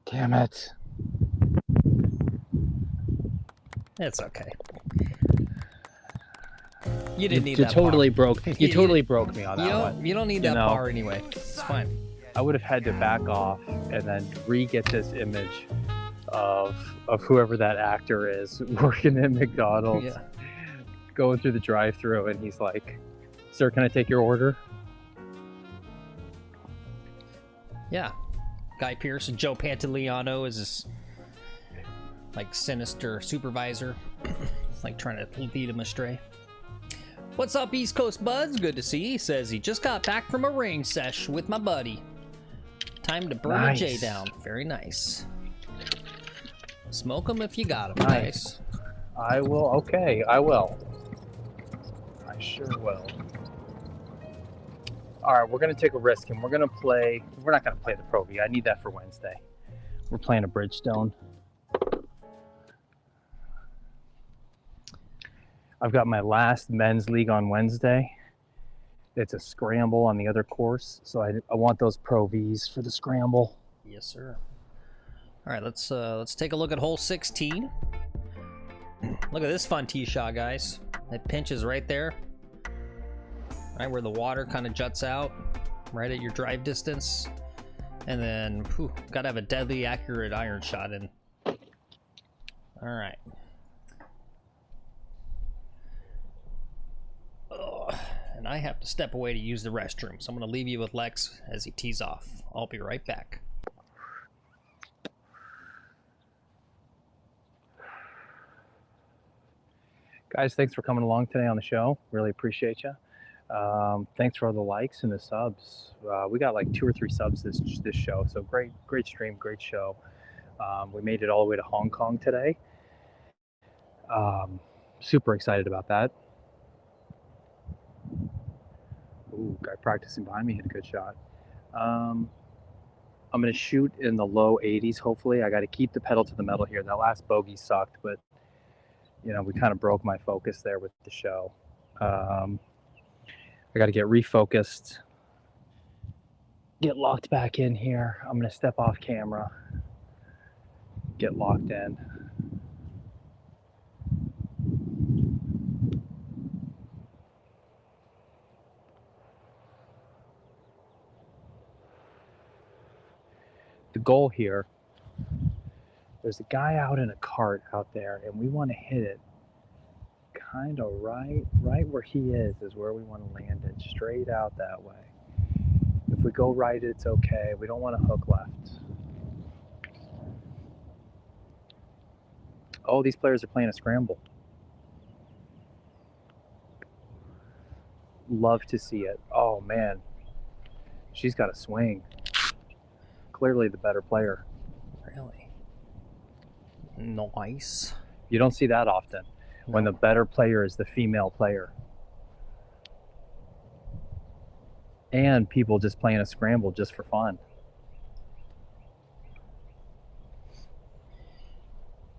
Damn it. It's okay. You didn't need you that totally bar. broke. You totally broke me on that one. You don't need that bar anyway. It's fine. I would have had to back off and then re-get this image of whoever that actor is working at McDonald's, going through the drive-thru, and he's like, "Sir, can I take your order?" Yeah, Guy Pearce and Joe Pantoliano is this like sinister supervisor. It's like trying to lead him astray. What's up, East Coast buds? Good to see you. He says he just got back from a range sesh with my buddy. Time to burn a J down. Very nice. Smoke them if you got them. Nice. I will. Okay, I will. I sure will. All right, we're gonna take a risk and we're gonna play. We're not gonna play the Pro V. I need that for Wednesday. We're playing a Bridgestone. I've got my last men's league on Wednesday. It's a scramble on the other course, so I want those Pro Vs for the scramble. Yes, sir. All right, let's take a look at hole 16. Look at this fun tee shot, guys. It pinches right there, right where the water kind of juts out, right at your drive distance, and then gotta have a deadly accurate iron shot in. All right. And I have to step away to use the restroom, so I'm going to leave you with Lex as he tees off. I'll be right back. Guys, thanks for coming along today on the show. Really appreciate you. Thanks for all the likes and the subs. We got like 2 or 3 subs this show, so great stream, great show. We made it all the way to Hong Kong today. Super excited about that. Ooh, guy practicing behind me hit a good shot. I'm going to shoot in the low 80s, hopefully. I got to keep the pedal to the metal here. That last bogey sucked, but, you know, we kind of broke my focus there with the show. I got to get refocused, get locked back in here. I'm going to step off camera, get locked in. The goal here, there's a guy out in a cart out there, and we want to hit it kind of right where he is where we want to land it, straight out that way. If we go right, it's okay. We don't want to hook left. Oh, these players are playing a scramble. Love to see it. Oh man, she's got a swing. Clearly the better player. Really? Nice. You don't see that often, when the better player is the female player. And people just playing a scramble just for fun.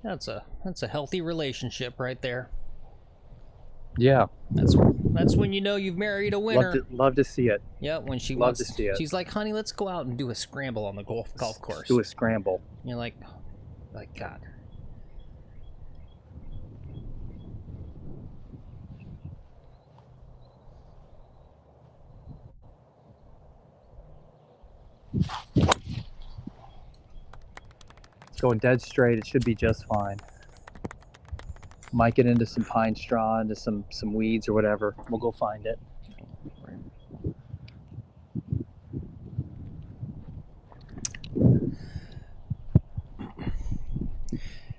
That's a healthy relationship right there. Yeah. That's when you know you've married a winner. Love to see it. Yeah, when she love to see it. She's like, honey, let's go out and do a scramble on the golf course. Do a scramble. And you're like God. It's going dead straight. It should be just fine. Might get into some pine straw, into some weeds or whatever. We'll go find it.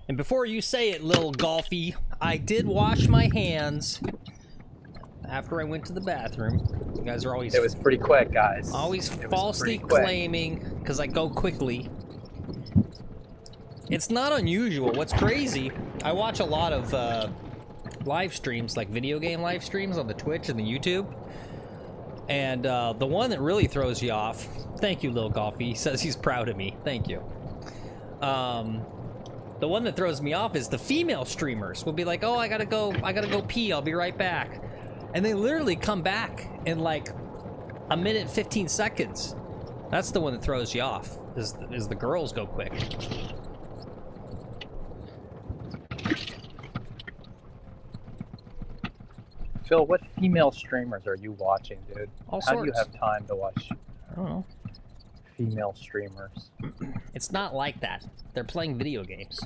And before you say it, little golfy, I did wash my hands after I went to the bathroom. You guys are always... It was pretty quick, guys. Always falsely claiming, because I go quickly. It's not unusual. What's crazy, I watch a lot of live streams, like video game live streams on the Twitch and the YouTube. And the one that really throws you off, thank you, Lil Golfy, he says he's proud of me. Thank you. The one that throws me off is the female streamers. Will be like, oh, I gotta go pee, I'll be right back. And they literally come back in like a minute 15 seconds. That's the one that throws you off, is the girls go quick. Phil, what female streamers are you watching, dude? All How do you sorts. have time to watch I don't know. female streamers? It's not like that. They're playing video games.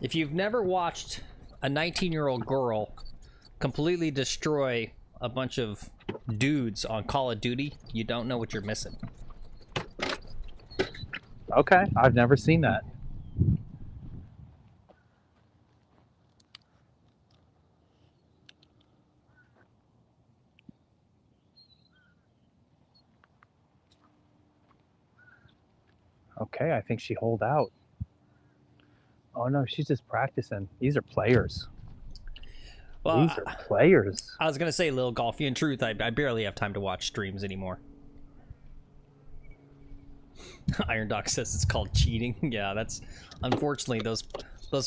If you've never watched a 19-year-old girl completely destroy a bunch of dudes on Call of Duty, you don't know what you're missing. Okay, I've never seen that. Okay, I think she holed out. Oh no, she's just practicing. These are players. Well, These are players. I was gonna say, Lil Golfy, in truth, I barely have time to watch streams anymore. Iron Doc says it's called cheating. Yeah, that's unfortunately those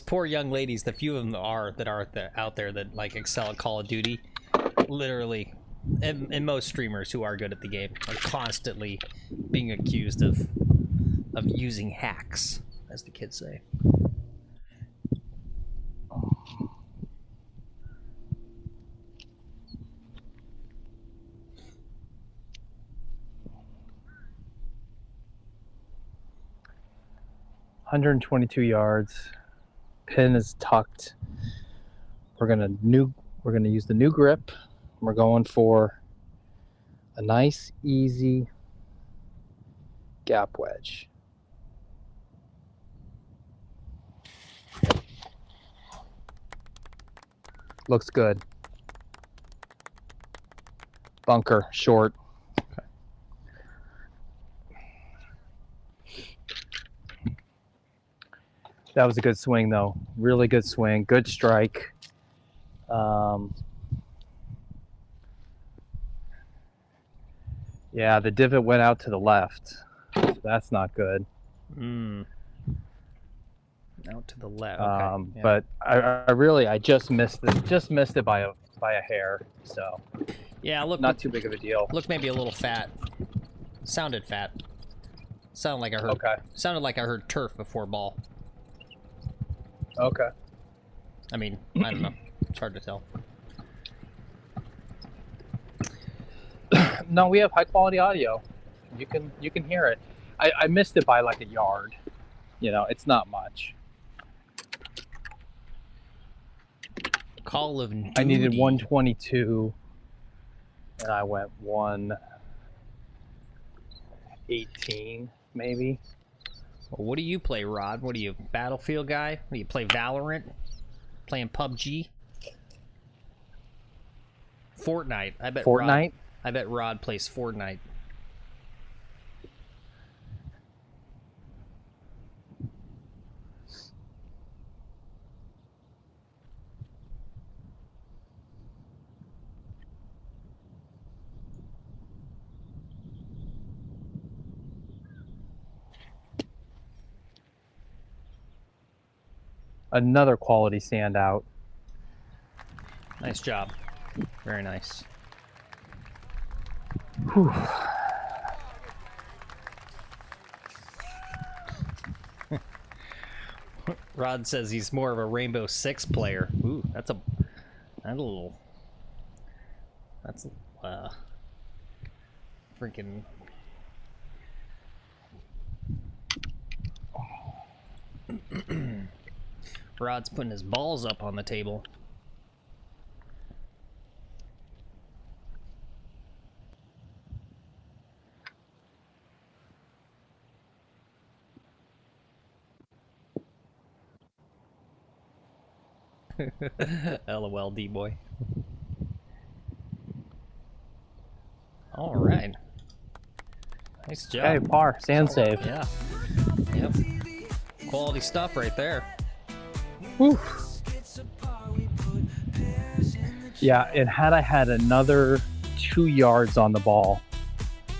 poor young ladies. The few of them that are out there that like excel at Call of Duty, literally, and most streamers who are good at the game are constantly being accused of using hacks, as the kids say. $122 yards. Pin is tucked. We're gonna use the new grip. We're going for a nice, easy gap wedge. Looks good. Bunker, short. That was a good swing, though. Really good swing. Good strike. Yeah, the divot went out to the left. So that's not good. Out to the left. Okay. Yeah. But I just missed it. Just missed it by a hair. So yeah, look, not too big of a deal. Look, maybe a little fat. Sounded fat. Sounded like I heard. Okay. Sounded like I heard turf before ball. Okay. I mean, I don't know. It's hard to tell. No, we have high quality audio. You can hear it. I missed it by like a yard. You know, it's not much. Call of Duty. I needed 122, and I went 118 maybe. Well, what do you play, Rod? What are you, Battlefield guy? What do you play, Valorant? Playing PUBG? Fortnite. I bet Fortnite? I bet Rod plays Fortnite. Another quality standout. Nice job. Very nice. Whew. Rod says he's more of a Rainbow Six player. Ooh, that's freaking. Rod's putting his balls up on the table. LOL, D-boy. All right. Nice job. Hey, par, sand save. Yeah. Yep. Quality stuff right there. Whew. Yeah, and had I had another 2 yards on the ball,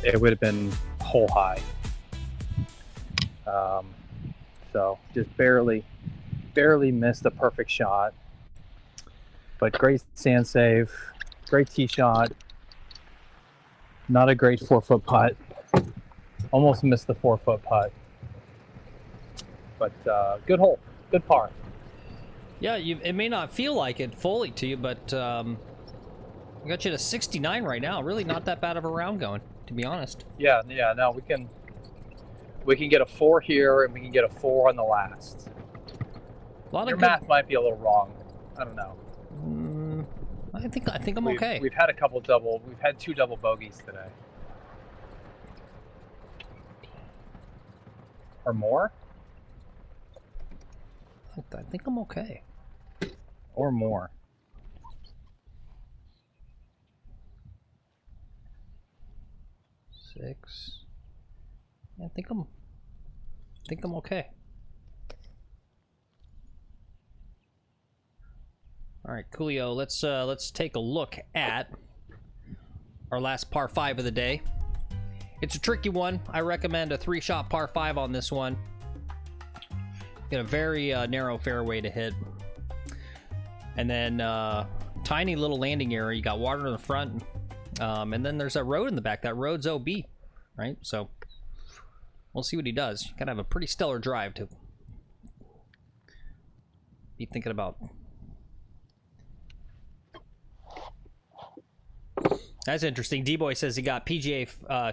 it would have been hole high. So just barely missed a perfect shot. But great sand save, great tee shot. Not a great 4-foot putt. Almost missed the 4-foot putt. But good hole, good par. Yeah, it may not feel like it fully to you, but I got you to 69 right now. Really not that bad of a round going, to be honest. Yeah, no, we can get a 4 here, and we can get a 4 on the last. Your math might be a little wrong. I don't know. I think I'm okay. We've had 2 double bogeys today. Or more? I think I'm okay. Or more. Six. I think I'm okay. All right, Coolio, let's take a look at our last par 5 of the day. It's a tricky one. I recommend a 3-shot par 5 on this one. Got a very narrow fairway to hit. And then tiny little landing area. You got water in the front. And then there's a road in the back. That road's OB, right? So we'll see what he does. You gotta have a pretty stellar drive to be thinking about. That's interesting. D-Boy says he got PGA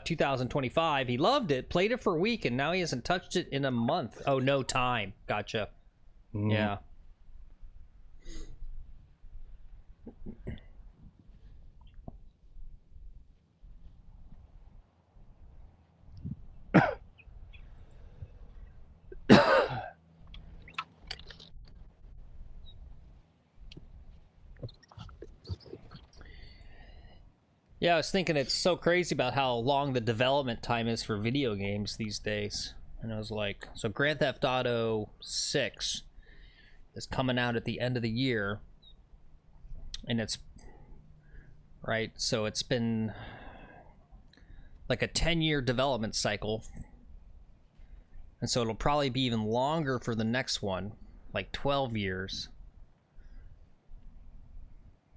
2025. He loved it, played it for a week, and now he hasn't touched it in a month. Oh, no time. Gotcha. Yeah. Yeah, I was thinking it's so crazy about how long the development time is for video games these days. And I was like, so Grand Theft Auto 6 is coming out at the end of the year. And it's, right, so it's been like a 10-year development cycle. And so it'll probably be even longer for the next one, like 12 years.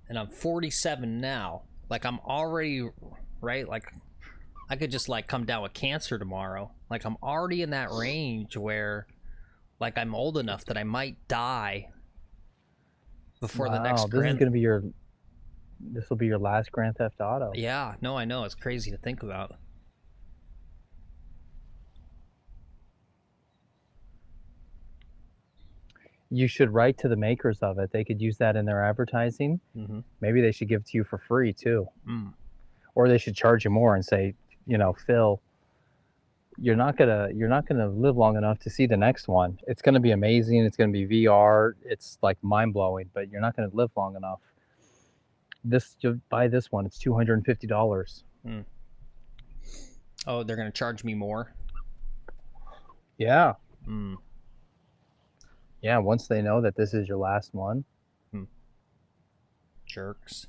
And I'm 47 now. Like, I'm already, right? Like, I could just, like, come down with cancer tomorrow. Like, I'm already in that range where, like, I'm old enough that I might die before the next Grand... This will be your last Grand Theft Auto. Yeah, no, I know. It's crazy to think about. You should write to the makers of it. They could use that in their advertising. Mm-hmm. Maybe they should give it to you for free too. Or they should charge you more and say, you know, Phil, you're not gonna live long enough to see the next one. It's gonna be amazing. It's gonna be VR. It's like mind blowing, but you're not gonna live long enough. You buy this one. It's $250. Oh, they're gonna charge me more? Yeah. Yeah, once they know that this is your last one. Jerks.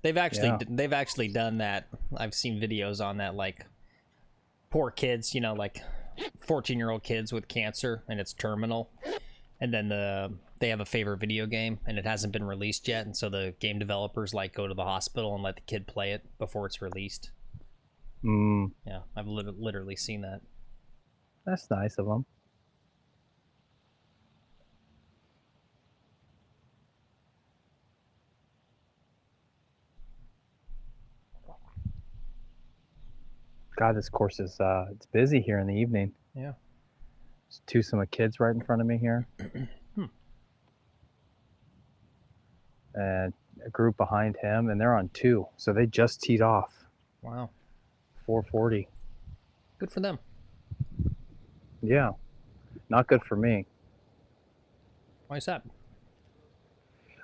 They've actually done that. I've seen videos on that, like poor kids, you know, like 14-year-old kids with cancer and it's terminal. And then they have a favorite video game and it hasn't been released yet, and so the game developers like go to the hospital and let the kid play it before it's released. Yeah, I've literally seen that. That's nice of them. God, this course is it's busy here in the evening. Yeah. There's twosome of kids right in front of me here. And a group behind him, and they're on 2. So they just teed off. Wow. 440. Good for them. Yeah. Not good for me. Why is that?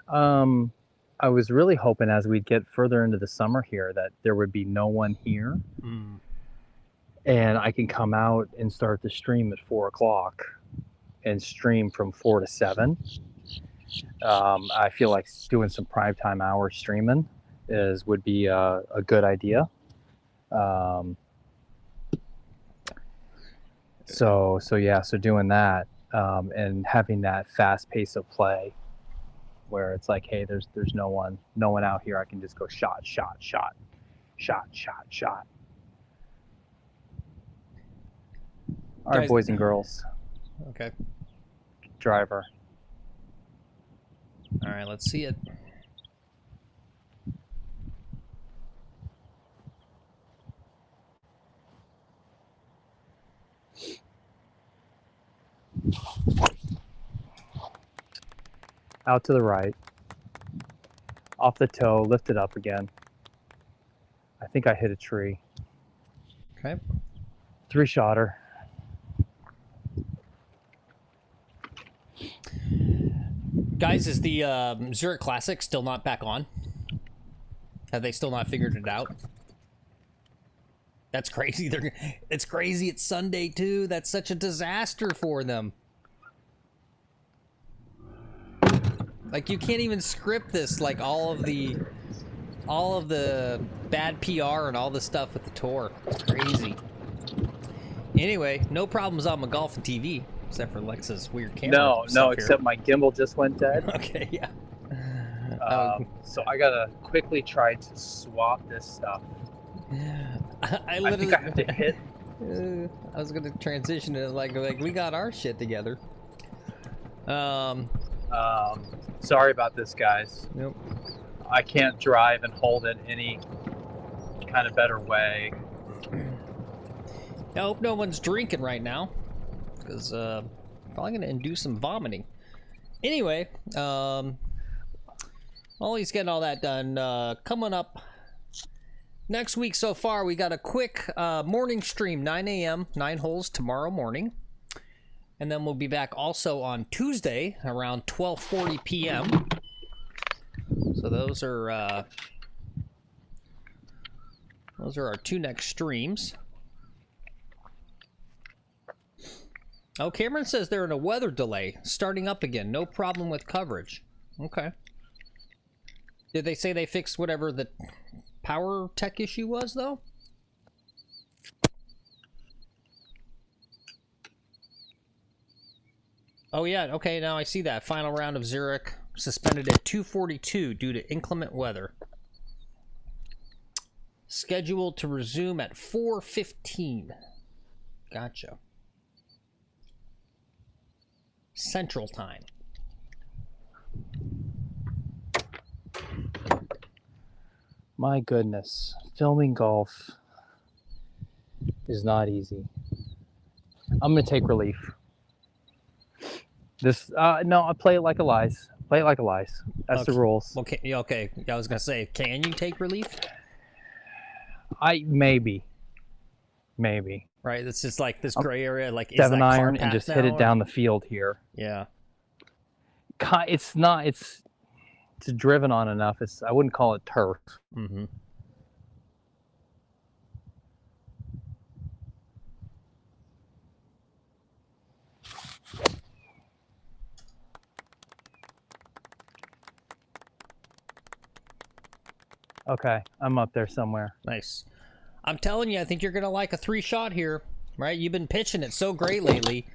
I was really hoping as we'd get further into the summer here that there would be no one here. And I can come out and start the stream at 4 o'clock and stream from 4 to 7. I feel like doing some primetime hour streaming would be a good idea. So doing that and having that fast pace of play, where it's like, hey, there's no one out here. I can just go shot. All right, Guys, boys and girls. Okay. Driver. All right, let's see it. Out to the right. Off the toe, lift it up again. I think I hit a tree. Okay. 3-shotter. Guys, is the Zurich Classic still not back on? Have they still not figured it out? That's crazy. It's crazy. It's Sunday too. That's such a disaster for them. Like, you can't even script this. Like, all of the bad PR and all the stuff with the tour. It's crazy. Anyway, no problems on my golf and TV, except for Lex's weird camera. No, except my gimbal just went dead. Okay, yeah. So I gotta quickly try to swap this stuff. I think I have to hit. I was gonna transition it like we got our shit together. Sorry about this, guys. Nope. I can't drive and hold it any kind of better way. I hope no one's drinking right now, because probably gonna induce some vomiting. Anyway, while he's getting all that done, coming up next week so far, we got a quick morning stream, 9 a.m., 9 holes tomorrow morning. And then we'll be back also on Tuesday around 12:40 p.m. So those are our two next streams. Oh, Cameron says they're in a weather delay, starting up again. No problem with coverage. Okay. Did they say they fixed whatever the power tech issue was, though? Oh, yeah. Okay, now I see that. Final round of Zurich suspended at 2:42 due to inclement weather. Scheduled to resume at 4:15. Gotcha. Central Time. My goodness, filming golf is not easy. I'm gonna take relief. This no, I play it like a lies. Play it like a lies. That's Okay. the rules. Okay, okay. I was gonna say, can you take relief? Maybe. Right, it's just like this gray area, like is 7 that car iron and path just now, hit it or- down the field here. Yeah. It's not. It's driven on enough. I wouldn't call it turf. Mm-hmm. Okay, I'm up there somewhere. Nice. I'm telling you, I think you're gonna like a 3-shot here, right? You've been pitching it so great lately.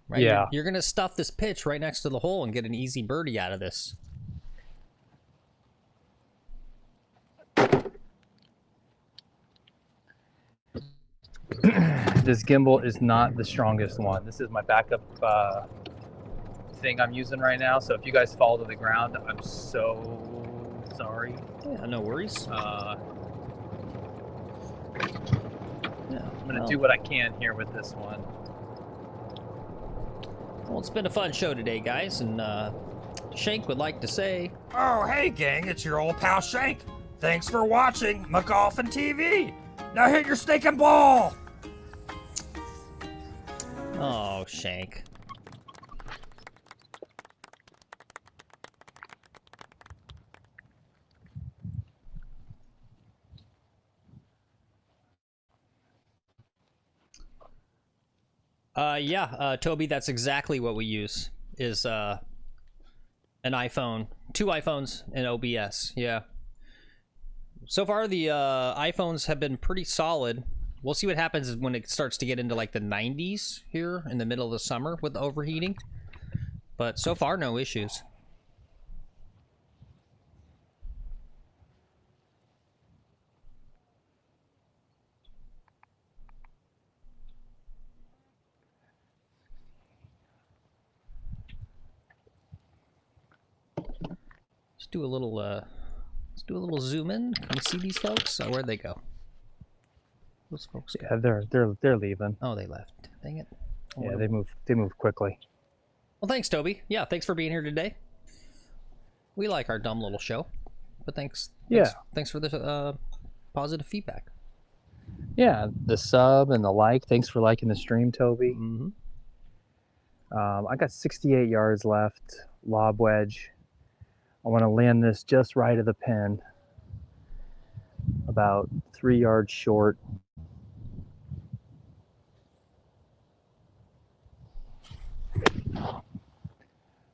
Right? Yeah. You're gonna stuff this pitch right next to the hole and get an easy birdie out of this. This gimbal is not the strongest one. This is my backup thing I'm using right now. So if you guys fall to the ground, I'm so sorry. Yeah, no worries. I'm gonna well. do what I can here with this one. Well, it's been a fun show today, guys, and Shank would like to say, Oh, hey, gang, it's your old pal Shank. Thanks for watching my golfing TV. Now hit your stinking ball. "Oh, Shank." Yeah, Toby, that's exactly what we use, is an iPhone, 2 iPhones and OBS, yeah. So far, the iPhones have been pretty solid. We'll see what happens when it starts to get into like the 90s here in the middle of the summer with overheating. But so far, no issues. Let's do a little zoom in. Can we see these folks? Oh, where'd they go? Those folks go. Yeah, they're leaving. Oh, they left. Dang it. Yeah, they move quickly. Well, thanks, Toby. Yeah, thanks for being here today. We like our dumb little show, but thanks. Yeah. Thanks for the positive feedback. Yeah, the sub and the like. Thanks for liking the stream, Toby. Mm-hmm. I got 68 yards left. Lob wedge. I want to land this just right of the pin. About 3 yards short.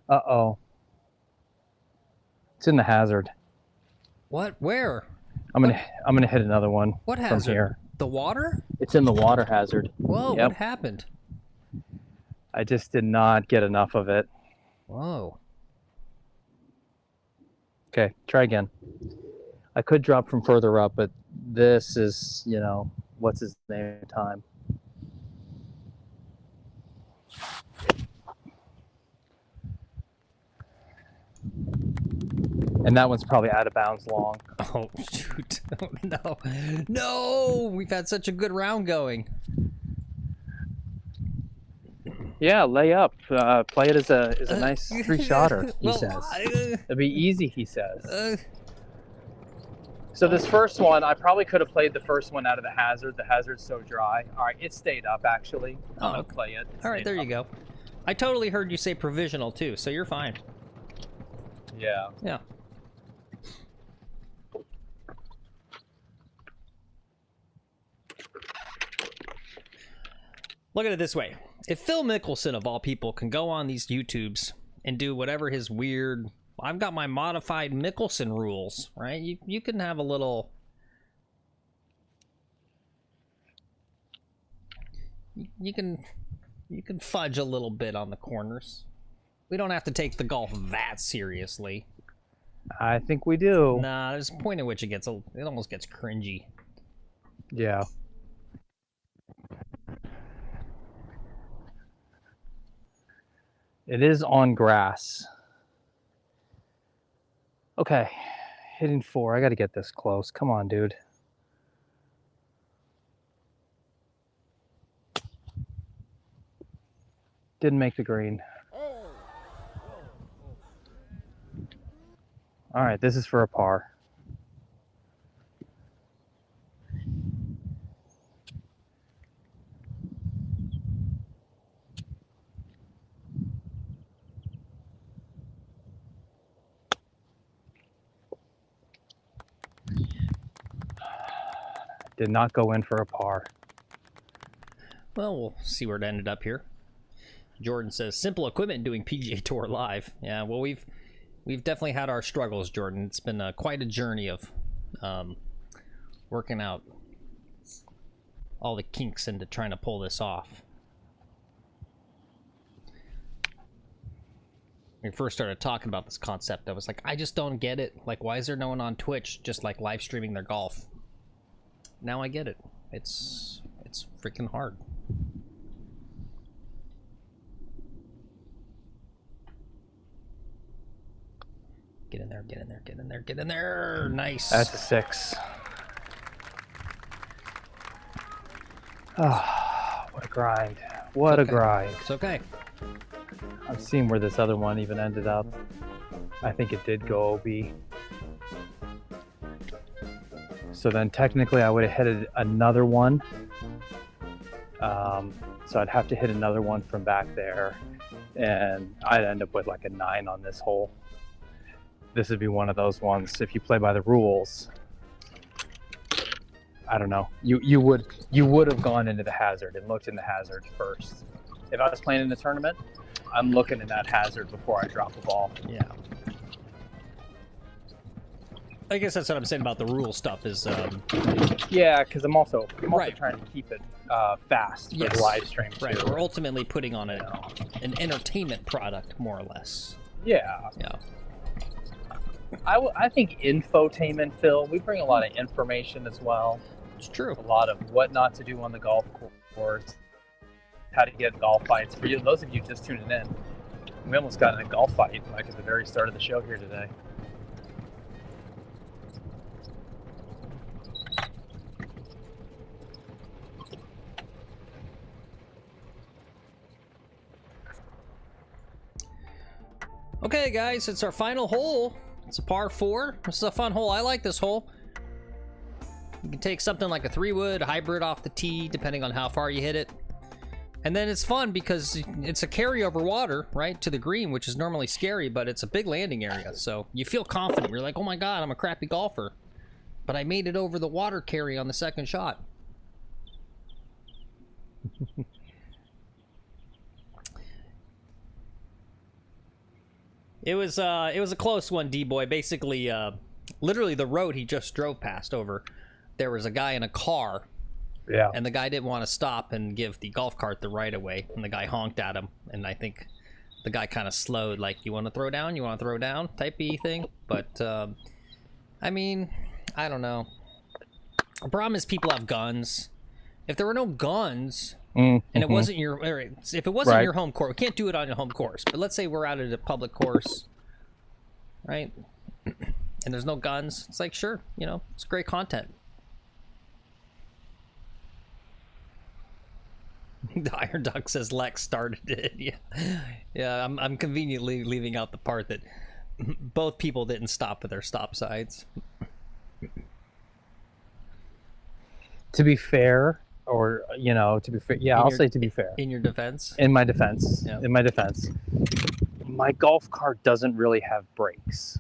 Uh-oh. It's in the hazard. What? Where? I'm gonna hit another one. What from hazard? here. The water? It's in the water hazard. Whoa, Yep. what happened? I just did not get enough of it. Whoa. Okay, try again. I could drop from further up, but this is, you know, what's his name time. And that one's probably out of bounds long. Oh, shoot. Oh, no. No! We've had such a good round going. Yeah, lay up. Play it as a nice three-shotter, he says. It'll be easy, he says. So this first one, I probably could have played the first one out of the hazard. The hazard's so dry. All right, it stayed up, actually. I'm going to play it. All right, there you go. I totally heard you say provisional, too, so you're fine. Yeah. Yeah. Look at it this way. If Phil Mickelson, of all people, can go on these YouTubes and do whatever his weird... I've got my modified Mickelson rules, right? You can have a little... You can fudge a little bit on the corners. We don't have to take the golf that seriously. I think we do. Nah, there's a point at which it almost gets cringy. Yeah. It is on grass. Okay, hitting 4. I got to get this close. Come on, dude. Didn't make the green. All right, this is for a par. Did not go in for a par. Well, we'll see where it ended up here. Jordan says, simple equipment doing PGA Tour live. Yeah, well, we've definitely had our struggles, Jordan. It's been quite a journey of working out all the kinks into trying to pull this off. When we first started talking about this concept, I was like, I just don't get it. Like, why is there no one on Twitch just like live streaming their golf? Now I get it. It's freaking hard. Get in there, get in there, get in there, get in there. Nice. That's a 6. Oh, what a grind. What a grind. It's okay. I'm seeing where this other one even ended up. I think it did go OB. So then technically I would have hit another one. So I'd have to hit another one from back there. And I'd end up with like a 9 on this hole. This would be one of those ones, if you play by the rules, I don't know. You would have gone into the hazard and looked in the hazard first. If I was playing in the tournament, I'm looking in that hazard before I drop the ball. Yeah. I guess that's what I'm saying about the rule stuff is. Yeah, because I'm also Right. trying to keep it fast for the live stream too. Right, we're ultimately putting on an entertainment product, more or less. Yeah. Yeah. I think infotainment, Phil. We bring a lot of information as well. It's true. A lot of what not to do on the golf course, how to get golf fights. For you, those of you just tuning in, we almost got in a golf fight like at the very start of the show here today. Okay, guys, it's our final hole. It's a par 4. This is a fun hole. I like this hole. You can take something like a 3-wood hybrid off the tee, depending on how far you hit it. And then it's fun because it's a carryover water, right, to the green, which is normally scary, but it's a big landing area. So you feel confident. You're like, oh my God, I'm a crappy golfer. But I made it over the water carry on the second shot. It was a close one, D-Boy. Basically, literally the road he just drove past over, there was a guy in a car. Yeah. And the guy didn't want to stop and give the golf cart the right of way, and the guy honked at him. And I think the guy kind of slowed, like, you want to throw down? You want to throw down? Type E thing. But, I mean, I don't know. The problem is people have guns. If there were no guns... and it wasn't your, if it wasn't your home course, we can't do it on your home course. But let's say we're out at a public course, right? And there's no guns. It's like, sure, you know, it's great content. The Iron Duck says Lex started it. Yeah. I'm conveniently leaving out the part that both people didn't stop at their stop signs. To be fair. Or, you know, to be fair. Yeah, I'll say to be fair. In your defense? In my defense. Yeah. In my defense. My golf cart doesn't really have brakes.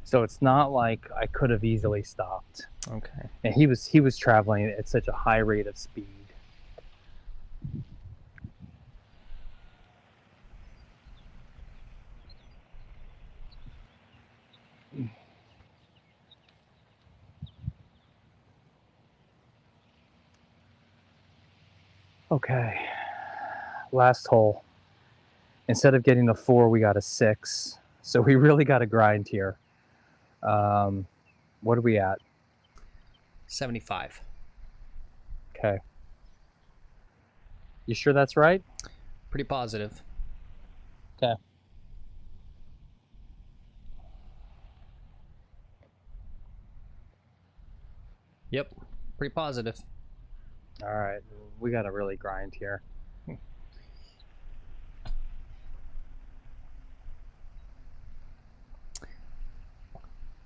So it's not like I could have easily stopped. Okay. And he was traveling at such a high rate of speed. Okay, last hole. Instead of getting a 4, we got a 6. So we really got to grind here. What are we at? 75. Okay. You sure that's right? Pretty positive. Okay. Yep, pretty positive. All right, we got to really grind here.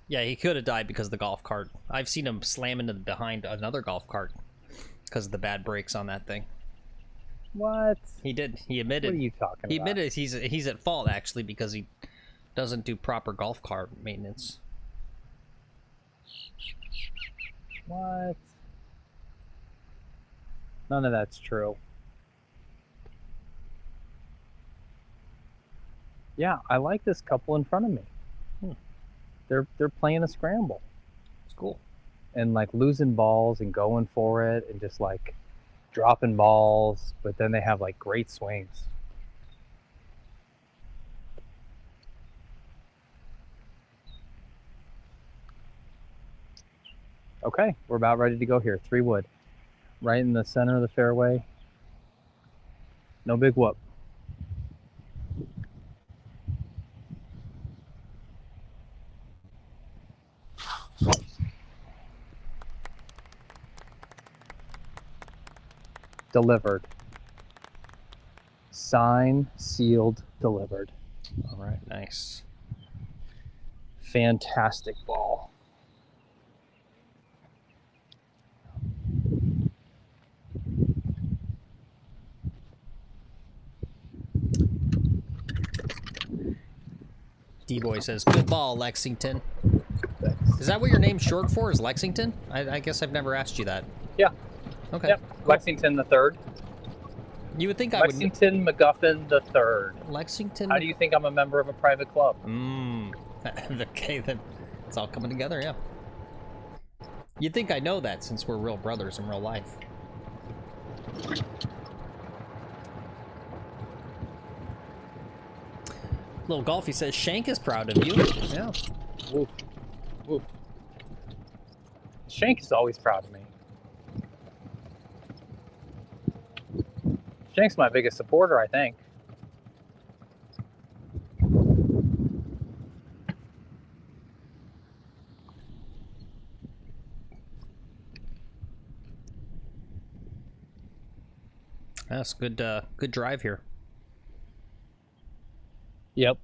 Yeah, he could have died because of the golf cart. I've seen him slam into behind another golf cart because of the bad brakes on that thing. What? He did. He admitted. What are you talking about? He admitted he's at fault actually because he doesn't do proper golf cart maintenance. What? None of that's true. Yeah, I like this couple in front of me. They're playing a scramble. It's cool. And like losing balls and going for it and just like dropping balls, but then they have like great swings. Okay, we're about ready to go here. 3 wood. Right in the center of the fairway. No big whoop. Delivered. Signed, sealed, delivered. All right, nice. Fantastic ball. D-Boy says, good ball, Lexington. Thanks. Is that what your name's short for, is Lexington? I guess I've never asked you that. Yeah. Okay. Yep. Lexington the 3rd. You would think I Lexington McGuffin the Third. Lexington. How do you think I'm a member of a private club? Okay, then it's all coming together, yeah. You'd think I know that since we're real brothers in real life. Little Golfy says Shank is proud of you. Yeah. Ooh. Ooh. Shank is always proud of me. Shank's my biggest supporter, I think. That's good. Good drive here. Yep.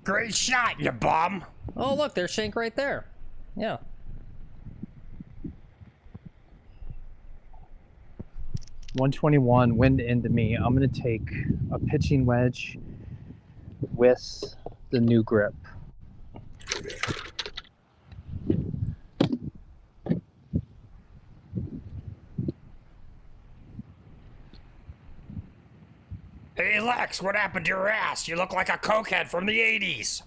Great shot, you bum. Oh, look, there's Shank right there. Yeah. .121 wind into me. I'm gonna take a pitching wedge with the new grip. Hey, Lex, what happened to your ass? You look like a cokehead from the 80s.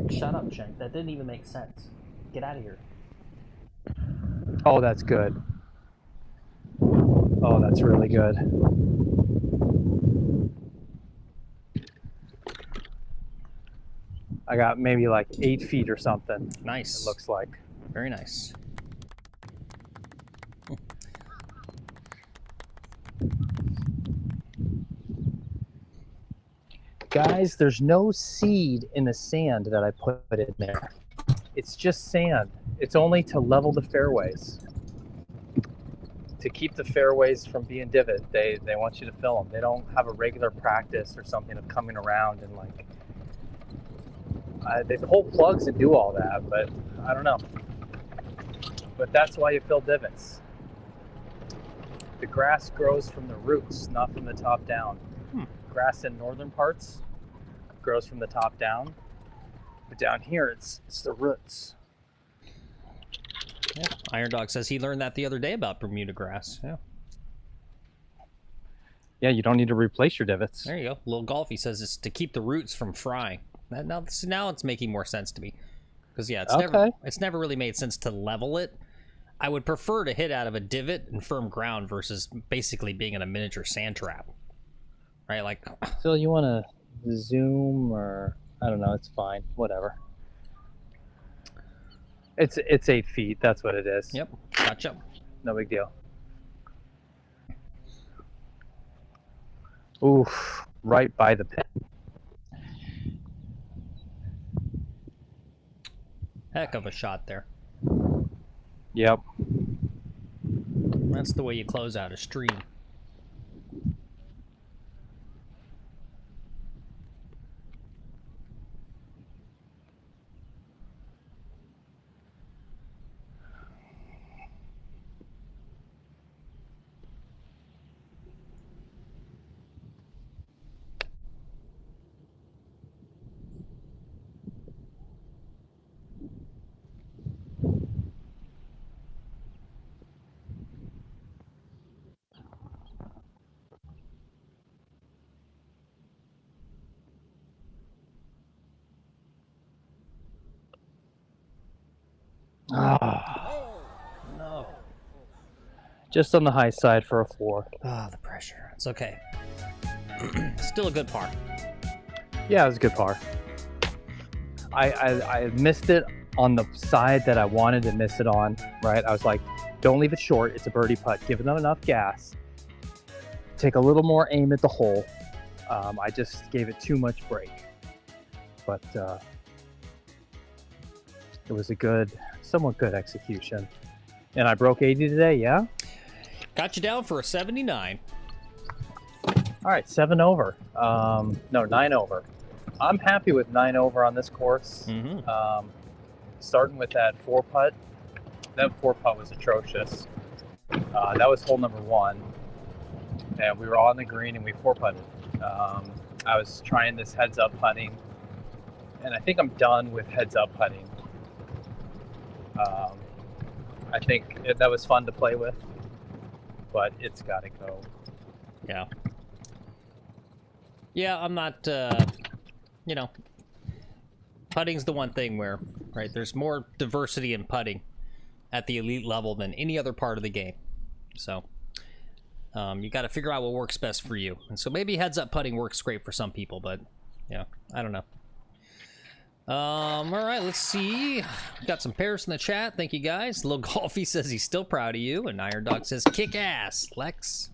Shut up, Shank. That didn't even make sense. Get out of here. Oh, that's good. Oh, that's really good. I got maybe like 8 feet or something. Nice. It looks like. Very nice. Guys, there's no seed in the sand that I put in there. It's just sand. It's only to level the fairways. To keep the fairways from being divot, they want you to fill them. They don't have a regular practice or something of coming around and like, they pull plugs and do all that, but I don't know. But that's why you fill divots. The grass grows from the roots, not from the top down. Grass in northern parts grows from the top down, but down here it's the roots. Yeah. Iron Dog says he learned that the other day about Bermuda grass. Yeah. Yeah, you don't need to replace your divots. There you go. Little Golfy says it's to keep the roots from frying. Now it's making more sense to me. Because yeah, it's never really made sense to level it. I would prefer to hit out of a divot in firm ground versus basically being in a miniature sand trap. Right, like. Phil, you want to zoom or I don't know? It's fine. Whatever. It's 8 feet. That's what it is. Yep. Gotcha. No big deal. Oof! Right by the pin. Heck of a shot there. Yep. That's the way you close out a stream. No. Just on the high side for a 4. Ah, the pressure. It's okay. Still a good par. Yeah, it was a good par. I missed it on the side that I wanted to miss it on, right? I was like, don't leave it short. It's a birdie putt. Give it enough gas. Take a little more aim at the hole. I just gave it too much break. But it was a somewhat good execution. And I broke 80 today, yeah? Got you down for a 79. All right, 7 over. No, 9 over. I'm happy with 9 over on this course. Starting with that 4-putt. That 4-putt was atrocious. That was hole number 1. And we were on the green and we 4-putted. I was trying this heads-up putting. And I think I'm done with heads-up putting. I think that was fun to play with. But it's got to go. Yeah. Yeah, I'm not, you know, putting's the one thing where, right, there's more diversity in putting at the elite level than any other part of the game. So, you got to figure out what works best for you. And so maybe heads-up putting works great for some people, but, yeah, I don't know. All right, let's see. Got some pairs in the chat. Thank you, guys. Lil Golfy says he's still proud of you, and Iron Dog says, kick ass, Lex.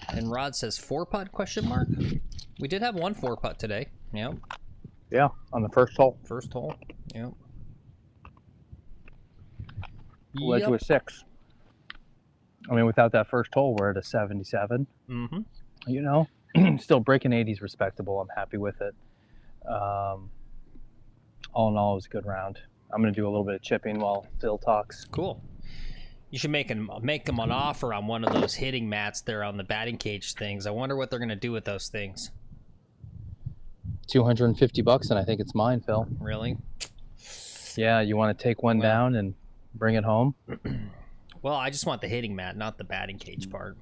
And Rod says 4-putt question mark. We did have one 4-putt today. Yep. Yeah, on the first hole. First hole. Yep. Wedge was 6. I mean, without that first hole, we're at a 77. Mm-hmm. You know, still breaking 80s respectable. I'm happy with it. All in all, it was a good round. I'm going to do a little bit of chipping while Phil talks. Cool. You should make them an offer on one of those hitting mats there on the batting cage things. I wonder what they're going to do with those things. $250, and I think it's mine, Phil. Really? Yeah, you want to take one down and bring it home? Well, I just want the hitting mat, not the batting cage part.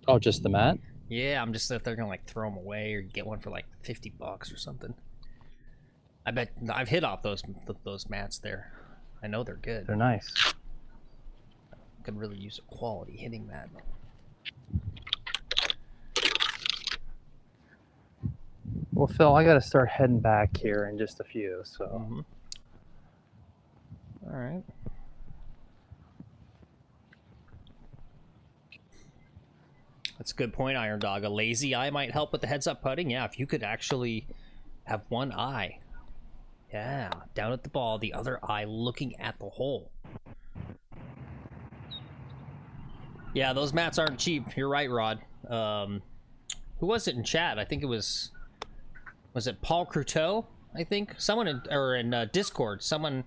Oh, just the mat? Yeah, I'm just if they're going to like throw them away or get one for like $50 or something. I bet I've hit off those mats there. I know they're good. They're nice. Could really use a quality hitting mat. Well, Phil, I got to start heading back here in just a few, so. All right. That's a good point, Iron Dog. A lazy eye might help with the heads-up putting. Yeah, if you could actually have one eye. Yeah, down at the ball, the other eye looking at the hole. Yeah, those mats aren't cheap. You're right, Rod. Who was it in chat? I think it was it Paul Cruteau? I think someone in Discord. Someone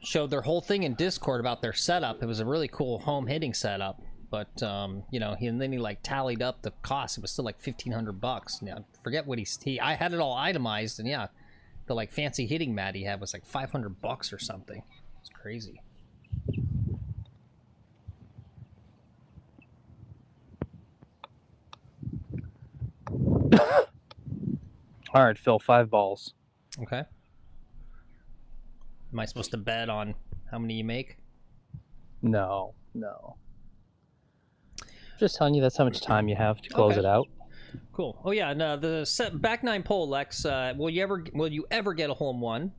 showed their whole thing in Discord about their setup. It was a really cool home hitting setup, but you know, and then he like tallied up the cost. It was still like $1,500. Now, forget what I had it all itemized, and yeah, the like fancy hitting mat he had was like $500 or something. It's crazy. All right, Phil, 5 balls. Okay. Am I supposed to bet on how many you make? No. Just telling you that's how much time you have to close it out. Cool. Oh yeah, and the back 9 poll, Lex. Will you ever get a hole in one?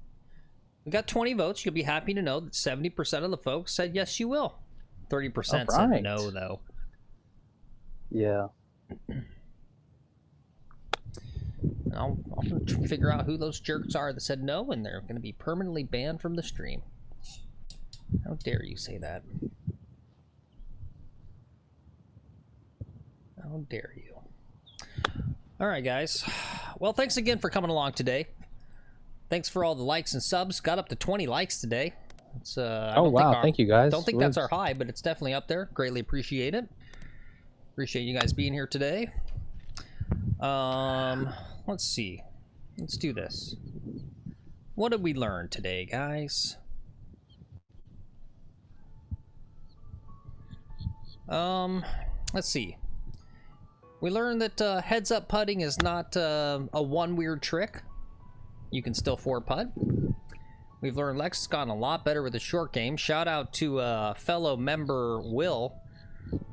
We got 20 votes. You'll be happy to know that 70% of the folks said yes, you will. 30% said no, though. Yeah. I'll figure out who those jerks are that said no, and they're going to be permanently banned from the stream. How dare you say that? How dare you? All right, guys. Well, thanks again for coming along today. Thanks for all the likes and subs. Got up to 20 likes today. It's, oh, wow. Thank you, guys. Don't think that's our high, but it's definitely up there. Greatly appreciate it. Appreciate you guys being here today. Let's see. Let's do this. What did we learn today, guys? Let's see. We learned that heads-up putting is not a one weird trick. You can still 4-putt. We've learned Lex has gotten a lot better with the short game. Shout out to fellow member Will,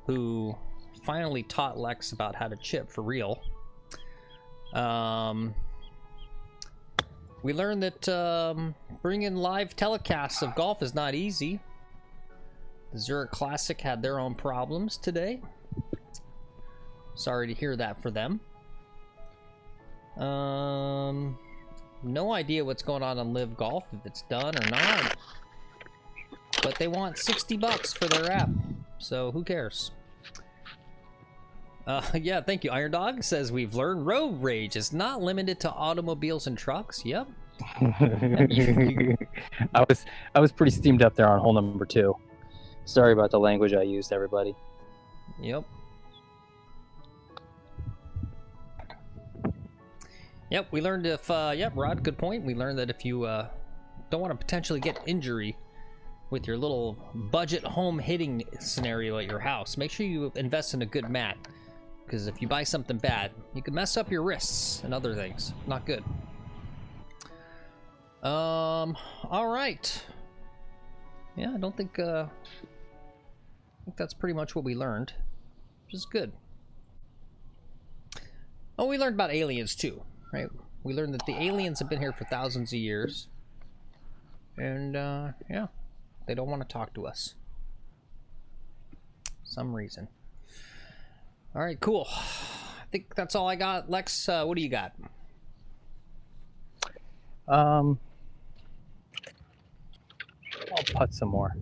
who finally taught Lex about how to chip for real. We learned that bringing live telecasts of golf is not easy. The Zurich Classic had their own problems today. Sorry to hear that for them. No idea what's going on Live Golf, if it's done or not. But they want $60 for their app, so who cares? Yeah, thank you. Iron Dog says we've learned road rage is not limited to automobiles and trucks. Yep. I was pretty steamed up there on hole number 2. Sorry about the language I used, everybody. Yep. Yep, we learned if, yep, Rod, good point. We learned that if you don't want to potentially get injury with your little budget home hitting scenario at your house, make sure you invest in a good mat. Because if you buy something bad, you can mess up your wrists and other things. Not good. All right. Yeah, I don't think, I think that's pretty much what we learned, which is good. Oh, we learned about aliens too, right? We learned that the aliens have been here for thousands of years. And, yeah, they don't want to talk to us. Some reason. All right, cool. I think that's all I got. Lex, what do you got? I'll putt some more.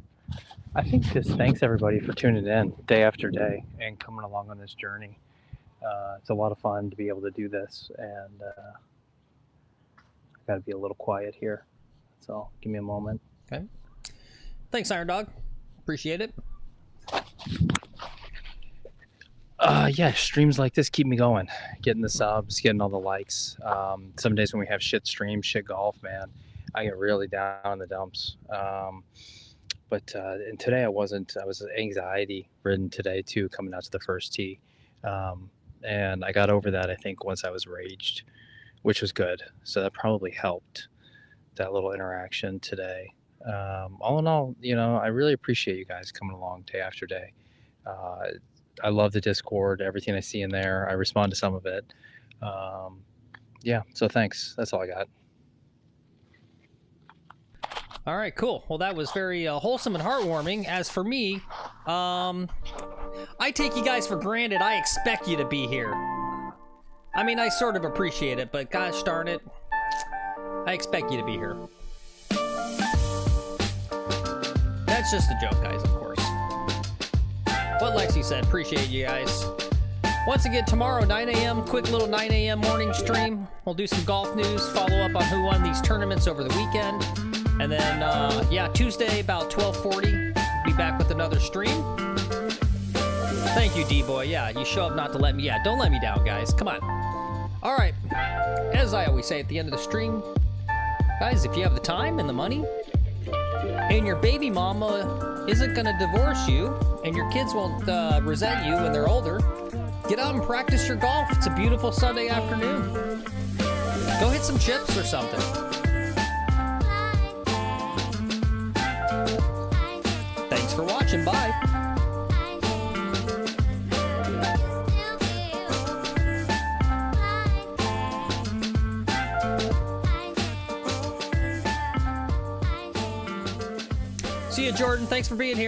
I think just thanks everybody for tuning in day after day and coming along on this journey. It's a lot of fun to be able to do this, and I got to be a little quiet here. So give me a moment. Okay. Thanks, Iron Dog. Appreciate it. Yeah, streams like this keep me going. Getting the subs, getting all the likes. Some days when we have shit streams, shit golf, man, I get really down in the dumps. And today I wasn't. I was anxiety ridden today too, coming out to the first tee. And I got over that, I think, once I was raged, which was good. So that probably helped, that little interaction today. All in all, you know, I really appreciate you guys coming along day after day. I love the Discord, everything I see in there. I respond to some of it. Yeah, so thanks. That's all I got. All right, cool. Well, that was very wholesome and heartwarming. As for me, I take you guys for granted. I expect you to be here. I mean, I sort of appreciate it, but gosh darn it, I expect you to be here. That's just a joke, guys, of course. What Lexi said, appreciate you guys. Once again, tomorrow, 9 a.m., quick little 9 a.m. morning stream. We'll do some golf news, follow up on who won these tournaments over the weekend. And then, yeah, Tuesday, about 12:40, be back with another stream. Thank you, D-Boy. Yeah, you show up not to let me, yeah, don't let me down, guys. Come on. All right. As I always say at the end of the stream, guys, if you have the time and the money, and your baby mama isn't going to divorce you, and your kids won't resent you when they're older, get out and practice your golf. It's a beautiful Sunday afternoon. Go hit some chips or something. Thanks for watching. Bye. See you, Jordan. Thanks for being here.